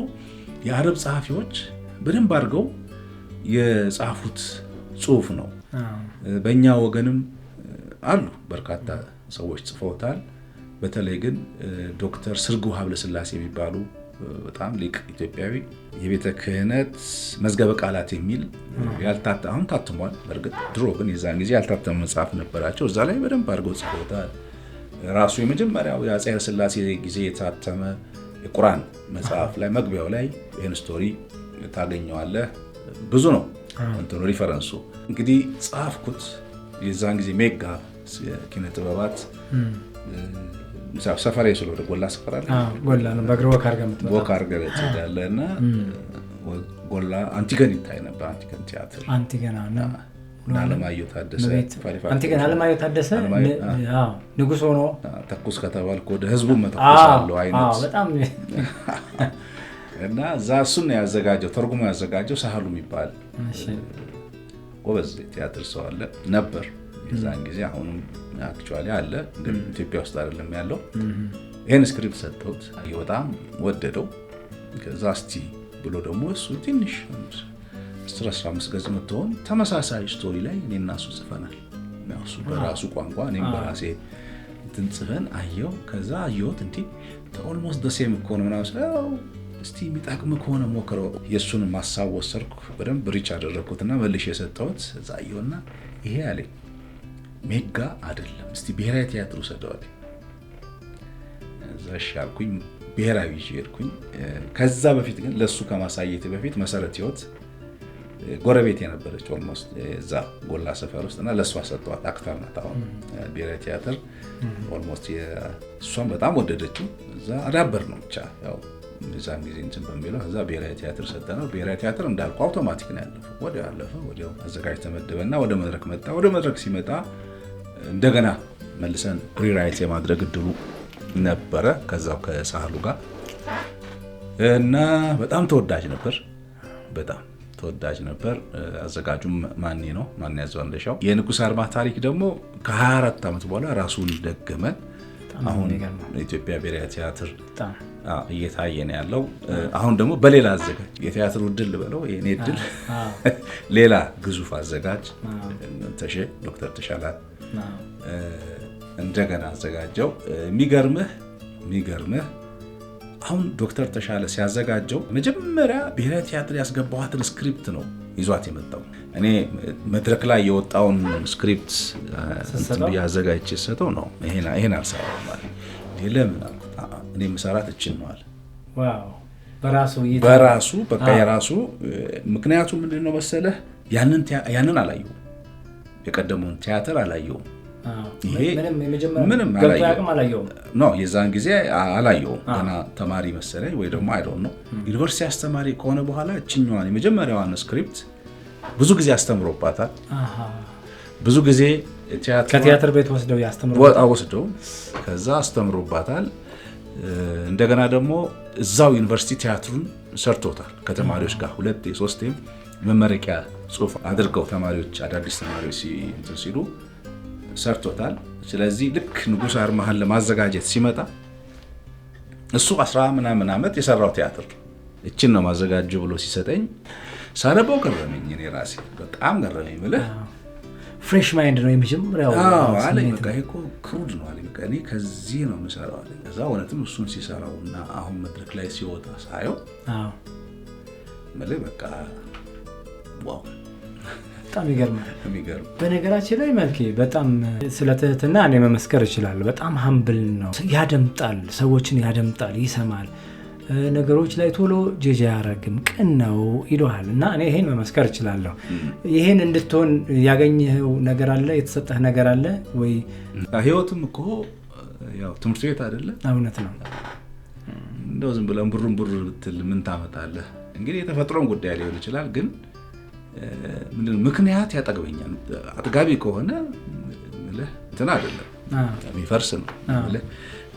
የአረብ ጸሐፊዎች በደንብ አድርገው የጻፉት ጽሑፍ ነው። በእኛ ወገንም አሉ በርካታ ሰዎች ጽፈውታል። በተለይ ግን ዶክተር ስርጉ ሀብለስላሴ የሚባሉ በጣም ሊቅ ኢትዮጵያዊ የቤተ ክህነት መዝገበ ቃላት የሚል አሁን ታትሟል። በእርግጥ ድሮ ግን የዛን ጊዜ ያልታተመ መጽሐፍ ነበራቸው። እዛ ላይ በደንብ አድርገው ጽፈውታል። ራሱ የመጀመሪያው የአፄ ኃይለ ሥላሴ ጊዜ የታተመ የቁርአን መጽሐፍ ላይ መግቢያው ላይ ይህን ስቶሪ ታገኘዋለህ። ብዙ ነው እንትኑ ሪፈረንሱ። እንግዲህ ጻፍኩት። የዛን ጊዜ ሜጋ ኪነ ጥበባት ሰፈሬ ስለሆነ ጎላ ሰፈር አለ። ጎላ ነው በእግር ወክ አድርገህ ትሄዳለህና ጎላ አንቲገን ይታይ ነበር። አንቲገን ቲያትር አንቲገና ነው እና አለማየሁ ታደሰ አንቲገና አለማየሁ ታደሰ ንጉስ ሆኖ ተኩስ ከተባልኩ ወደ ህዝቡ መተኩሳለሁ አይነት በጣም እና እዛ እሱን ያዘጋጀው ተርጉሞ ያዘጋጀው ሳህሉ የሚባል ጎበዝ ቲያትር ሰው አለ ነበር የዛን ጊዜ። አሁንም አክቹአሊ አለ ግን ኢትዮጵያ ውስጥ አይደለም ያለው። ይሄን ስክሪፕት ሰጠሁት፣ በጣም ወደደው። ከዛ እስቲ ብሎ ደግሞ እሱ ትንሽ 15 ገጽ መጥቶን ተመሳሳይ ስቶሪ ላይ እኔና እሱ ጽፈናል። እሱ በራሱ ቋንቋ እኔም በራሴ እንትን ጽፈን አየው። ከዛ አየሁት እንዴ ኦልሞስት ዘ ሴም እኮ ነው ምናምን ስለው እስቲ የሚጠቅም ከሆነ ሞክረው የእሱን ማሳብ ወሰድኩ። በደንብ ሪች አደረግኩትና መልሼ የሰጠሁት እዛ አየሁና ይሄ አለኝ ሜጋ አይደለም እስቲ ብሔራዊ ቲያትር ውሰደዋል። እዛ እሺ አልኩኝ። ብሔራዊ ይዤ ሄድኩኝ። ከዛ በፊት ግን ለሱ ከማሳየት በፊት መሰረት ህይወት ጎረቤት የነበረች ኦልሞስት እዛ ጎላ ሰፈር ውስጥና ለሷ ሰጠዋት። አክተር ናት አሁን ብሔራዊ ቲያትር ኦልሞስት እሷን በጣም ወደደችው። እዛ አዳበር ነው ብቻ ያው እዛን ጊዜ እንትን በሚለው እዛ ብሔራዊ ቲያትር ሰጠነው። ብሔራዊ ቲያትር እንዳልኩ አውቶማቲክ ነው ያለፈው። ወዲያው አዘጋጅ ተመደበና ወደ መድረክ መጣ። ወደ መድረክ ሲመጣ እንደገና መልሰን ሪራይት የማድረግ እድሉ ነበረ ከዛው ከሳህሉ ጋር እና በጣም ተወዳጅ ነበር። አዘጋጁም ማን ያዘው እንደሻው። የንጉስ አርማ ታሪክ ደግሞ ከ24 ዓመት በኋላ ራሱን ደገመ። አሁን ኢትዮጵያ ብሔራዊ ቲያትር እየታየ ነው ያለው። አሁን ደግሞ በሌላ አዘጋጅ የቲያትሩ ድል ብለው የኔ ድል ሌላ ግዙፍ አዘጋጅ ዶክተር ተሻለ እንደገና አዘጋጀው። የሚገርምህ አሁን ዶክተር ተሻለ ሲያዘጋጀው መጀመሪያ ብሔራዊ ቲያትር ያስገባዋትን ስክሪፕት ነው ይዟት የመጣው። እኔ መድረክ ላይ የወጣውን ስክሪፕት ያዘጋጅ ሰጠው ነው ይሄን አልሰራውም ማለት ለምን አልኩት። እኔ መሰራት እችል ነው አለ። ዋው በራሱ በቃ የራሱ ምክንያቱም ምንድነው መሰለህ ያንን አላየው፣ የቀደመውን ቲያትር አላየው። ይሄ ምንም አላየው ነው የዛን ጊዜ አላየው። ገና ተማሪ መሰለኝ ወይ ደግሞ አይ ዶንት ኖ ዩኒቨርሲቲ አስተማሪ ከሆነ በኋላ እችኛዋን የመጀመሪያዋን ስክሪፕት ብዙ ጊዜ አስተምሮባታል። ብዙ ጊዜ ከቲያትር ቤት ወስደው ከዛ አስተምሮባታል። እንደገና ደግሞ እዛው ዩኒቨርሲቲ ቲያትሩን ሰርቶታል ከተማሪዎች ጋር 2-3 መመረቂያ ጽሑፍ አድርገው ተማሪዎች አዳዲስ ተማሪዎች ሲሉ ሰርቶታል። ስለዚህ ልክ ንጉስ አርማህን ለማዘጋጀት ሲመጣ እሱ 10 ምናምን ዓመት የሰራው ቲያትር እችን ነው ማዘጋጀው ብሎ ሲሰጠኝ ሳነበው ገረመኝ። እኔ ራሴ በጣም ገረመኝ። ማለት ፍሬሽ ማይንድ ነው የመጀመሪያው አለኝ። በቃ እኮ ክሩድ ነው አለኝ። በቃ እኔ ከዚህ ነው የምሰራው አለኝ። ከዛ እውነትም እሱን ሲሰራውና አሁን መድረክ ላይ ሲወጣ ሳየው ማለት በቃ ዋው በጣም ይገርማል። በነገራችን ላይ መልኬ በጣም ስለ ትህትና እኔ መመስከር እችላለሁ። በጣም ሀምብል ነው። ያደምጣል፣ ሰዎችን ያደምጣል፣ ይሰማል። ነገሮች ላይ ቶሎ ጄጄ አያረግም፣ ቅን ነው ይለዋል። እና እኔ ይሄን መመስከር እችላለሁ። ይሄን እንድትሆን ያገኘው ነገር አለ? የተሰጠህ ነገር አለ ወይ? ህይወትም እኮ ያው ትምህርት ቤት አይደለ? እውነት ነው። እንደው ዝም ብለን ብሩን ብሩ ብትል ምን ታመጣለህ? እንግዲህ የተፈጥሮም ጉዳይ ሊሆን ይችላል። ግን ምንድነው ምክንያት ያጠግበኛል። አጥጋቢ ከሆነ ምልህ እንትን አይደለም የሚፈርስ ነው ምልህ።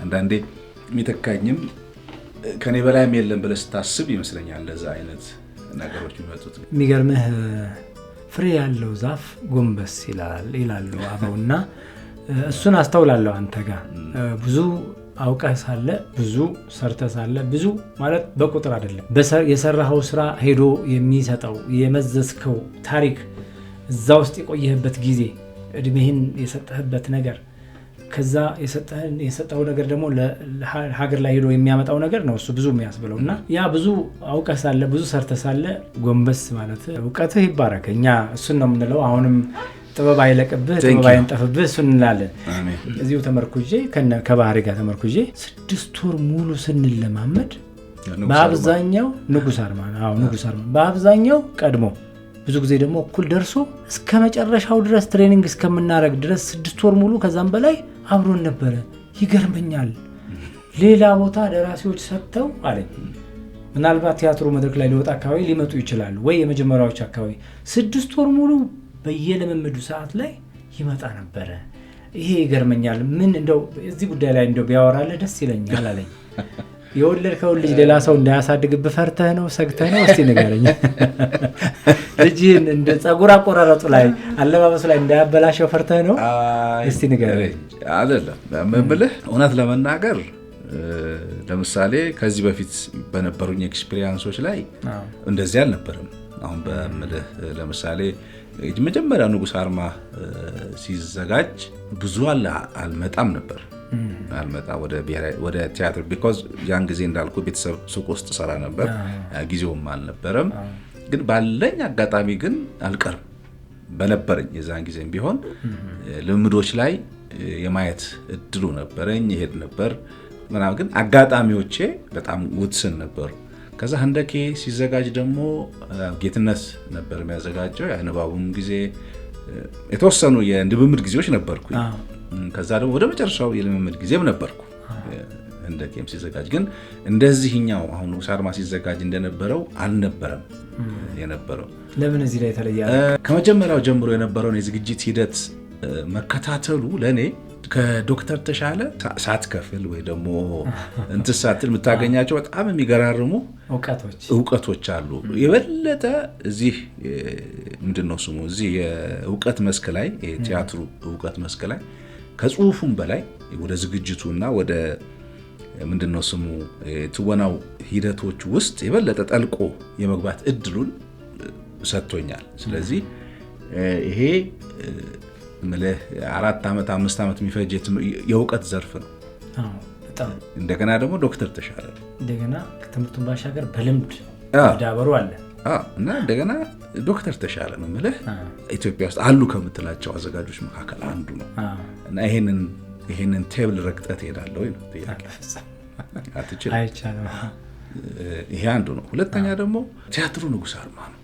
አንዳንዴ የሚተካኝም ከኔ በላይም የለም ብለህ ስታስብ ይመስለኛል እንደዛ አይነት ነገሮች የሚመጡት። የሚገርምህ ፍሬ ያለው ዛፍ ጎንበስ ይላሉ አበውና እሱን አስተውላለሁ አንተ ጋር ብዙ አውቀህ ሳለ ብዙ ሰርተህ ሳለ ብዙ ማለት በቁጥር አይደለም የሰራኸው ስራ ሄዶ የሚሰጠው የመዘዝከው ታሪክ እዛ ውስጥ የቆየህበት ጊዜ እድሜህን የሰጠህበት ነገር ከዛ የሰጠው ነገር ደግሞ ለሀገር ላይ ሄዶ የሚያመጣው ነገር ነው እሱ ብዙ የሚያስብለው እና ያ ብዙ አውቀህ ሳለ ብዙ ሰርተህ ሳለ ጎንበስ ማለት እውቀትህ ይባረክ። እኛ እሱን ነው የምንለው። አሁንም ጥበብ አይለቅብህ ጥበብ አይንጠፍብህ እሱን እንላለን። እዚሁ ተመርኩዤ ከባህሪ ጋር ተመርኩዤ 6 ወር ሙሉ ስንለማመድ በአብዛኛው ንጉስ አርማን በአብዛኛው ቀድሞ ብዙ ጊዜ ደግሞ እኩል ደርሶ እስከ መጨረሻው ድረስ ትሬኒንግ እስከምናረግ ድረስ 6 ወር ሙሉ ከዛም በላይ አብሮን ነበረ። ይገርመኛል። ሌላ ቦታ ደራሲዎች ሰጥተው አለኝ ምናልባት ቲያትሩ መድረክ ላይ ሊወጣ አካባቢ ሊመጡ ይችላሉ ወይ የመጀመሪያዎች አካባቢ 6 ወር ሙሉ በየለመመዱ ሰዓት ላይ ይመጣ ነበረ። ይሄ ይገርመኛል። ምን እንደው እዚህ ጉዳይ ላይ እንደው ቢያወራልህ ደስ ይለኛል አለኝ። የወለድከውን ልጅ ሌላ ሰው እንዳያሳድግብህ ፈርተህ ነው ሰግተህ ነው? እስቲ ንገረኝ። ልጅህን እንደ ጸጉር አቆራረጡ ላይ አለባበሱ ላይ እንዳያበላሸው ፈርተህ ነው? እስቲ ንገረኝ። አይደለም ምብልህ እውነት ለመናገር ለምሳሌ ከዚህ በፊት በነበሩኝ ኤክስፒሪየንሶች ላይ እንደዚህ አልነበረም። አሁን በምልህ ለምሳሌ መጀመሪያ ንጉስ አርማ ሲዘጋጅ ብዙ አልመጣም ነበር ወደ ቲያትር ቢኮዝ ያን ጊዜ እንዳልኩ ቤተሰብ ሱቅ ውስጥ ሰራ ነበር። ጊዜውም አልነበረም። ግን ባለኝ አጋጣሚ ግን አልቀርም በነበረኝ የዛን ጊዜም ቢሆን ልምዶች ላይ የማየት እድሉ ነበረኝ። ይሄድ ነበር ምናምን። ግን አጋጣሚዎቼ በጣም ውስን ነበሩ። ከዛ ህንደኬ ሲዘጋጅ ደግሞ ጌትነት ነበር የሚያዘጋጀው። የንባቡም ጊዜ የተወሰኑ የልምምድ ጊዜዎች ነበርኩ። ከዛ ደግሞ ወደ መጨረሻው የልምምድ ጊዜም ነበርኩ ህንደኬም ሲዘጋጅ። ግን እንደዚህኛው አሁን ንጉስ አርማ ሲዘጋጅ እንደነበረው አልነበረም የነበረው። ለምን እዚህ ላይ ተለያ? ከመጀመሪያው ጀምሮ የነበረውን የዝግጅት ሂደት መከታተሉ ለኔ ከዶክተር ተሻለ ሳትከፍል ወይ ደግሞ እንትን ሳትል የምታገኛቸው በጣም የሚገራርሙ እውቀቶች አሉ። የበለጠ እዚህ ምንድነው ስሙ እዚህ የእውቀት መስክ ላይ የቲያትሩ እውቀት መስክ ላይ ከጽሁፉም በላይ ወደ ዝግጅቱና ወደ ምንድነው ስሙ ትወናው ሂደቶች ውስጥ የበለጠ ጠልቆ የመግባት እድሉን ሰጥቶኛል። ስለዚህ ይሄ ምልህ 4 ዓመት 5 ዓመት የሚፈጅ የእውቀት ዘርፍ ነው። በጣም እንደገና ደግሞ ዶክተር ተሻለ እንደገና ከትምህርቱን ባሻገር በልምድ ዳበሩ አለ እና እንደገና ዶክተር ተሻለ ነው ምልህ ኢትዮጵያ ውስጥ አሉ ከምትላቸው አዘጋጆች መካከል አንዱ ነው። እና ይሄንን ቴብል ረግጠት ሄዳለሁ ወይ ነው ጥያቄ? አትችልም። አይቻልም። ይሄ አንዱ ነው። ሁለተኛ ደግሞ ቲያትሩ ንጉስ አርማ ነው።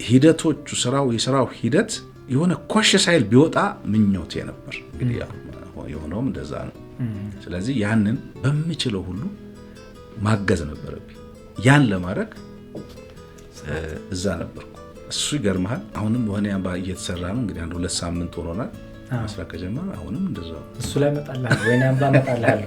ሂደቶቹ የስራው ሂደት የሆነ ኮሽ ሳይል ቢወጣ ምኞቴ ነበር። እንግዲህ የሆነውም እንደዛ ነው። ስለዚህ ያንን በሚችለው ሁሉ ማገዝ ነበረብኝ። ያን ለማድረግ እዛ ነበርኩ። እሱ ይገርምሃል። አሁንም ወኔ አምባ እየተሰራ ነው። እንግዲህ 2 ሳምንት ሆኖናል መስራት ከጀመረ። አሁንም እንደዛው እሱ ላይ መጣልሃል ወኔ አምባ መጣልሃል።